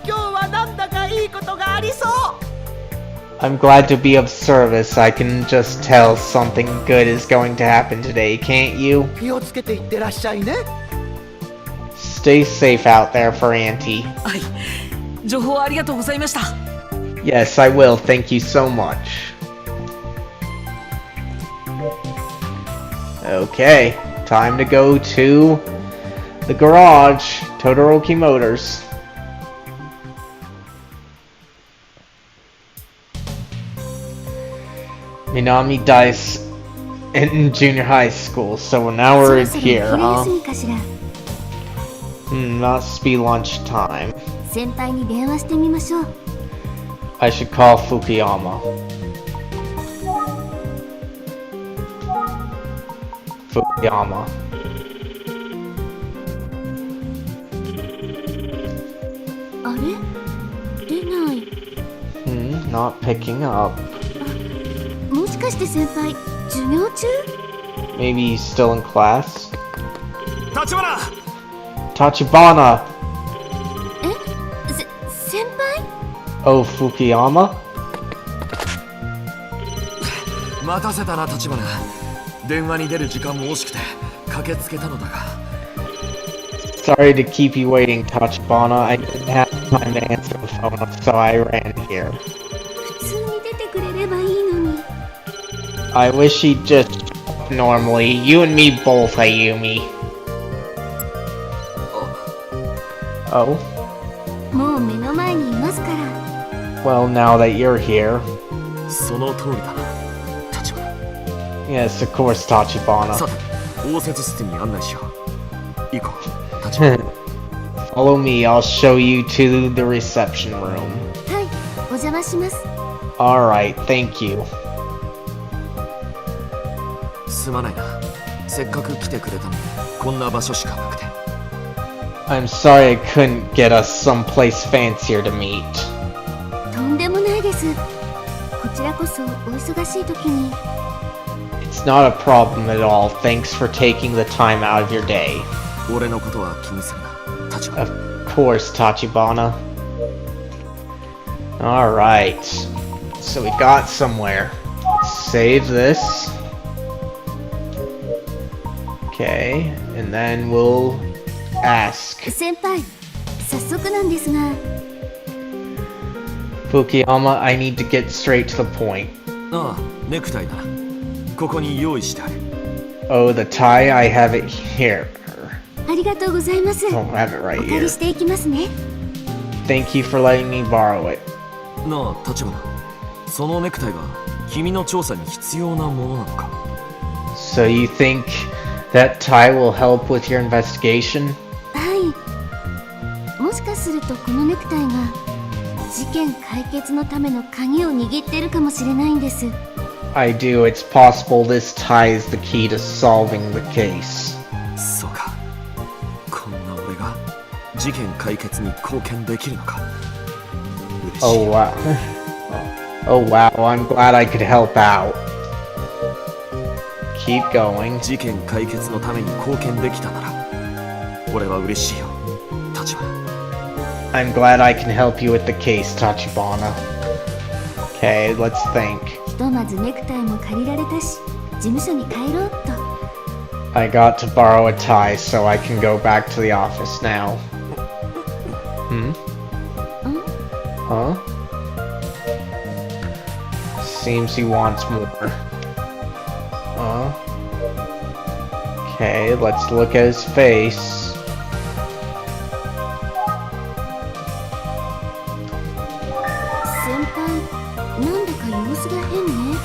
今日はなんだかいいことがありそう。 I'm glad to be of service. I can just tell something good is going to happen today, can't you? 気をつけていってらっしゃいね。 Stay safe out there for Auntie. はい、情報ありがとうございました。 Yes, I will. Thank you so much. Okay, time to go to the garage, Todoroki Motors. Minami Dice in junior high school, so now we're here, huh? そろそろ昼休みかしら。 Must be lunch time. 先輩に電話してみましょう。 I should call Fukuyama. Fukuyama. Not picking up. もしかして先輩、授業中？ Maybe he's still in class? 立花 Tachibana! 先輩？ Oh, Fukuyama? 待たせたな立花。電話に出る時間も惜しくて駆けつけたのだが。 Sorry to keep you waiting, Tachibana. I didn't have time to answer the phone, so I ran here. 普通に出てくれればいいのに。 I wish he'd just normally. You and me both, Ayumi. Oh? もう目の前にいますから。 Well, now that you're here. その通りだな、立花。 Yes, of course, Tachibana. さて、応接室に案内しよう。行こう、立花。Follow me, I'll show you to the reception room. はい、お邪魔します。 Alright, thank you. すまないな。せっかく来てくれたのに、こんな場所しかなくて。 I'm sorry I couldn't get us someplace fancier to meet. とんでもないです。こちらこそお忙しい時に。 It's not a problem at all. Thanks for taking the time out of your day. 俺のことは気にするな、立花。 Of course, Tachibana. Alright. So we got somewhere. Save this. Okay, and then we'll ask. 先輩、早速なんですが。 Fukuyama, I need to get straight to the point. ああ、ネクタイだ。ここに用意してある。 Oh, the tie? I have it here. ありがとうございます。 Don't have it right お借 here. りしていきますね。 Thank you for letting me borrow it. なあ、立花。そのネクタイが君の調査に必要なものなのか？ So you think that tie will help with your investigation? はい。もしかするとこのネクタイが事件解決のための鍵を握っているかもしれないんです。 I do. It's possible this tie is the key to solving the case. そうか。こんな俺が事件解決に貢献できるのか。嬉しい。 Oh wow. Oh wow, I'm glad I could help out. Keep going. 事件解決のために貢献できたなら俺は嬉しいよ、立花。 I'm glad I can help you with the case, Tachibana. Okay, let's think. ひとまずネクタイも借りられたし、事務所に帰ろうっと。 I got to borrow a tie so I can go back to the office now. Huh? Seems he wants more. Okay, let's look at his face. Senpai, なんだか様子が変ね。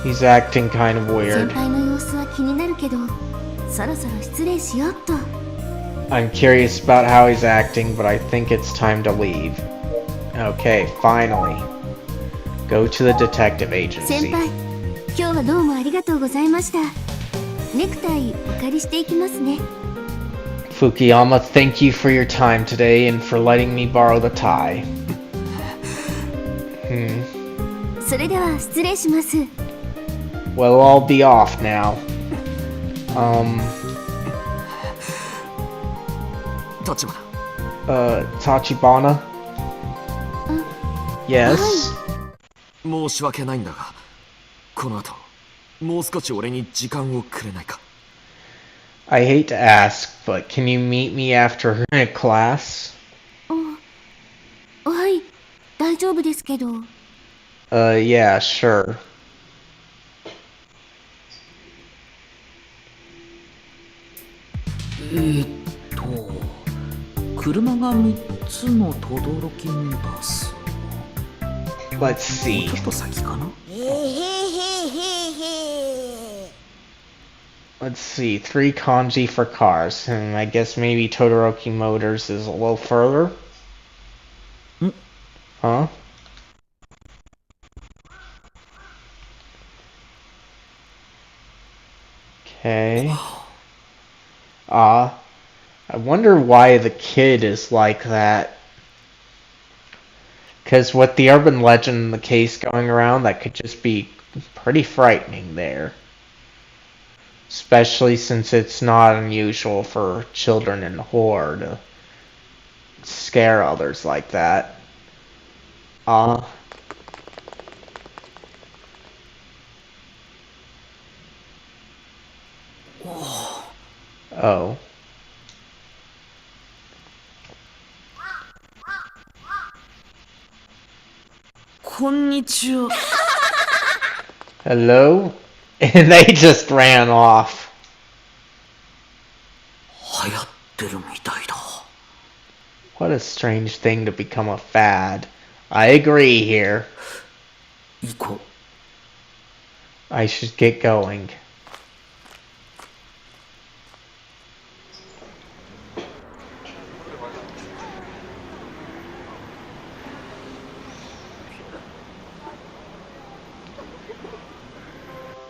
He's acting kind of 先 weird. 輩の様子は気になるけど、そろそろ失礼しようっと。 I'm curious about how he's acting, but I think it's time to leave. Okay, finally. Go to the detective 先 agency. 輩、今日はどうもありがとうございました。ネクタイお借りしていきますね。 Fukuyama, thank you for your time today and for letting me borrow the tie. それでは失礼します。 Well, I'll be off now. 立花。 Tachibana? Yes? 申し訳ないんだが、この後もう少し俺に時間をくれないか。 I hate to ask, but can you meet me after class? はい、大丈夫ですけど。 Yeah, sure. 車が3つの等々力バス。 Let's see. ちょっと先かな。 Let's see. 3 kanji for cars. I guess maybe Todoroki Motors is a little further? Huh? Okay. I wonder why the kid is like that. Because with the urban legend and the case going around, that could just be pretty frightening there. Especially since it's not unusual for children in horror to scare others like that. Oh. こんにちは。 Hello? And they just ran off. 流行ってるみたいだ。 What a strange thing to become a fad. I agree here. 行こう。 I should get going.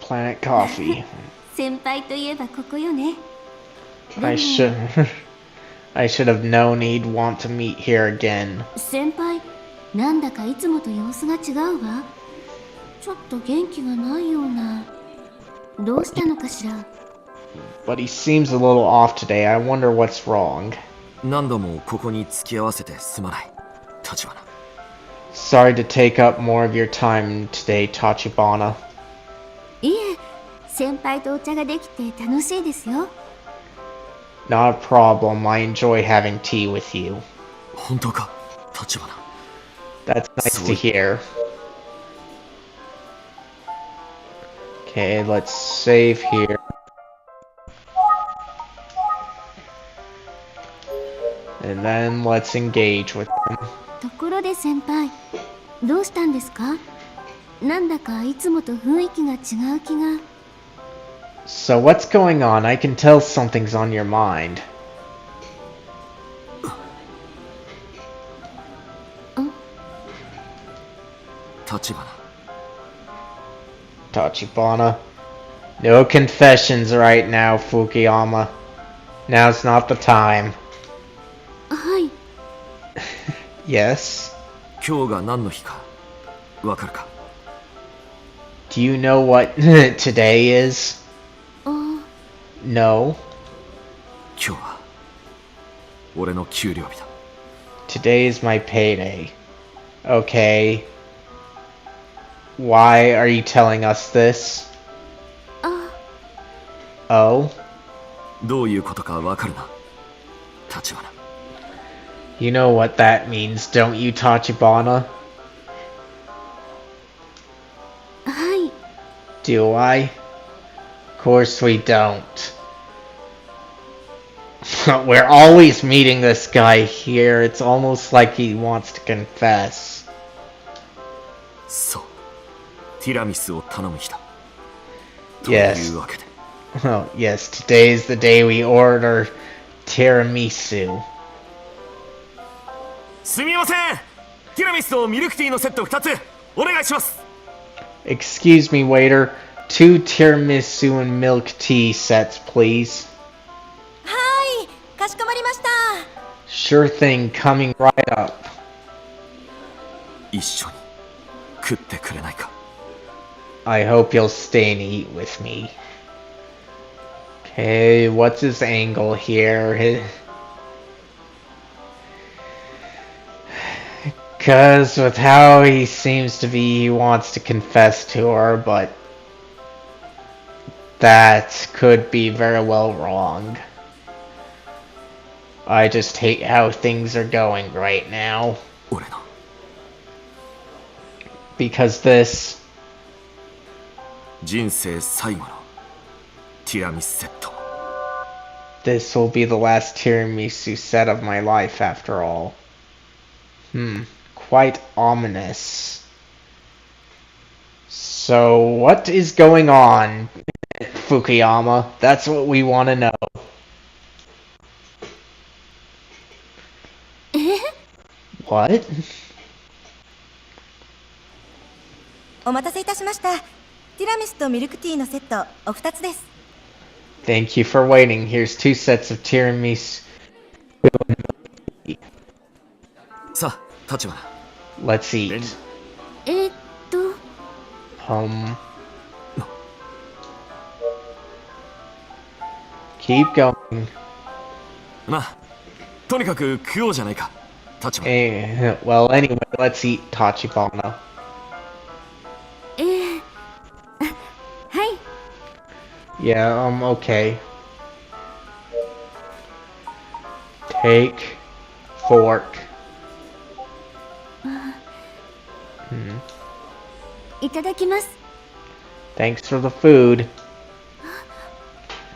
Planet Coffee. 先輩といえばここよね。 I should have known he'd want to meet here again. 先輩、なんだかいつもと様子が違うわ。ちょっと元気がないような。どうしたのかしら。 But he seems a little off today. I wonder what's wrong. 何度もここに付き合わせてすまない、立花。 Sorry to take up more of your time today, Tachibana. いえ、先輩とお茶ができて楽しいですよ。 Not a problem. I enjoy having tea with you. 本当か、立花。 That's nice to hear. Okay, let's save here. And then let's engage with them. ところで先輩、どうしたんですか？なんだかいつもと雰囲気が違う気が。 So what's going on? I can tell something's on your mind. 立花。 Tachibana. No confessions right now, Fukuyama. Now's not the time. はい。 Yes? 今日が何の日かわかるか？ Do you know what today is? あ、 No? 今日は俺の給料日だ。 Today is my payday. Okay. Why are you telling us this? あ、 Oh? どういうことかわかるな、立花。 You know what that means, don't you, Tachibana? はい。 Do I? Of course we don't. We're always meeting this guy here. It's almost like he wants to confess. そう、ティラミスを頼む日だ。と Yes. いうわけで、 Oh, yes, today's the day we order tiramisu. すみません、ティラミスとミルクティーのセット2つお願いします。 Excuse me, waiter. 2 tiramisu and milk tea sets, please. はい、かしこまりました。 Sure thing, coming right up. 一緒に食ってくれないか。 I hope you'll stay and eat with me. Okay, what's his angle here? Because with how he seems to be, he wants to confess to her, but that could be very well wrong. I just hate how things are going right now. 俺の Because this 人生最後のティラミスセット。 will be the last tiramisu set of my life after all. Quite ominous. So, what is going on, Fukuyama? That's what we want to know. え、 What? お待たせいたしました。ティラミスとミルクティーのセットお二つです。 Thank you for waiting. Here's 2 sets of tiramisu. さあ、立花。 Let's eat. えっと、 Keep going. まあ、とにかく食おうじゃないか、立花。 Well, anyway, let's eat Tachibana. はい。 Yeah, okay. Take fork. いただきます。 Thanks for the food.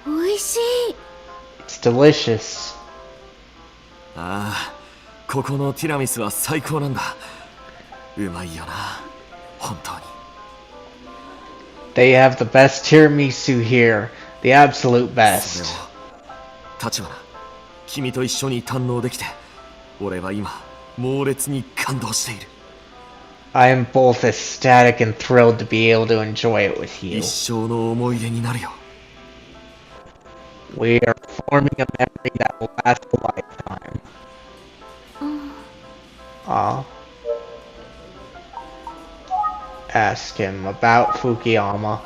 おいしい。 It's delicious. ああ、ここのティラミスは最高なんだ。うまいよな、本当に。 They have the best tiramisu here. The absolute それ best. を、立花、君と一緒に堪能できて、俺は今、猛烈に感動している。 I am both ecstatic and thrilled to be able to enjoy it with you. 一生の思い出になるよ。 We are forming a memory that will last a lifetime. Ask him about Fukuyama.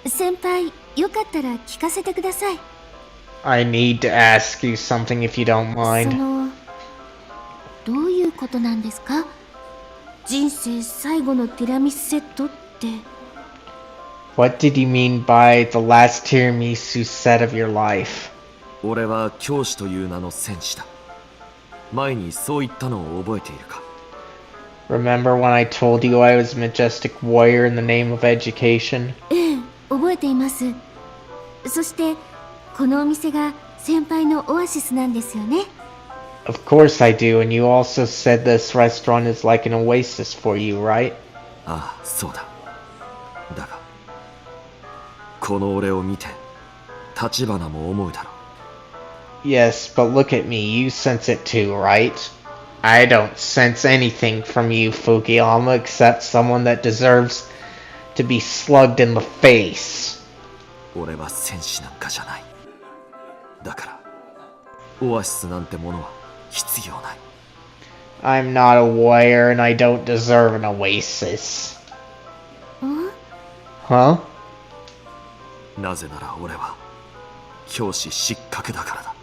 先輩、よかったら聞かせてください。 I need to ask you something if you don't そ mind. の、どういうことなんですか？人生最後のティラミスセットって。 What did you mean by the last tiramisu set of your life? 俺は教師という名の戦士だ。前にそう言ったのを覚えているか？ Remember when I told you I was a majestic warrior in the name of education? ええ、覚えています。そして、このお店が先輩のオアシスなんですよね。 Of course I do, and you also said this restaurant is like an oasis for you, right? ああ、そうだ。だが、この俺を見て、立花も思うだろう。 Yes, but look at me, you sense it too, right? I don't sense anything from you, Fukuyama, except someone that deserves to be slugged in the face. 俺は戦士なんかじゃない。だから、オアシスなんてものは必要ない。 I'm not a warrior, and I don't deserve an oasis. ん？ Huh? なぜなら俺は教師失格だからだ。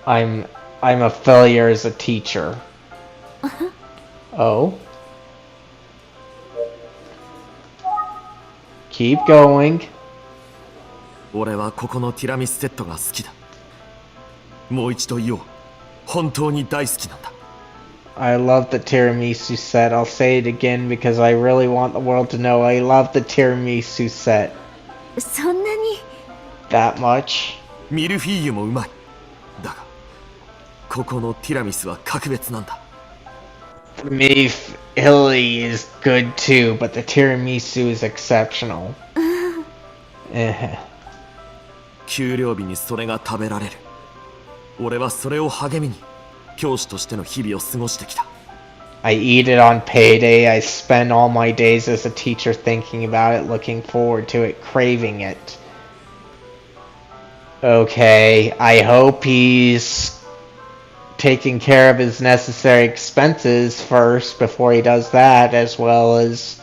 I'm I'm a failure as a teacher. Oh? Keep going. 俺はここのティラミスセットが好きだ。もう一度言おう。本当に大好きなんだ。I love the tiramisu set. I'll say it again because I really want the world to know I love the tiramisu set. そんなに That much? ミルフィーユもうまい。だが、ここのティラミスは格別なんだ。Beef Illy is good too, but the tiramisu is exceptional. 給料日にそれが食べられる。俺はそれを励みに教師としての日々を過ごしてきた。I eat it on payday. I spend all my days as a teacher thinking about it, looking forward to it, craving it. Okay, I hope he's taking care of his necessary expenses first before he does that, as well as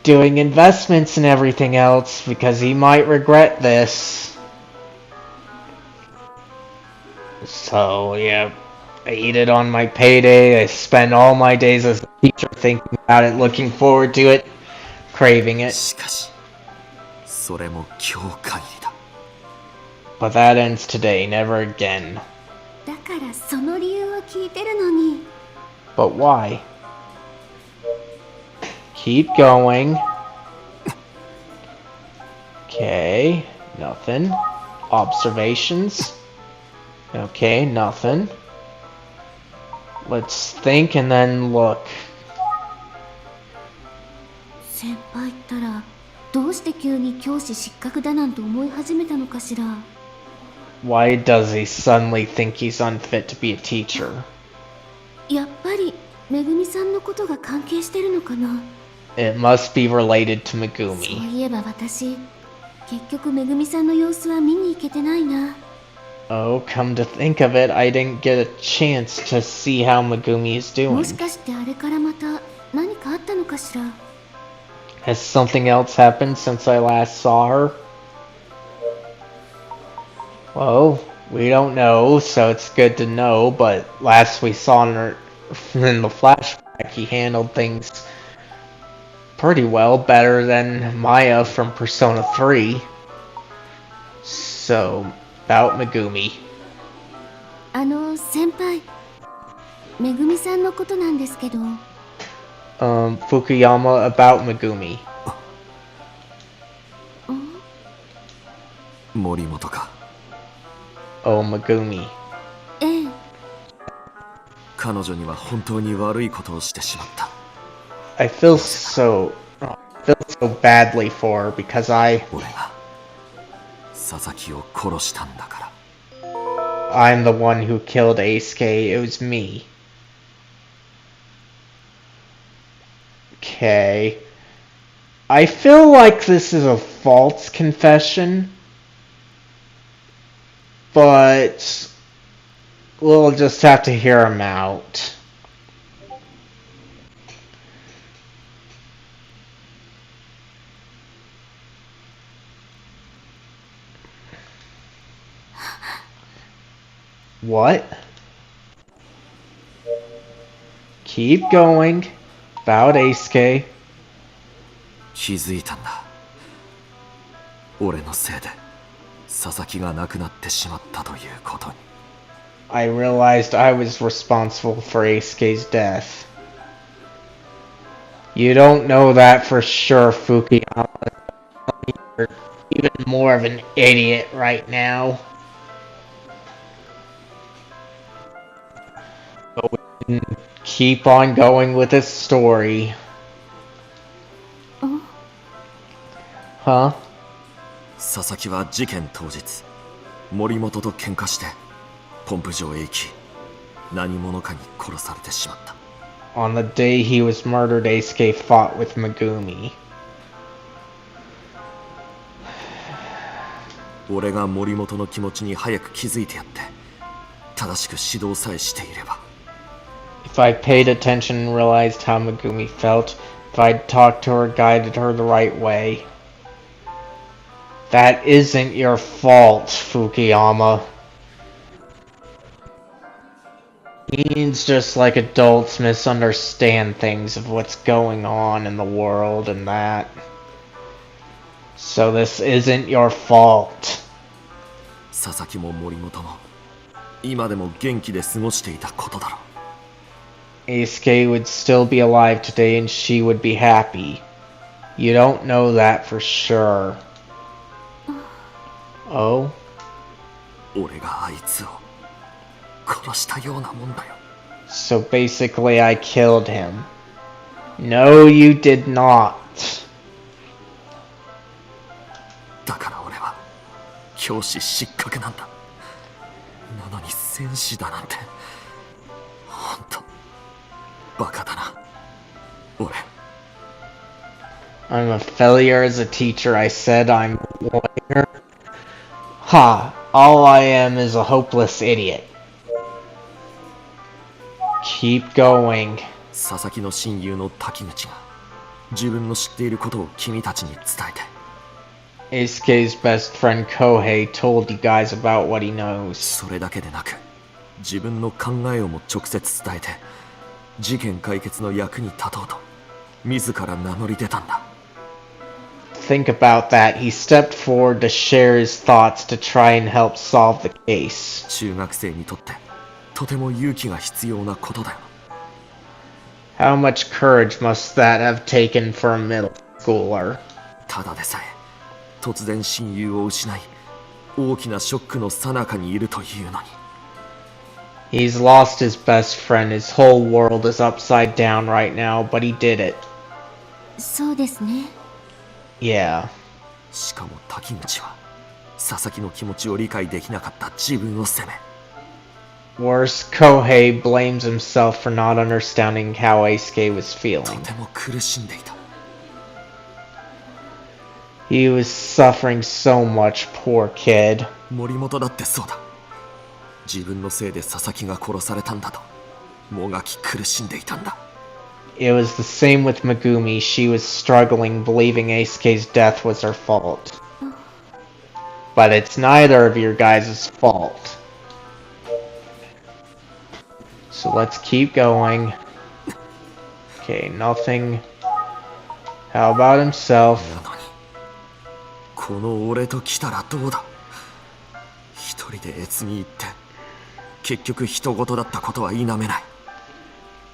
doing investments and everything else, because he might regret this. So, yeah, I eat it on my payday. I spend all my days as a teacher thinking about it, looking forward to it, craving it. しかし、それも今日限りだ。But that ends today, never again. だからその理由を聞いてるのに But why? Keep going. Okay, nothing. Observations. Okay, nothing. Let's think and then look. 先輩ったらどうして急に教師失格だなんて思い始めたのかしら Why does he suddenly think he's unfit to be a teacher? やっぱりめぐみさんのことが関係してるのかな It must be related to そう Megumi. いえば私結局めぐみさんの様子は見に行けてないな Oh, come to think of it, I didn't get a chance to see how Megumi is も doing. しかしてあれからまた何かあったのかしら Has something else happened since I last saw her? Well, we don't know, so it's good to know, but last we saw her in the flashback, he handled things pretty well, better than Maya from Persona 3. So, about Megumi. 先輩めぐみさんのことなんですけど Fukuyama, about Megumi. 森本か。Oh, Megumi. ええ彼女には本当に悪いことをしてしまった。I feel so badly for her because 俺が佐々木を殺したんだから。I'm the one who killed Aisuke. It was me. Okay. I feel like this is a false confession, but we'll just have to hear him out. What? Keep going. About Aisuke. 気づいたんだ。俺のせいで佐々木が亡くなってしまったということに。I realized I was responsible for Aisuke's death. You don't know that for sure, Fukuyama. You're even more of an idiot right now. But we can keep on going with this story. Huh? 佐々木は事件当日、森本と喧嘩してポンプ場へ行き、何者かに殺されてしまった。On the day he was murdered, Aisuke fought with Megumi. 俺が森本の気持ちに早く気づいてやって正しく指導さえしていれば。 If I paid attention and realized how Megumi felt, if I'd talked to her, guided her the right way. That isn't your fault, Fukuyama. Teens just like adults misunderstand things of what's going on in the world and that. So this isn't your fault. 佐々木も森本も今でも元気で過ごしていたことだろう。 Eisuke would still be alive today and she would be happy. You don't know that for sure. Oh? 俺があいつを殺したようなもんだよ。 So basically I killed him. No, you did not. だから俺は教師失格なんだ。なのに戦士だなんてほんとバカだな俺。 I'm a failure as a teacher. I said I'm a lawyer. Ha! All I am is a hopeless idiot. Keep going. 佐々木の親友の滝口が自分の知っていることを君たちに伝えて。 Eisuke's best friend Kohei told you guys about what he knows. それだけでなく自分の考えをも直接伝えて事件解決の役に立とうと自ら名乗り出たんだ。 Think about that. He stepped forward to share his thoughts to try and help solve the case. 中学生にとってとても勇気が必要なことだよ。 How much courage must that have taken for a middle schooler? ただでさえ突然親友を失い大きなショックの最中にいるというのに。 He's lost his best friend. His whole world is upside down right now, but he did it. そうですね。 Yeah. しかも滝口は佐々木の気持ちを理解できなかった自分を責め。 Worse, Kohei blames himself for not understanding how Eisuke was と feeling. ても苦しんでいた。 He was suffering so much, poor kid. 森本だってそうだ。自分のせいで佐々木が殺されたんだともがき苦しんでいたんだ。 It was the same with Megumi. She was struggling, believing Eisuke's death was her fault. But it's neither of your guys' fault. So let's keep going. Okay, nothing. How about himself? なのにこの俺と来たらどうだ。一人で越に行って結局人事だったことは否めない。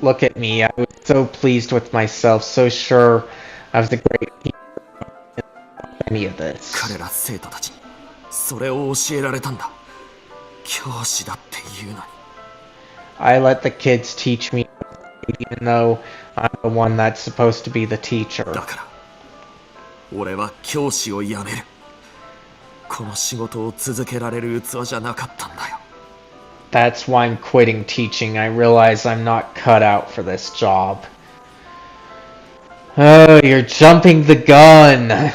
Look at me. I was so pleased with myself, so sure I was the great teacher of any of this. 彼ら生徒たちにそれを教えられたんだ。教師だっていうのに。 I let the kids teach me, even though I'm the one that's supposed to be the teacher. だから俺は教師を辞める。この仕事を続けられる器じゃなかったんだよ。 That's why I'm quitting teaching. I realize I'm not cut out for this job. Oh, you're jumping the gun.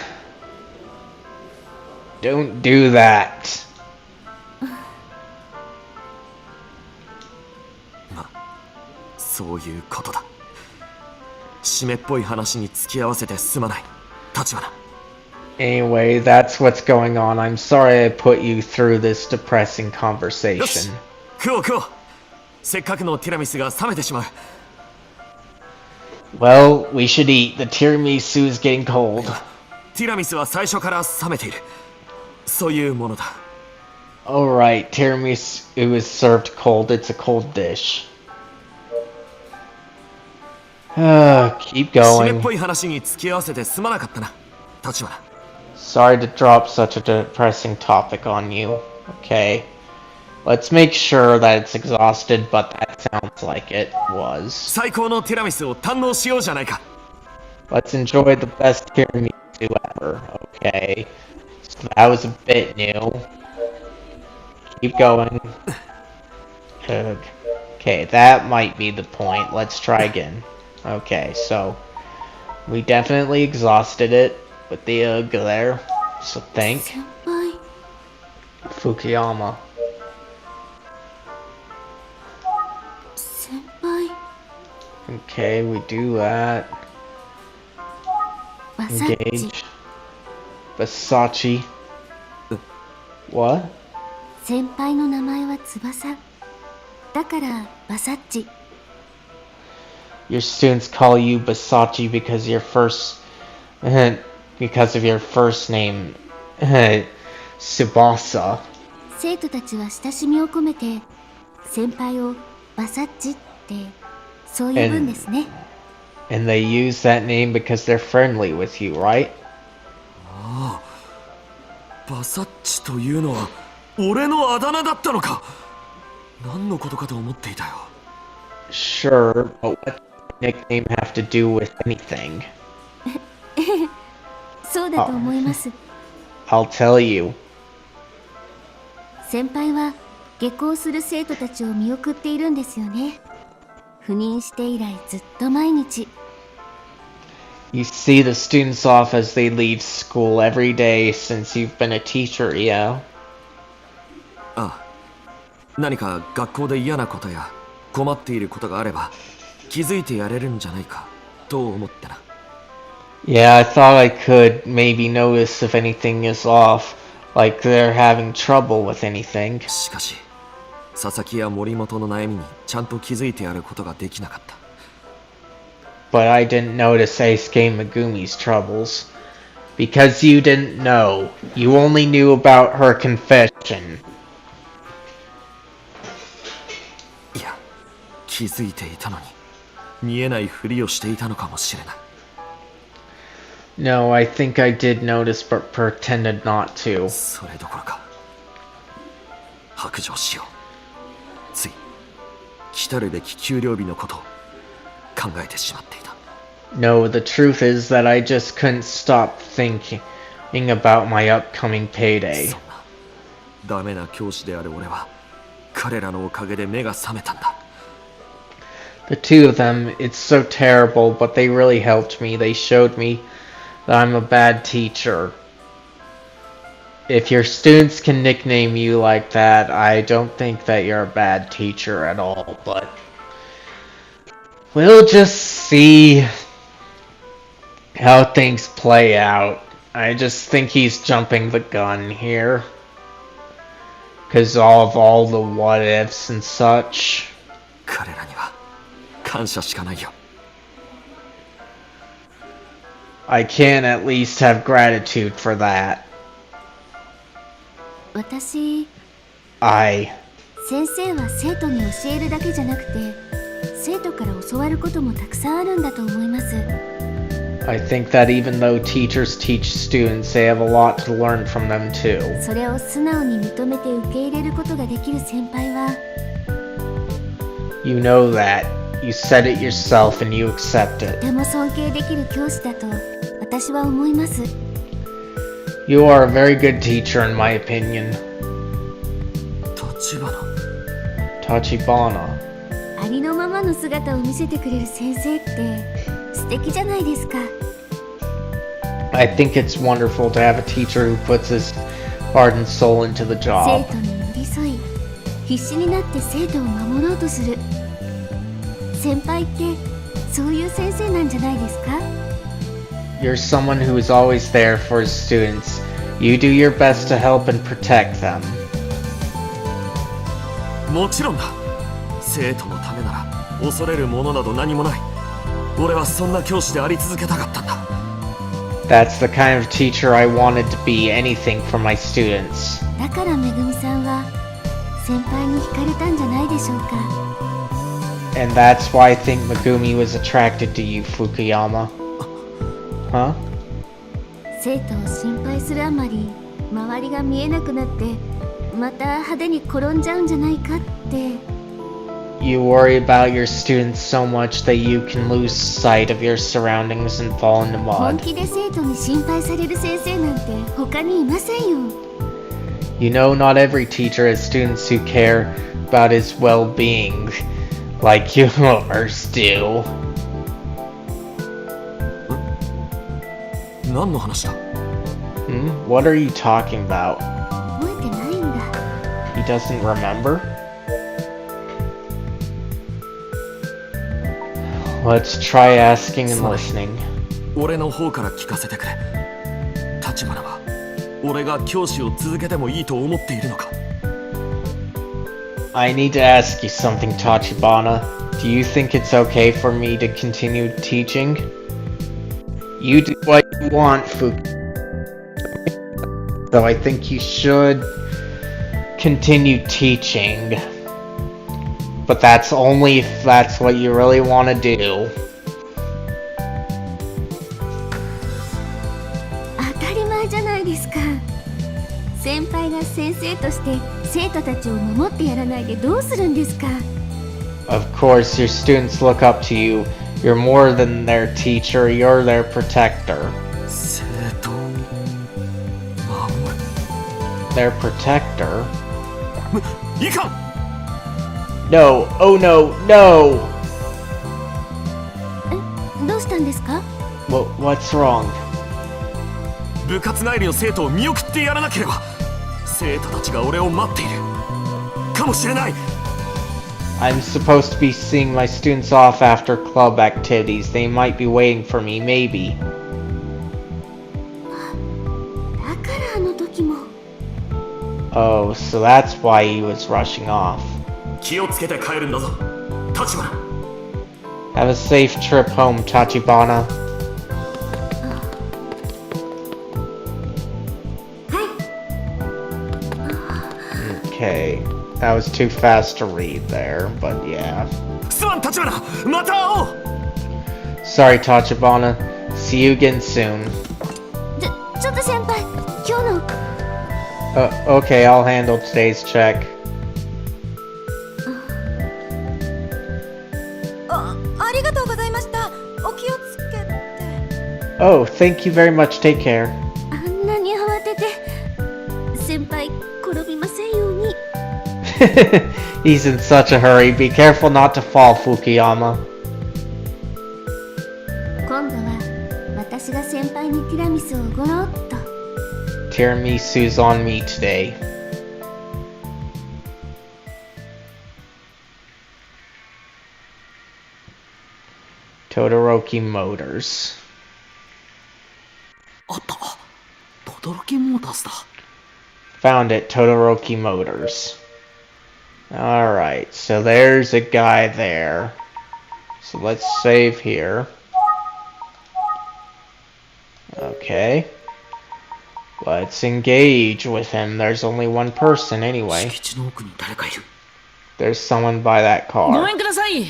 Don't do that. まあそういうことだ。湿っぽい話に付き合わせてすまない。立花。 Anyway, that's what's going on. I'm sorry I put you through this depressing conversation. 食おう食おう。せっかくのティラミスが冷めてしまう。 Well, we should eat. The tiramisu is getting cold. ティラミスは最初から冷めている。そういうものだ。 Alright, tiramisu is served cold. It's a cold dish. Keep 湿っ going. ぽい話に付き合わせてすまなかったな。立花。 Sorry to drop such a depressing topic on you. Okay. Let's make sure that it's exhausted, but that sounds like it was. 最高のティラミスを堪能しようじゃないか。 Let's enjoy the best tiramisu ever. Okay. So that was a bit new. Keep going. Ugh. Okay, that might be the point. Let's try again. Okay, so we definitely exhausted it with the ugh there. So think 先輩。 Fukuyama. 先輩。 Okay, we do that. バサッチ。 Engage. Versace. What? 先輩の名前は翼。だからバサッチ。 Your students call you Basachi because because of your first name, Tsubasa. 生徒たちは親しみを込めて先輩をバサッチってそう呼ぶんですね。 And they use that name because they're friendly with you, right? ああ、バサッチというのは俺のあだ名だったのか。何のことかと思っていたよ。 Sure, but what does nickname have to do with anything? そうだと思います。 I'll tell you. 先輩は下校する生徒たちを見送っているんですよね。赴任して以来ずっと毎日。 You see the students off as they leave school every day since you've been a teacher, yeah? ああ、何か学校で嫌なことや困っていることがあれば気づいてやれるんじゃないかと思ってな。 Yeah, I thought I could maybe notice if anything is off, like they're having trouble with anything. しかし佐々木や森本の悩みにちゃんと気づいてやることができなかった。 But I didn't notice Eisuke Megumi's troubles. Because you didn't know. You only knew about her confession. いや、気づいていたのに見えないふりをしていたのかもしれない。 No, I think I did notice but pretended not to. それどころか白状しよう。つい来たるべき給料日のことを考えてしまっていた。 No, the truth is that I just couldn't stop thinking about my upcoming payday. そんなダメな教師である俺は彼らのおかげで目が覚めたんだ。 The two of them, it's so terrible, but they really helped me. They showed me that I'm a bad teacher. If your students can nickname you like that, I don't think that you're a bad teacher at all, but we'll just see how things play out. I just think he's jumping the gun here. 'Cause of all the what ifs and such. 彼らには感謝しかないよ。 I can at least have gratitude for that. 私、 I 先生は生徒に教えるだけじゃなくて生徒から教わることもたくさんあるんだと思います。 I think that even though teachers teach students, they have a lot to learn from them too. それを素直に認めて受け入れることができる先輩は You know that. You said it yourself and you accept と it. ても尊敬できる教師だと私は思います。 You are a very good teacher in my opinion. 立花。 Tachibana. ありのままの姿を見せてくれる先生って素敵じゃないですか。 I think it's wonderful to have a teacher who puts his heart and soul into the 生 job. 徒に寄り添い必死になって生徒を守ろうとする先輩ってそういう先生なんじゃないですか？ You're someone who is always there for his students. You do your best to help and protect them. もちろんだ。生徒のためなら恐れるものなど何もない。俺はそんな教師であり続けたかったんだ。 That's the kind of teacher I wanted to be, anything for my students. だからめぐみさんは先輩に惹かれたんじゃないでしょうか。 And that's why I think Megumi was attracted to you, Fukuyama. Huh? 生徒を心配するあまり周りが見えなくなってまた派手に転んじゃうんじゃないかって。 You worry about your students so much that you can lose sight of your surroundings and fall into 本 mud. 気で生徒に心配される先生なんて他にいませんよ。 You know, not every teacher has students who care about his well-being like yours do. 何の話だ？ What are you talking about? 覚えてないんだ。 He doesn't remember? Let's try asking and listening. 俺の方から聞かせてくれ。立花は俺が教師を続けてもいいと思っているのか？ I need to ask you something, Tachibana. Do you think it's okay for me to continue teaching? You do what you want, Fuki. So I think you should continue teaching. But that's only if that's what you really want to do. 当たり前じゃないですか。先輩が先生として生徒たちを守ってやらないでどうするんですか。 Of course, your students look up to you. You're more than their teacher, you're their protector. 生徒守る Their protector? いかん No, oh no, no! どうしたんですか。 What's wrong? 部活帰りの生徒を見送ってやらなければ生徒たちが俺を待っているかもしれない I'm supposed to be seeing my students off after club activities. They might be waiting for me, maybe. だからあの時も。 Oh, so that's why he was rushing off. 気をつけて帰るんだぞ立花 Have a safe trip home, Tachibana. Okay, that was too fast to read there, but yeah. すまん立花また会おう Sorry, Tachibana. See you again soon. ちょっと先輩、今日の。Okay, I'll handle today's check. ありがとうございました。お気をつけて。 Oh, thank you very much. Take care. あんなに慌てて。先輩、転びませんように。He's in such a hurry. Be careful not to fall, Fukuyama. 今度は私が先輩にティラミスをごろっと。 Tiramisu's on me today. Todoroki Motors. あった轟モータースだ Found it, Todoroki Motors. Alright, so there's a guy there. So let's save here. Okay. Let's engage with him. There's only one person anyway. 敷地の奥に誰かいる There's someone by that ご car. めんください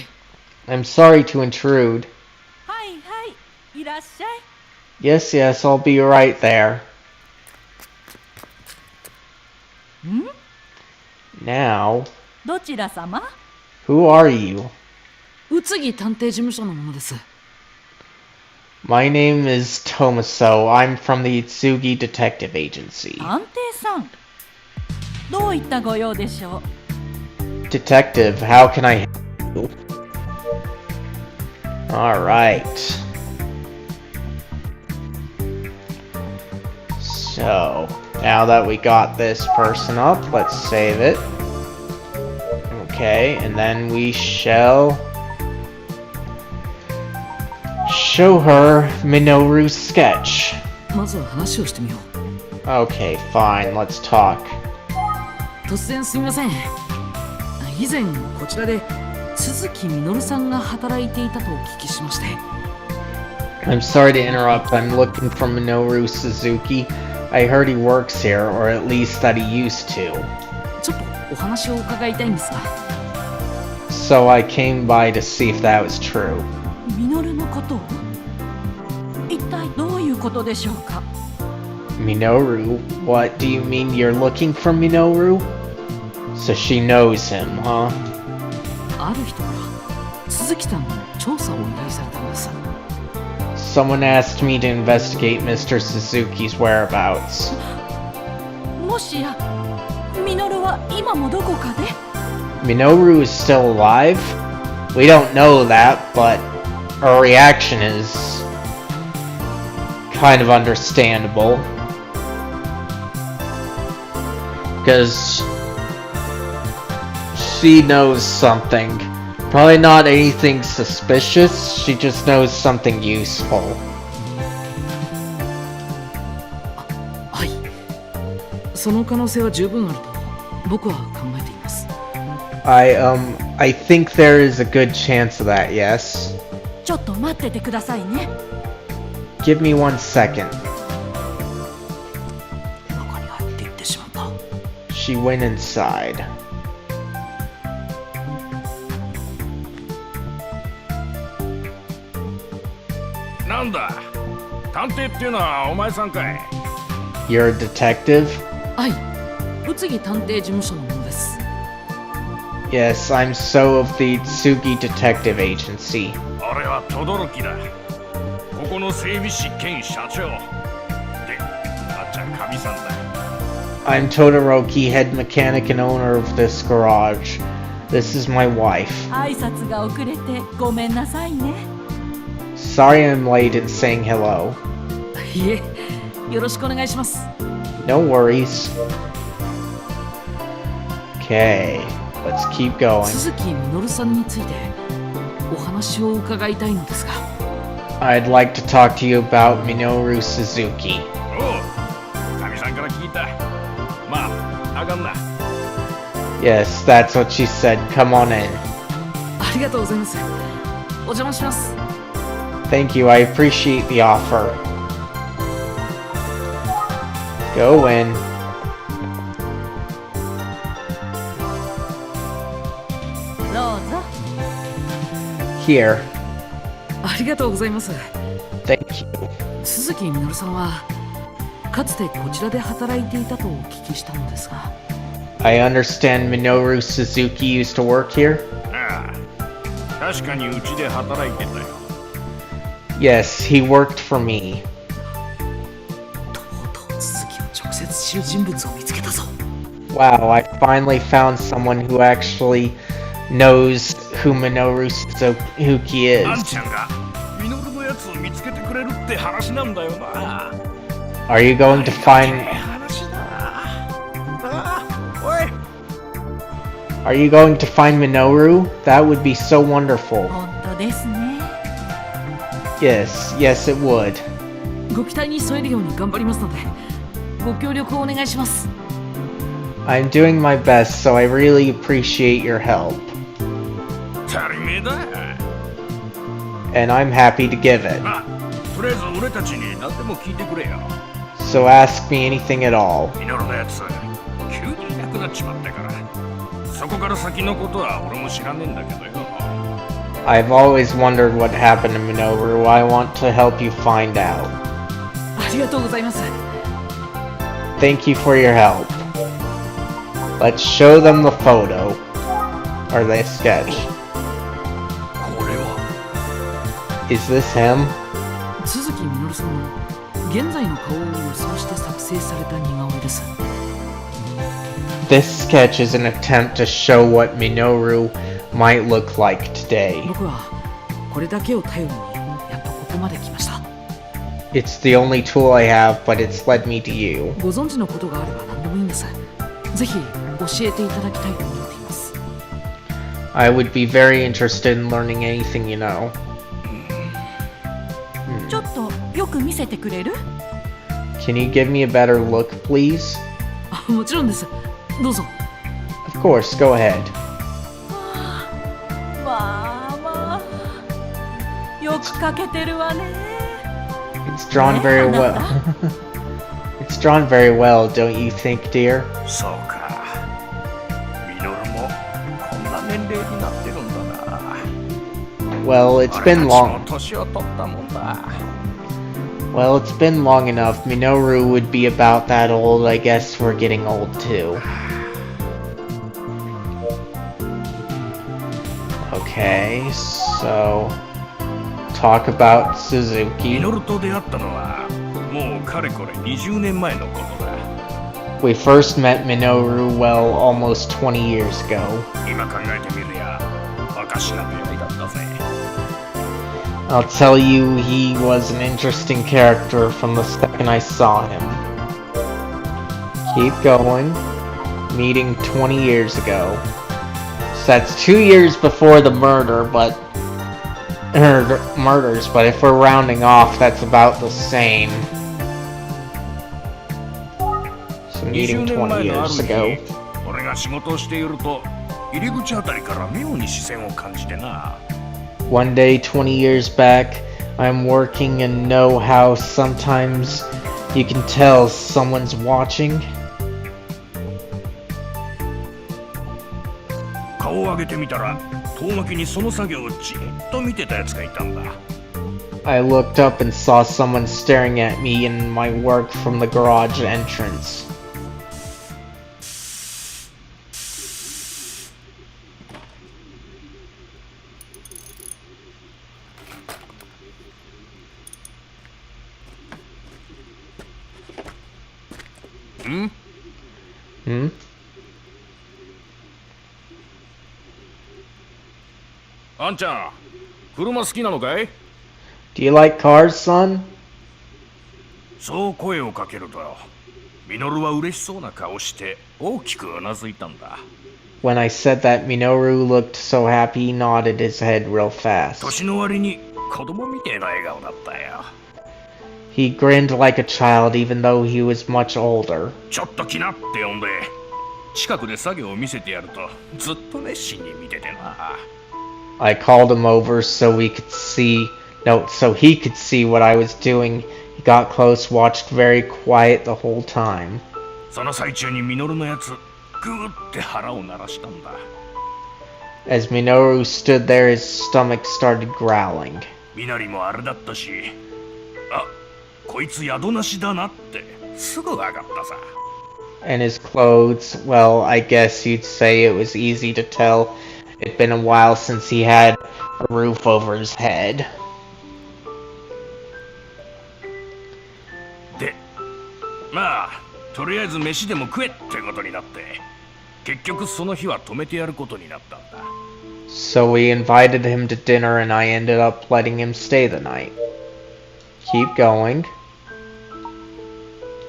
I'm sorry to intrude. はいはい、いらっしゃい。 Yes, yes, I'll be right there. Now, どちら様？ who are you? 宇津木探偵事務所の者です My name is Tomaso. I'm from the Itsugi Detective Agency. 探偵さん。どういったご用でしょう？ Detective, how can I help you? Alright. So, now that we got this person up, let's save it. Okay, and then we shall show her Minoru's sketch. まずは話をしてみよう Okay, fine, let's talk. 突然すみません以前こちらで鈴木みのるさんが働いていたとお聞きしまして I'm sorry to interrupt, I'm looking for Minoru Suzuki. I heard he works here, or at least that he used to. ちょっとお話を伺いたいんですが So I came by to see if that was true. ミノルのことを？一体どういうことでしょうか？ Minoru? What, do you mean you're looking for Minoru? So she knows him, huh? ある人から鈴木さんの調査を依頼されたんです Someone asked me to investigate Mr. Suzuki's whereabouts. もしやミノルは今もどこかで？ Minoru is still alive? We don't know that, but her reaction is kind of understandable. Because she knows something. Probably not anything suspicious, she just knows something useful. はいその可能性は十分あると僕は考えています I think there is a good chance of that, yes. ちょっと待っててくださいね。 Give me 1 second. 中に入っていってしまった。 She went inside. なんだ探偵っていうのはお前さんかい？ You're a detective? はい、宇津木探偵事務所の者です。 Yes, I'm so of the Tsugi Detective Agency. 俺は轟だ。ここの整備士兼社長。で、あっちゃんかみさんだ。 I'm Todoroki, head mechanic and owner of this garage. This is my wife. 挨拶が遅れてごめんなさいね。 Sorry I'm late in saying hello. いえ、よろしくお願いします。 No worries. Okay, let's keep going. 鈴木みのるさんについてお話を伺いたいのですが。 I'd like to talk to you about Minoru Suzuki. おう、かみさんから聞いた。まあ、あかんな。 Yes, that's what she said. Come on in. ありがとうございます。お邪魔します。 Thank you, I appreciate the offer. Go in. どうぞ。 Here. ありがとうございます。 Thank you. 鈴木みのるさんはかつてこちらで働いていたとお聞きしたのですが。 I understand Minoru Suzuki used to work here? ああ、確かにうちで働いてたよ。 Yes, he worked for me. とうとう鈴木を直接知る人物を見つけたぞ。 Wow, I finally found someone who actually knows who Minoru Suzuki あん is. ちゃんがミノルのやつを見つけてくれるって話なんだよな。 Are you going to find... 話だ。ああ、おい。 Are you going to find Minoru? That would be so wonderful. 本当ですね。 Yes, yes it would. ご期待に添えるように頑張りますのでご協力をお願いします。 I'm doing my best, so I really appreciate your help. 足りねえだ。 And I'm happy to give it. まあ、とりあえず俺たちに何でも聞いてくれよ。 So ask me anything at all. ミノルのやつ、急にいなくなっちまったから。そこから先のことは俺も知らねえんだけどよ。 I've always wondered what happened to Minoru. I want to help you find out. ありがとうございます。 Thank you for your help. Let's show them the photo. Or the sketch. これは Is this him? 鈴木みのるさんの現在の顔を予想して作成された似顔絵です。 This sketch is an attempt to show what Minoru might look like today. 僕はこれだけを頼りにやっとここまで来ました。 It's the only tool I have, but it's led me to you. ご存知のことがあれば何でもいいんです。ぜひ教えていただきたいと思っています。 I would be very interested in learning anything you know. ちょっとよく見せてくれる？ Can you give me a better look, please? あ、もちろんです。どうぞ。 Of course, go ahead. まあまあ、よく描けてるわね。 It's drawn very well. It's drawn very well, don't you think, dear? そうか。ミノルもこんな年齢になってるんだな。 Well, it's been 俺たちも long. 年を取ったもんだ。 Well, it's been long enough. Minoru would be about that old. I guess we're getting old too. Okay, so talk about ミ Suzuki. ノルと出会ったのはもうかれこれ20年前のことだ。 We first met Minoru, well, almost 20 years ago. 今考えてみるや、おかしな出会いだったぜ。 I'll tell you, he was an interesting character from the second I saw him. Keep going. Meeting 20 years ago. So that's 2 years before the murder, but... murders, but if we're rounding off, that's about the same. So 20 meeting 年 20前のある years 日、 ago. 俺が仕事をしていると、入り口あたりから妙に視線を感じてな。 One day 20 years back, I'm working and know how sometimes you can tell someone's watching. 顔を上げてみたら遠巻きにその作業をじっと見てたやつがいたんだ。 I looked up and saw someone staring at me in my work from the garage entrance. Hmm? あんちゃん、車好きなのかい？ Do you like cars, son? そう声をかけると、ミノルは嬉しそうな顔して大きくうなずいたんだ。 When I said that, Minoru looked so happy he nodded his head real fast. 年の割に子供みてえな笑顔だったよ。 He grinned like a child even though he was much older. ちょっと来なって呼んで、近くで作業を見せてやるとずっと熱心に見ててな。 I called him over so he could see what I was doing. He got close, watched very quiet the whole time. その最中にミノルのやつ、グーって腹を鳴らしたんだ。 As Minoru stood there, his stomach started growling. みなりもあれだったし、あ、こいつ宿なしだなってすぐ分かったさ。 And his clothes, well, I guess you'd say it was easy to tell. It'd been a while since he had a roof over his head. で、まあ、とりあえず飯でも食えってことになって、結局その日は止めてやることになったんだ。 So we invited him to dinner and I ended up letting him stay the night. Keep going.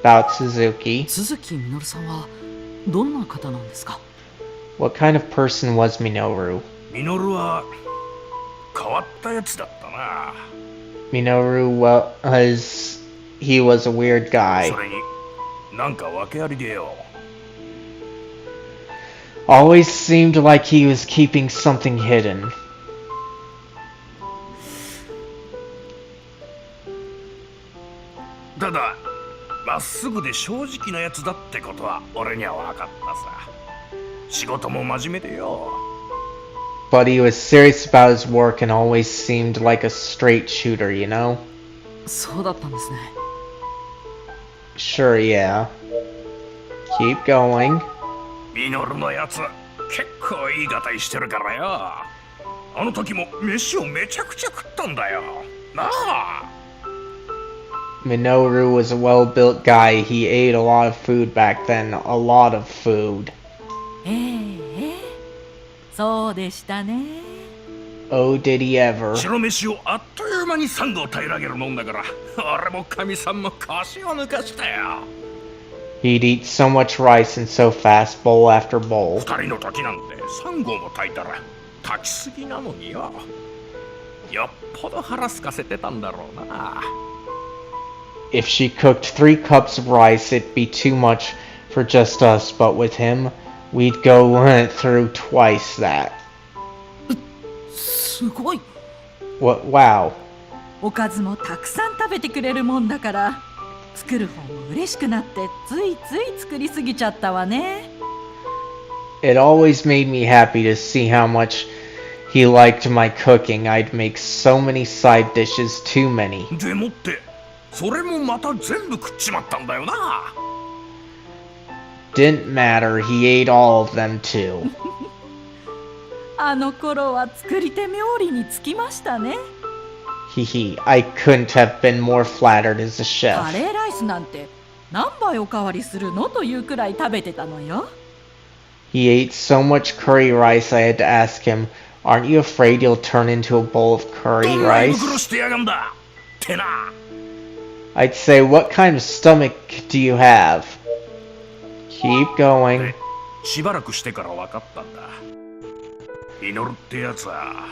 About Suzuki. 鈴木みのるさんはどんな方なんですか？ What kind of person was Minoru? ミノルは変わったやつだったな。 Minoru he was a weird guy. それになんか訳ありでよ。 Always seemed like he was keeping something hidden. ただ、まっすぐで正直なやつだってことは俺には分かったさ。仕事も真面目でよ。 But he was serious about his work and always seemed like a straight shooter, you know? そうだったんですね。 Sure, yeah. Keep going. ミノルのやつ、結構いいがたいしてるからよ。あの時も飯をめちゃくちゃ食ったんだよ。なあ。 Minoru was a well-built guy. He ate a lot of food back then. A lot of food. そうでしたね。 Oh, did he ever. 白飯をあっという間に3合平らげるもんだから、俺も神さんも腰を抜かしたよ。 He'd eat so much rice and so fast, bowl after bowl. 2人の時なんて3合も炊いたら炊きすぎなのによ。よっぽど腹すかせてたんだろうな。 If she cooked 3 cups of rice, it'd be too much for just us, but with him, we'd go through twice that. すごい。 What? Wow. おかずもたくさん食べてくれるもんだから、作る方も嬉しくなってついつい作りすぎちゃったわね。 It always made me happy to see how much he liked my cooking. I'd make so many side dishes, too many. でもってそれもまた全部食っちまったんだよな。 Didn't matter, he ate all of them too. あの頃は作り手冥利につきましたね。 Hehe, I couldn't have been more flattered as a カ chef. レーライスなんて何杯おかわりするのというくらい食べてたのよ。 He ate so much curry rice I had to ask him, aren't you afraid you'll turn into a bowl of curry どんな胃 rice? 袋してやがんだってな。 I'd say, what kind of stomach do you have? Keep going. しばらくしてから分かったんだ。ミノルってやつは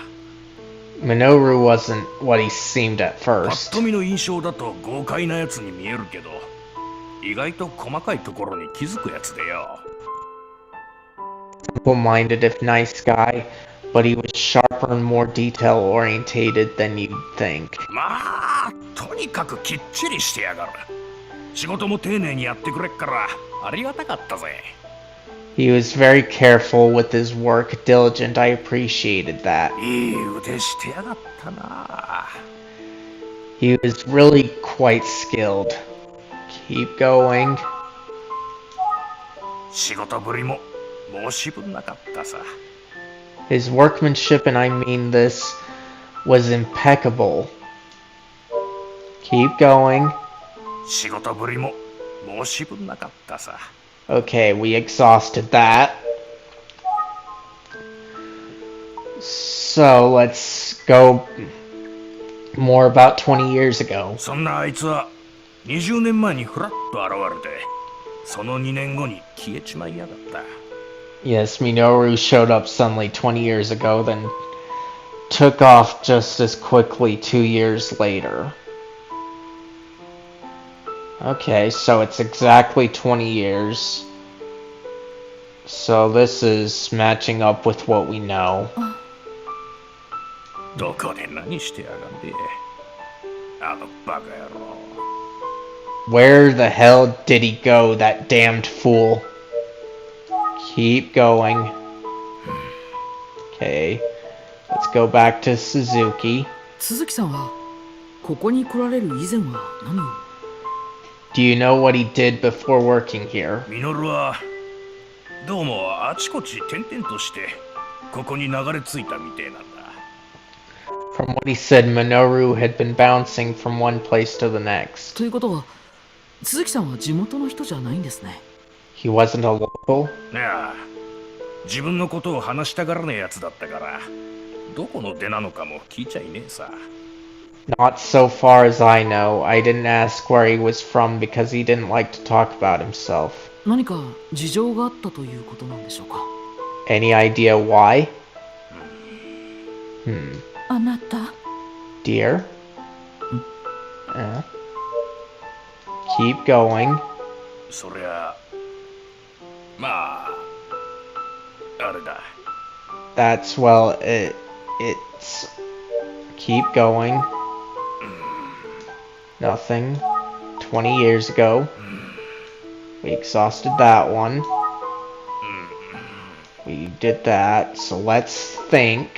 Minoru wasn't what he seemed at パッ first. と見の印象だと豪快なやつに見えるけど、意外と細かいところに気づくやつでよ。simple-minded if nice guy, but he was sharper and more detail-orientated than you'd think. まあとにかくきっちりしてやがる。仕事も丁寧にやってくれっからありがたかったぜ。He was very careful with his work, diligent. I appreciated that. いい腕してやがったな。He was really quite skilled. Keep going. 仕事ぶりも申し分なかったさ。His workmanship, and I mean this, was impeccable. Keep going. 仕事ぶりも申し分なかったさ。Okay, we exhausted that. So let's go more about 20 years ago. そんなあいつは20年前にフラッと現れて、その2年後に消えちまいやがった。Yes, Minoru showed up suddenly 20 years ago, then took off just as quickly 2 years later. Okay, so it's exactly 20 years. So this is matching up with what we know. どこで何してやがんで、あのバカ野郎。Where the hell did he go, that damned fool? Keep going. Okay, let's go back to Suzuki. 鈴木さんはここに来られる以前は何を？ Do you know what he did before working here? ミノルはどうもあちこち転々としてここに流れ着いたみてえなんだ。From what he said, Minoru had been bouncing from one place to the next. ということは鈴木さんは地元の人じゃないんですね。 He wasn't a local? いや、自分のことを話したがらねえやつだったから、どこの出なのかも聞いちゃいねえさ。Not so far as I know. I didn't ask where he was from because he didn't like to talk about himself. 何か事情があったということなんでしょうか。 Any idea why? あなた Dear? Keep going. そりゃ、まあ、あれだ。That's, well, it's... Keep going. Nothing. 20 years ago. We exhausted that one. We did that, so let's think.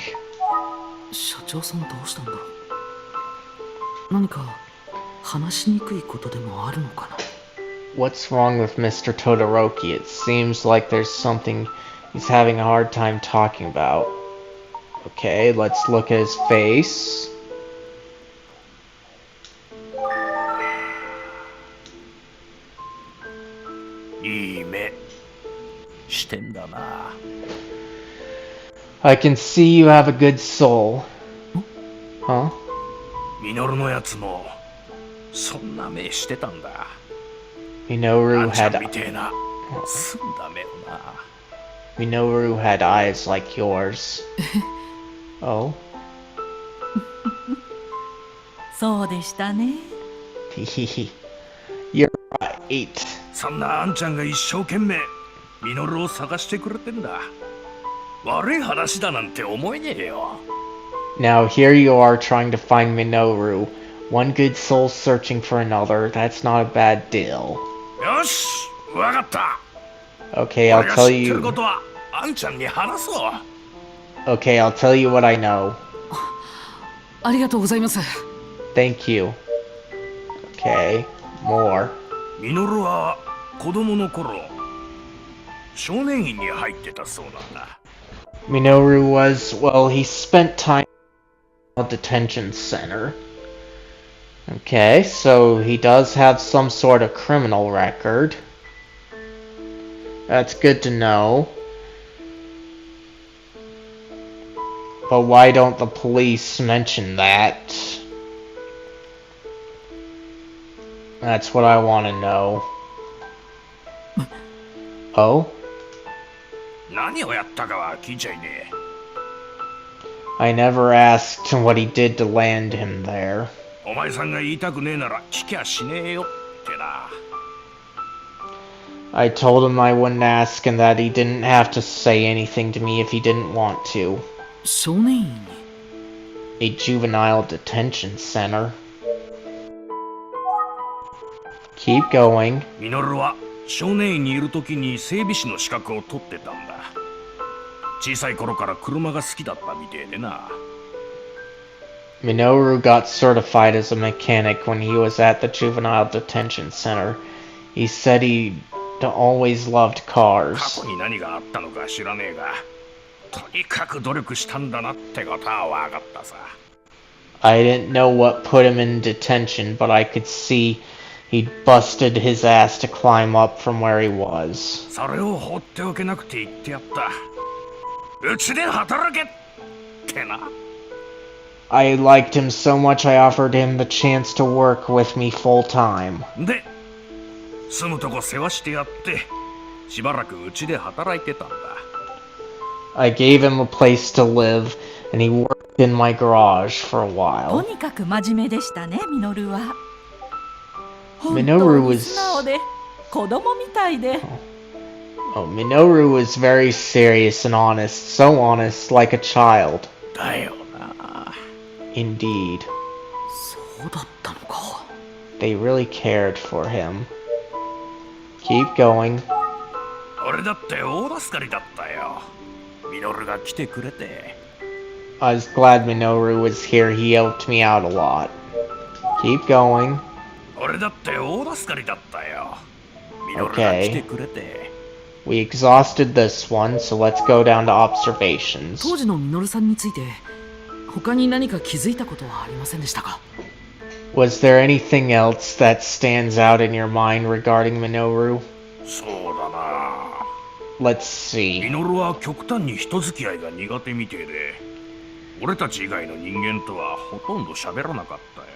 社長さんどうしたんだろう。何か話しにくいことでもあるのかな。 What's wrong with Mr. Todoroki? It seems like there's something he's having a hard time talking about. Okay, let's look at his face. I can see you have a good soul. Huh? ミノルのやつもそんな目してたんだ。 Minoru あんちゃ had んみてえな澄んだ目をな。 Minoru had eyes like yours. Oh? そうでしたね。You're right. そんなあんちゃんが一生懸命ミノルを探してくれてんだ。悪い話だなんて思えねえよ。 Now here you are trying to find Minoru. One good soul searching for another. That's not a bad deal. よし、わかった。 Okay, I'll 俺が tell 知ってるこ you. とはあんちゃんに話そう。 Okay, I'll tell you what I know. ありがとうございます。 Thank you. Okay, more. ミノルは子供の頃少年院に入ってたそうなんだ。 Minoru was, well, he spent time in a detention center. Okay, so he does have some sort of criminal record. That's good to know. But why don't the police mention that? That's what I want to know. Oh? 何をやったかは聞いちゃいねえ。 I never asked what he did to land him there. お前さんが言いたくねえなら聞きゃしねえよってな。I told him I wouldn't ask and that he didn't have to say anything to me if he didn't want to. 少年院に A juvenile detention center. Keep going. ミノルは少年院にいる時に整備士の資格を取ってたんだ。小さい頃から車が好きだったみてえでな。Minoru got certified as a mechanic when he was at the juvenile detention center. He said he'd always loved 過 cars. 去に何があったのか知らねえが、とにかく努力したんだなってことは分かったさ。I didn't know what put him in detention, but I could see he'd busted his ass to climb up from where he was. それを放っておけなくて言ってやった。うちで働けってな。I liked him so much I offered him the chance to work with me full time. で、住むとこ世話してやって、しばらくうちで働いてたんだ。I gave him a place to live, and he worked in my garage for a と while. にかく真面目でしたね、ミノルは。本 Minoru 当に was- 素直で、子供みたいで。Oh, Minoru was very serious and honest, so honest, like a child. だよな。 Indeed. そうだったのか。 They really cared for him. Keep going. 俺だって大助かりだったよ。ミノルが来てくれて。I was glad Minoru was here. He helped me out a lot. Keep going. 俺だって大助かりだったよ。ミノルが来てくれて。We exhausted this one, so let's go down to observations. 当時のミノルさんについて他に何か気づいたことはありませんでしたか？ Was there anything else that stands out in your mind regarding Minoru? そうだな。 Let's ミ see. ノルは極端に人付き合いが苦手みてえで、俺たち以外の人間とはほとんど喋らなかったよ。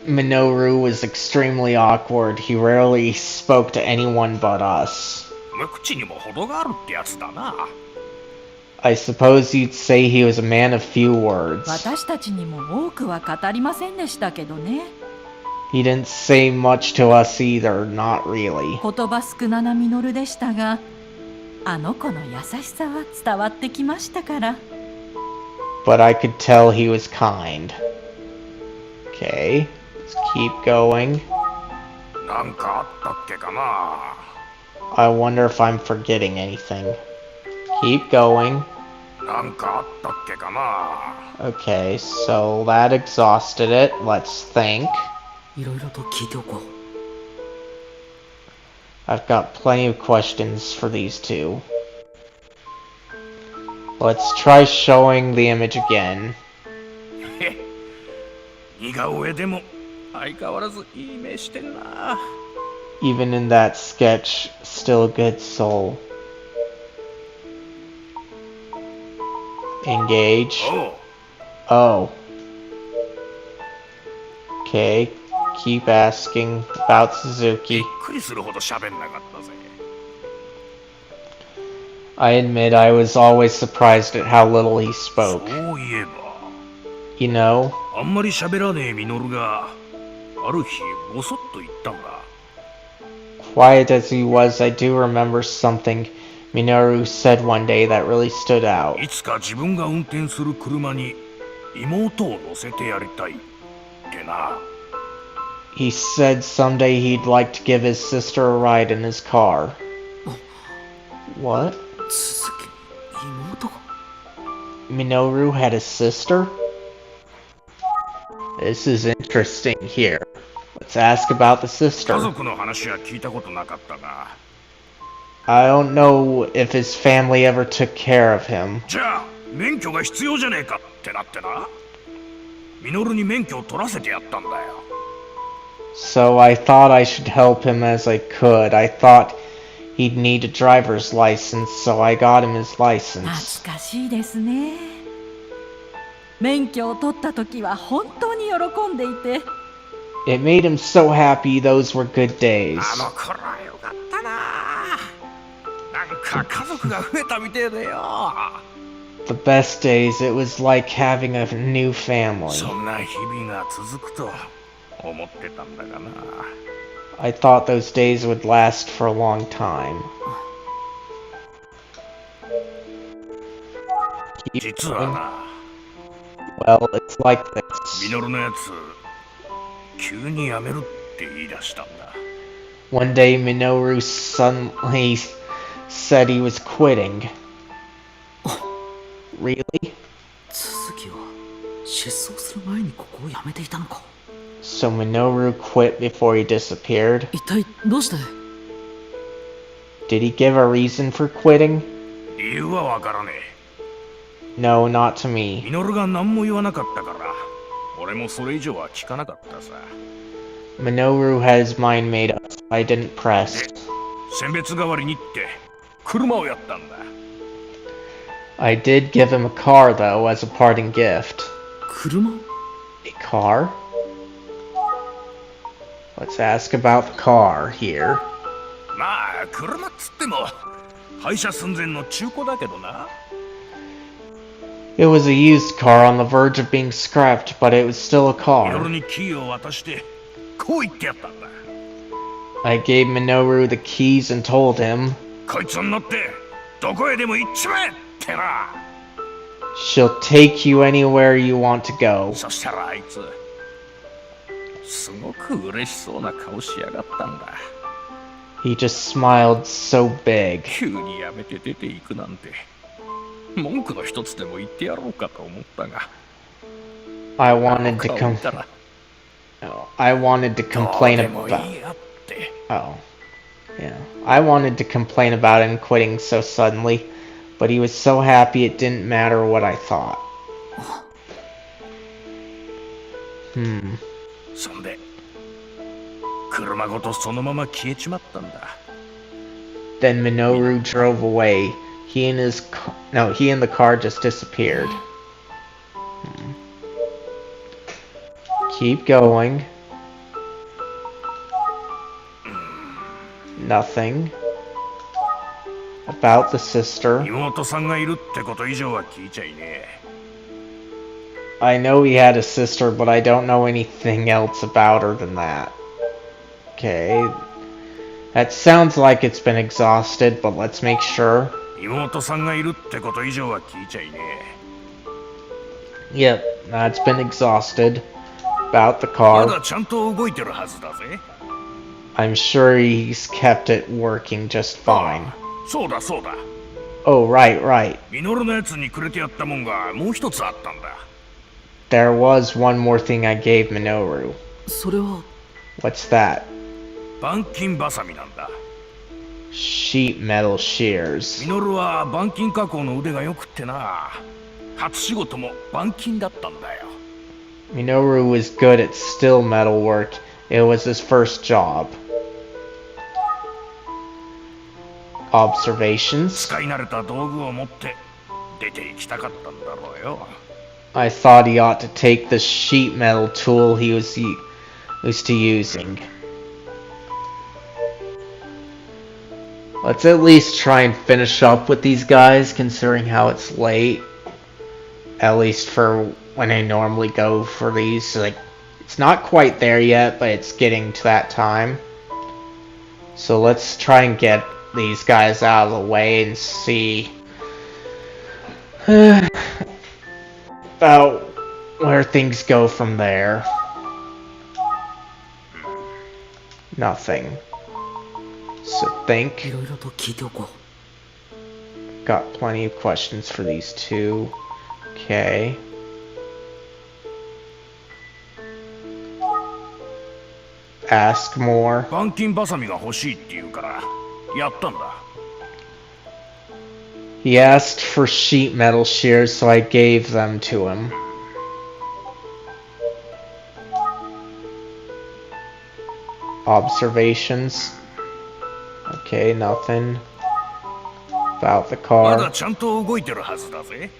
Minoru was extremely awkward. He rarely spoke to anyone but us. 無口にも程があるってやつだな。I suppose you'd say he was a man of few words. 私たちにも多くは語りませんでしたけどね。 He didn't say much to us either, not really. 言葉少ななミノルでしたが、あの子の優しさは伝わってきましたから。But I could tell he was kind. Okay, let's keep going. なんかあったっけかな。 I wonder if I'm forgetting anything. Keep going. なんかあったっけかな。 Okay, so that exhausted it. Let's think. いろいろと聞いておこう。 I've got plenty of questions for these two. Let's try showing the image again. へ似顔絵でも相変わらずいい目してんな。 Even in that sketch, still a good soul. Engage. おう。 Oh. Okay, keep asking about び Suzuki. っくりするほど喋んなかったぜ。 I admit I was always surprised at how little he そ spoke. ういえば、 You know, あんまり喋らねえミノルがある日ボソッと言ったんだ。 quiet as he was, I do remember something Minoru said one day that really stood out. いつか自分が運転する車に妹を乗せてやりたいってな。 He said someday he'd like to give his sister a ride in his car. What? 鈴木妹が Minoru had a sister? This is interesting here. Let's ask about the 家 sister. 族の話は聞いたことなかったが、 I don't know if his family ever took care of him. じゃあ免許が必要じゃねえかってなってな。ミノルに免許を取らせてやったんだよ。 So I thought I should help him as I could. I thought he'd need a driver's license, so I got him his license. 懐かしいですね。免許を取った時は本当に喜んでいて、 It made him so happy. Those were good days. あの頃はよかったな。なんか家族が増えたみてえでよ。 The best days. It was like having a new family. そんな日々が続くと思ってたんだがな。I thought those days would last for a long time. 実はな、 Well, it's like this. ミノルのやつ、急にやめるって言い出したんだ。One day, Minoru suddenly said he was quitting. Really? 続きは失踪する前にここを辞めていたのか。 So Minoru quit before he disappeared? 一体どうして？ Did he give a reason for quitting? 理由はわからねえ。 No, not to ミ me. ノルが何も言わなかったから、俺もそれ以上は聞かなかったさ。 Minoru had his mind made up, so I didn't press. 選別代わりにって車をやったんだ。 I did give him a car, though, as a parting gift. 車？ A car? Let's ask about the car here. まあ車っつっても廃車寸前の中古だけどな。 It was a used car on the verge of being scrapped, but it was still a ミノル car. にキーを渡してこう言ってやったんだ。 I gave Minoru the keys and told him こいつに乗ってどこへでも行っちまえってな。 she'll take you anywhere you want to go. そしたらあいつすごく嬉しそうな顔しやがったんだ。 He just smiled so big. 急にやめて出ていくなんて文句の一つでも言ってやろうかと思ったが。 I wanted to 顔見たら I wanted to どう complain でもい about. いやって。 Oh. Yeah. I wanted to complain about him quitting so suddenly, but he was so happy it didn't matter what I thought. そんで車ごとそのまま消えちまったんだ。 Then Minoru drove away. He and the car just disappeared. Keep going. Nothing. About the sister. 妹さんがいるってこと以上は聞いちゃいねえ。 I know he had a sister, but I don't know anything else about her than that. Okay. That sounds like it's been exhausted, but let's make sure. 妹さんがいるってこと以上は聞いちゃいね Yep, that's been exhausted. About the え。ま car. だちゃんと動いてるはずだぜ。 I'm sure he's kept it working just fine. そうだそうだ。 Oh, right. ミノルのやつにくれてやったもんがもう一つあったんだ。 There was one more thing I gave Minoru. それは What's that? 板金バサミなんだ。 Sheet metal shears. ミノルは板金加工の腕が良くってな。初仕事も板金だったんだよ。 Minoru was good at still metal work. It was his first job. Observations? 使い慣れた道具を持って出て行きたかったんだろうよ。 I thought he ought to take the sheet metal tool he was used to using. Let's at least try and finish up with these guys, considering how it's late. At least for when I normally go for these. Like, it's not quite there yet, but it's getting to that time. So let's try and get these guys out of the way and see about where things go from there. Nothing. So い think. ろいろと聞いておこう。 Got plenty of questions for these two. Okay. Ask more. 板金バサミが欲しいって言うからやったんだ。 He asked for sheet metal shears, so I gave them to him. Observations. Okay, nothing. About the まだ car. ちゃんと動いてるはずだぜ。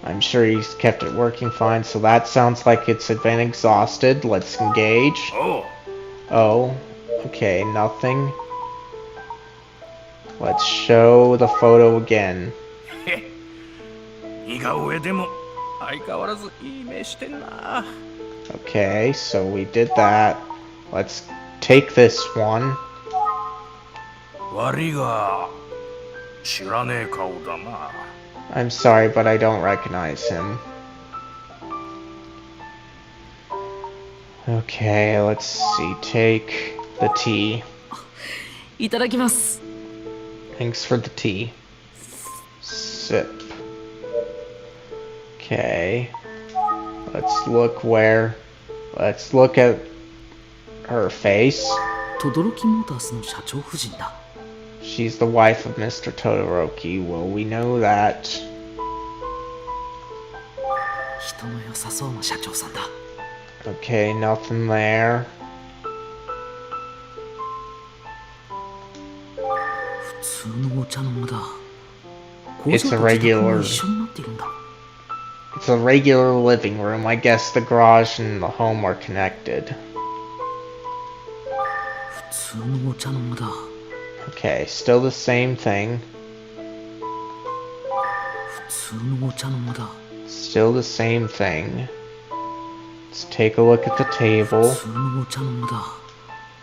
I'm sure he's kept it working fine, so that sounds like it's been exhausted. Let's engage. おう。 Oh, okay, nothing. Let's show the photo again. 似顔絵でも相変わらずいい目してんな。 Okay, so we did that. Let's take this one. 悪いが知らねえ顔だな。 I'm sorry, but I don't recognize him. Okay, let's see. Take the tea. いただきます。 Thanks for the tea. Sip. Okay. Let's look at her face. 轟モータースの社長夫人だ。 She's the wife of Mr. Todoroki. Well, we know that. 人の良さそうな社長さんだ。 Okay, nothing there. 普通のお茶の間だ。 It's a regular. 一緒になっているんだ。 It's a regular living room. I guess the garage and the home are connected. 普通のお茶の間だ。 Okay, still the same thing. 普通のお茶の間だ。 Still the same thing. Let's take a look at the table. 普通のお茶の間だ。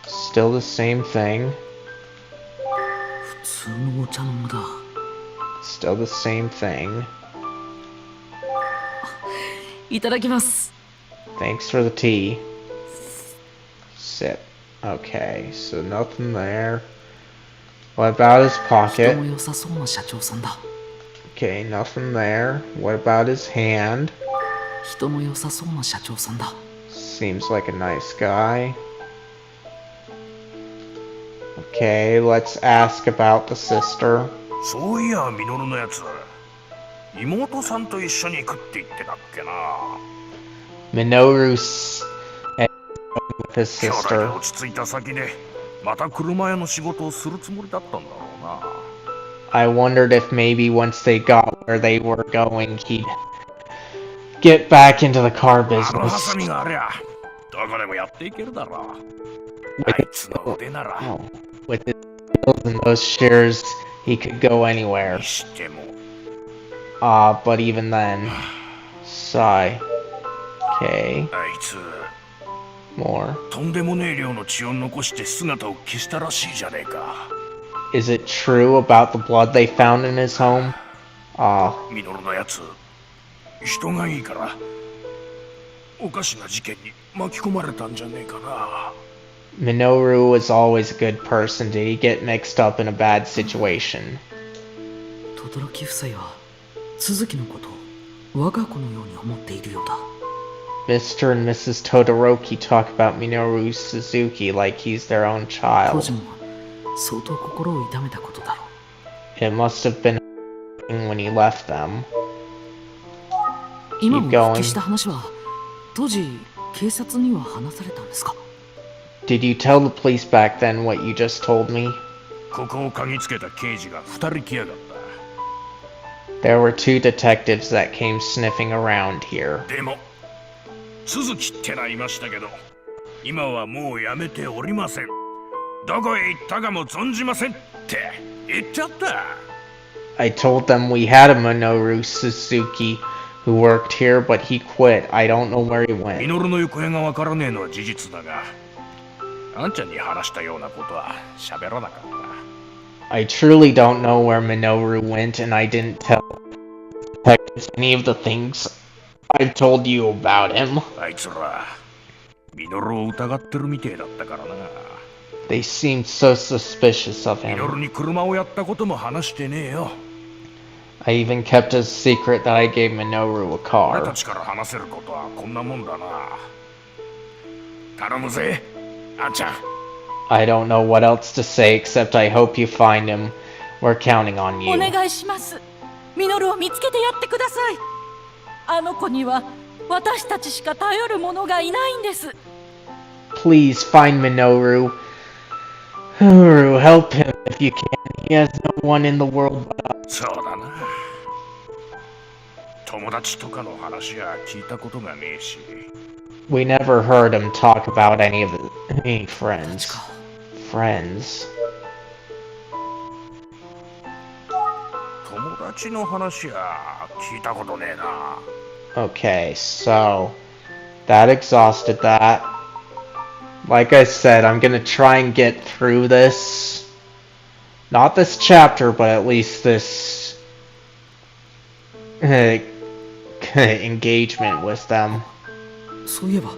Still the same thing. 普通のお茶の間だ。 Still the same thing. いただきます。 Thanks for the tea. Sip. Okay, so nothing there. What about his 人 pocket? も良さそうな社長さんだ。 Okay, nothing there. What about his hand? 人も良さそうな社長さんだ。 Seems like a nice guy. Okay, let's ask about the sister. そういや、ミノルのやつ。妹さんと一緒に行くって言ってたっけな。 Minoru's with his 兄弟 sister. が落ち着いた先で、また車屋の仕事をするつもりだったんだろうな。 I wondered if maybe once they got where they were going, he'd get back into the car あのハ business. サミがありゃ、どこでもやっていけるだろう。あいつの腕なら。 Oh, with his skills and those shears, he could go anywhere. にしても。 But even then, sigh. Okay, あいつ、 more. とんでもねえ量の血を残して姿を消したらしいじゃねえか。 Is it true about the blood they found in his home? ミノルのやつ、人がいいから、おかしな事件に巻き込まれたんじゃねえかな。 Minoru was always a good person. Did he get mixed up in a bad situation? 轟夫妻は鈴木のことを我が子のように思っているようだ。 Mr. and Mrs. Todoroki talk about Minoru Suzuki like he's their own 当 child. 時も相当心を痛めたことだろう。 It must have been when he left them. 今も Keep going. 復帰した話は当時警察には話されたんですか？ Did you tell the police back then what you just told me? ここを嗅ぎつけた刑事が2人来やがった。 There were two detectives that came sniffing around here. でも、鈴木ってのはいましたけど、今はもうやめておりません。どこへ行ったかも存じませんって言っちゃった。 I told them we had a Minoru Suzuki who worked here, but he quit. I don't know where he ミ went. ノルの行方がわからねえのは事実だが、あんちゃんに話したようなことは喋らなかった。 I truly don't know where Minoru went, and I didn't tell detectives any of the things I've told you about him. あいつら、ミノルを疑ってるみてえだったからな。 They seemed so suspicious of ミノル him. に車をやったことも話してねえよ。 I even kept a secret that I gave Minoru a 俺 car. たちから話せることはこんなもんだな。頼むぜ、あんちゃん。 I don't know what else to say except I hope you find him. We're counting on お you. 願いします。ミノルを見つけてやってください。あの子には私たちしか頼る者がいないんです。 Please find Minoru. Help him if you can. He has no one in the world but us. そうだな。友達とかの話は聞いたことがねえし。 We never heard him talk about any friends. 確か Friends. 友達の話は聞いたことねえな。 Okay, so that exhausted that. Like I said, I'm gonna try and get through this. Not this chapter, but at least this engagement with them. そういえば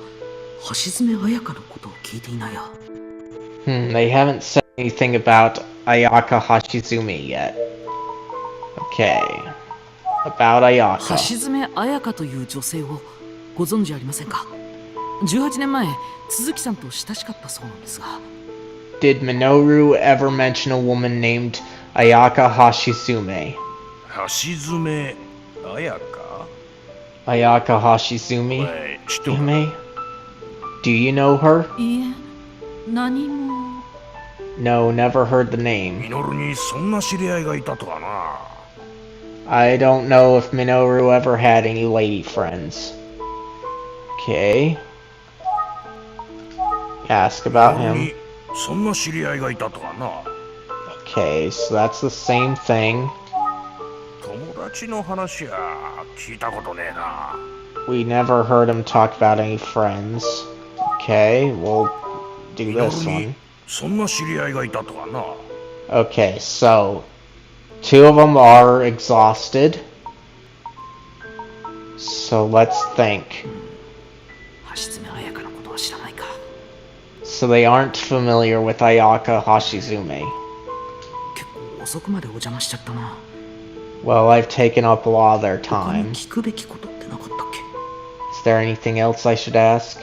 橋爪彩香のことを聞いていないや。They haven't said anything about Ayaka Hashizumi yet. Okay. About Ayaka. 橋爪彩香という女性をご存知ありませんか。18年前鈴木さんと親しかったそうなんですが。 Did Minoru ever mention a woman named Ayaka Hashizumi? 橋爪彩香 Ayaka Hashizumi? 知っておる Yume? Do you know her? いえ、何も。 No, never heard the name. ミノルにそんな知り合いがいたとはな。 I don't know if Minoru ever had any lady friends. Okay. Ask about ミノル him. にそんな知り合いがいたとはな。 Okay, so that's the same thing. 友達の話や聞いたことねえな。 We never heard him talk about any friends. Okay, we'll do ミノル this に one. そんな知り合いがいたとはな。 Okay, so 2 of them are exhausted. So let's think. 橋爪彩香のことは知らないか。 So they aren't familiar with Ayaka Hashizumi. 結構遅くまでお邪魔しちゃったな。 Well, I've taken up a lot of their 他に time. 聞くべきことってなかったっけ。 Is there anything else I should ask?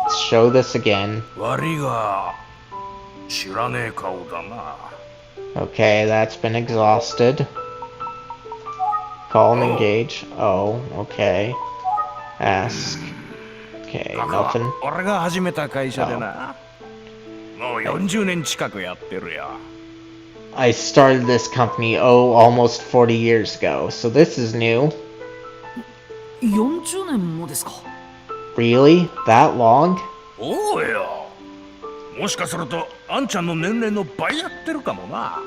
Let's show this again. 悪いが知らねえ顔だな。 Okay, that's been exhausted. Call and engage. Oh, okay. Ask. Okay, だから nothing. 俺が始めた会社でな。もう40年近くやってるよ。 I started this company, almost 40 years ago, so this is new. 40年もですか。 Really? That long? おうよ。もしかするとあんちゃんの年齢の倍やってるかもな。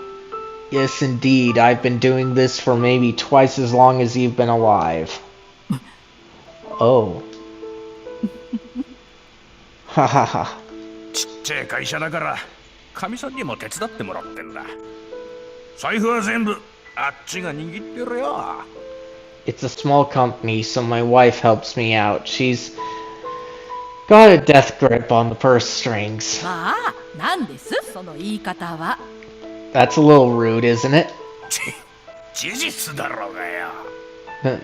Yes, indeed. I've been doing this for maybe twice as long as you've been alive. Oh. Ha ha ha. ちっちゃい会社だからかみさんにも手伝ってもらってんだ。財布は全部あっちが握ってるよ。 It's a small company, so my wife helps me out. She's got a death grip on the purse strings. まあ、なんですその言い方は。 That's a little rude, isn't it? 事実だろうがよ。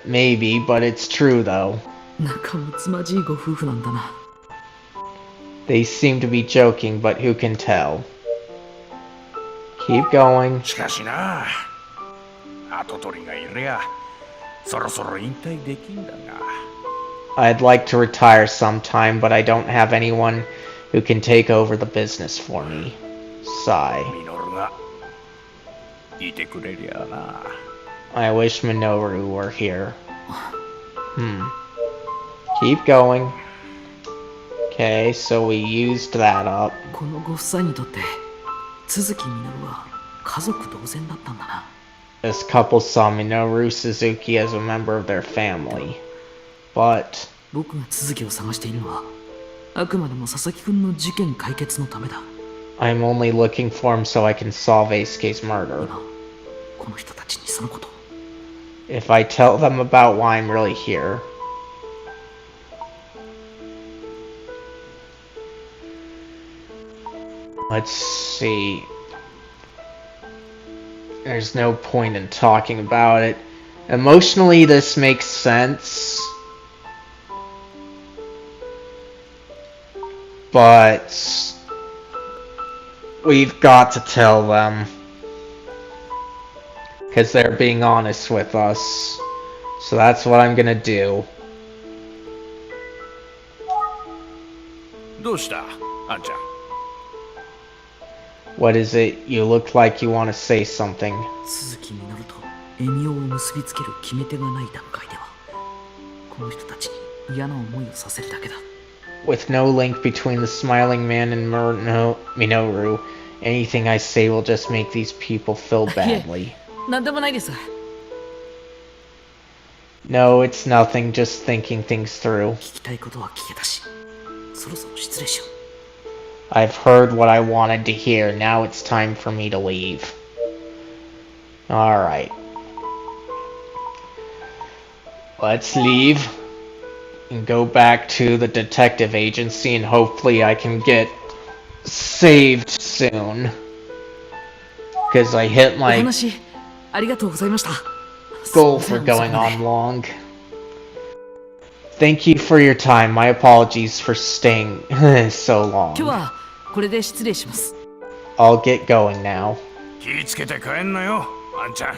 Maybe, but it's true though. 仲睦まじいご夫婦なんだな。 They seem to be joking, but who can tell? Keep going. しかしな、跡取りがいりゃそろそろ引退できんだが。 I'd like to retire sometime, but I don't have anyone who can take over the business for me. Sigh. ミノルがいてくれりゃな。 I wish Minoru were here. Keep going. Okay, so we used that up. このご夫妻にとって都築稔は家族同然だったんだな。 This couple saw Minoru Suzuki as a member of their family. But 僕が都築を探しているのはあくまでも佐々木くんの事件解決のためだ。 I'm only looking for him so I can solve Eisuke's murder. 今この人たちにそのことを。 If I tell them about why I'm really here, let's see. There's no point in talking about it. Emotionally, this makes sense. But we've got to tell them. Because they're being honest with us. So that's what I'm gonna do. どうしたあんちゃん。 What is it? You look like you want to say something. 都築稔と恵美を結びつける決め手がない段階ではこの人たちに嫌な思いをさせるだけだ。 With no link between the Smiling Man and Minoru, anything I say will just make these people feel badly. なんでもないです。No, it's nothing, just thinking things through. 聞きたいことは聞けたし、そろそろ失礼しよう。 I've heard what I wanted to hear, now it's time for me to leave. Alright. Let's leave and go back to the detective agency and hopefully I can get saved soon. Because I hit お my 話ありがとうございました。 goal for going on long. Thank you for your time. My apologies for staying so 今日 long. はこれで失礼します。 I'll get going now. 気ぃつけて帰んなよ、あんちゃん。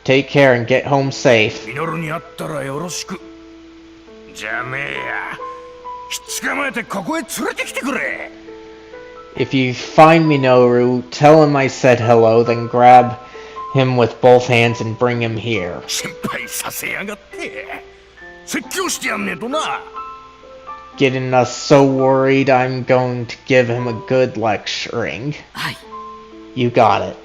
Take care and get home safe. ミノルに会ったらよろしく。じゃねえや。ひっ捕まえてここへ連れてきてくれ。 If you find Minoru, tell him I said hello, then grab him with both hands and bring him here. 心配させやがって。説教してやんねえとな。 Getting us so worried, I'm going to give him a good lecturing. はい。 You got it.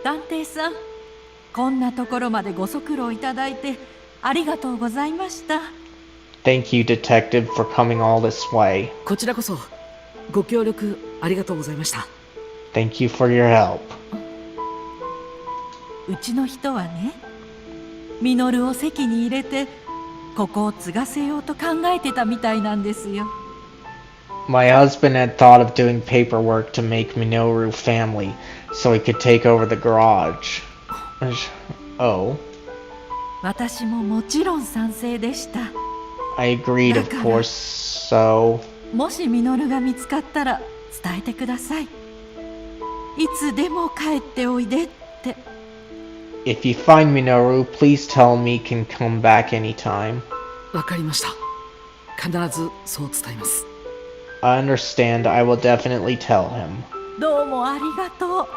探偵さん、こんなところまでご足労いただいてありがとうございました。 Thank you, Detective, for coming all this way. こちらこそご協力ありがとうございました。 Thank you for your help. うちの人はね、ミノルを籍に入れてここを継がせようと考えてたみたいなんですよ。 My husband had thought of doing paperwork to make Minoru family so he could take over the garage. Oh. 私ももちろん賛成でした。 I agreed, of course, so... もしミノルが見つかったら伝えてください。いつでも帰っておいでって。 If you find Minoru, please tell me he can come back anytime. わかりました。必ずそう伝えます。 I understand. I will definitely tell him. どうもありがとう。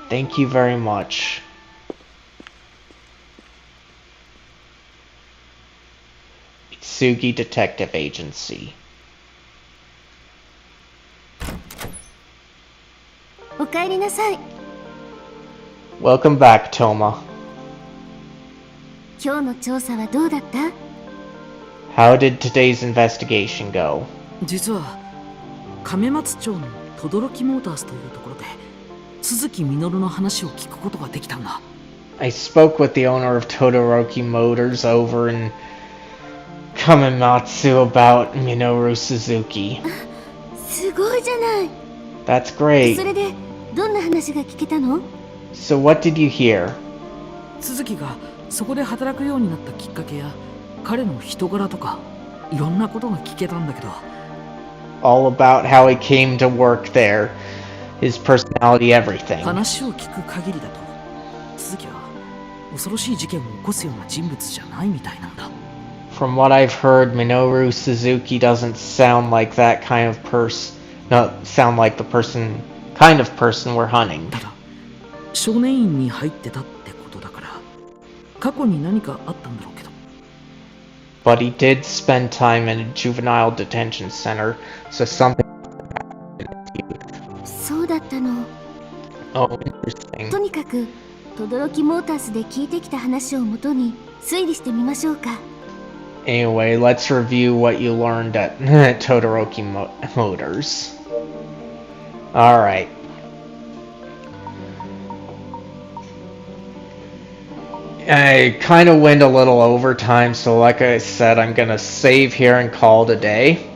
Thank you very much. Itsugi Detective Agency. おかえりなさい。 Welcome back, Toma. 今日の調査はどうだった？ How did today's investigation go? 実は亀松町の轟モータースというところで鈴木みのるの話を聞くことができたんだ。 I spoke with the owner of Todoroki Motors over in Kamematsu about Minoru Suzuki. すごいじゃない。 That's そ great. れでどんな話が聞けたの？ So what did you hear? 鈴木がそこで働くようになったきっかけや彼の人柄とかいろんなことが聞けたんだけど。 All about how he came to work there, his personality, everything. 話を聞く限りだと鈴木は恐ろしい事件を起こすような人物じゃないみたいなんだ。 From what I've heard, Minoru Suzuki doesn't sound like that kind of person. No, sound like the kind of person we're hunting. ただ少年院に入ってたってことだから過去に何かあったんだろうけど。 But he did spend time in a juvenile detention center, so something. そうだったの。 Oh, interesting. とにかく轟モータースで聞いてきた話をもとに推理してみましょうか。 Anyway, let's review what you learned at Todoroki Motors. Alright. I kind of went a little overtime, so like I said, I'm gonna save here and call it a day.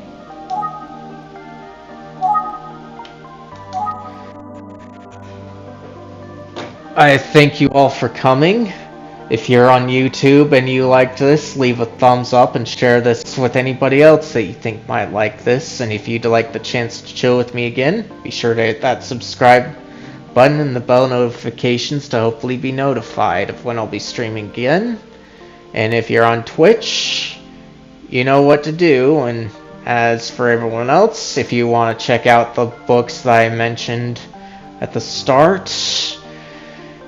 I thank you all for coming. If you're on YouTube and you liked this, leave a thumbs up and share this with anybody else that you think might like this. And if you'd like the chance to chill with me again, be sure to hit that subscribe button and the bell notifications to hopefully be notified of when I'll be streaming again. And if you're on Twitch, you know what to do. And as for everyone else, if you want to check out the books that I mentioned at the start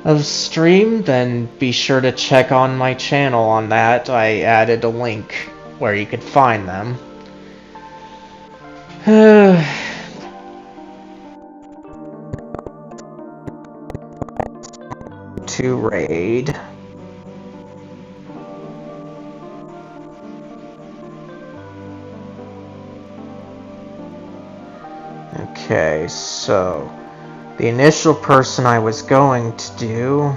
of stream, then be sure to check on my channel on that. I added a link where you could find them. to raid. Okay, so the initial person I was going to do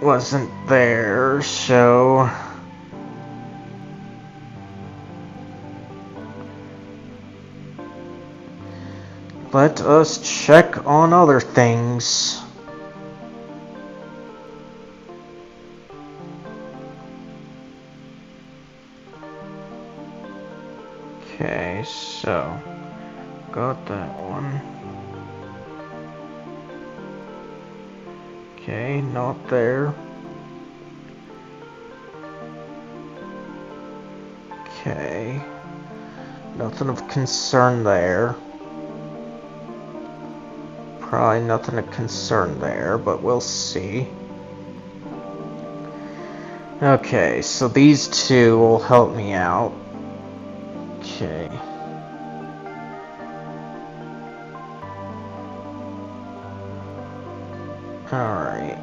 wasn't there, so let us check on other things. Okay, so got that one. Okay, not there. Okay, nothing of concern there. Probably nothing of concern there, but we'll see. Okay, so these two will help me out. Okay. Alright.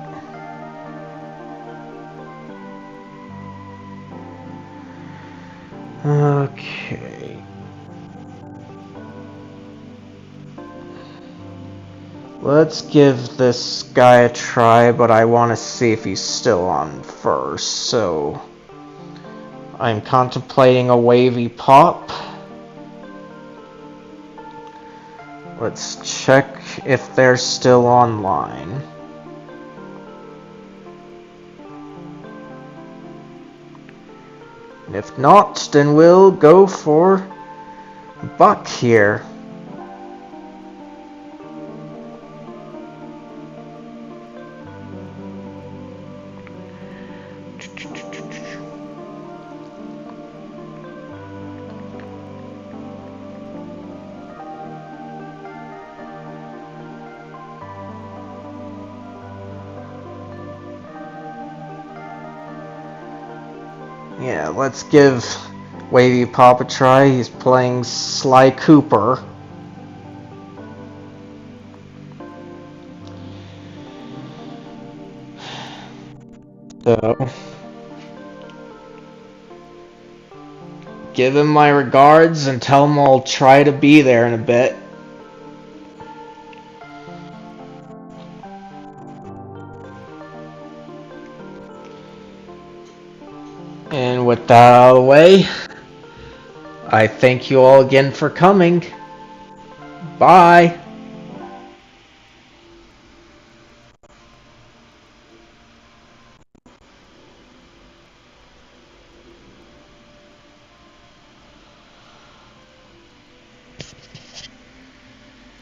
Okay. Let's give this guy a try, but I want to see if he's still on first, so I'm contemplating a wavy pop. Let's check if they're still online. And if not, then we'll go for Buck here. Yeah, let's give Wavy Pop a try. He's playing Sly Cooper. So, give him my regards and tell him I'll try to be there in a bit. And with that out of the way, I thank you all again for coming. Bye.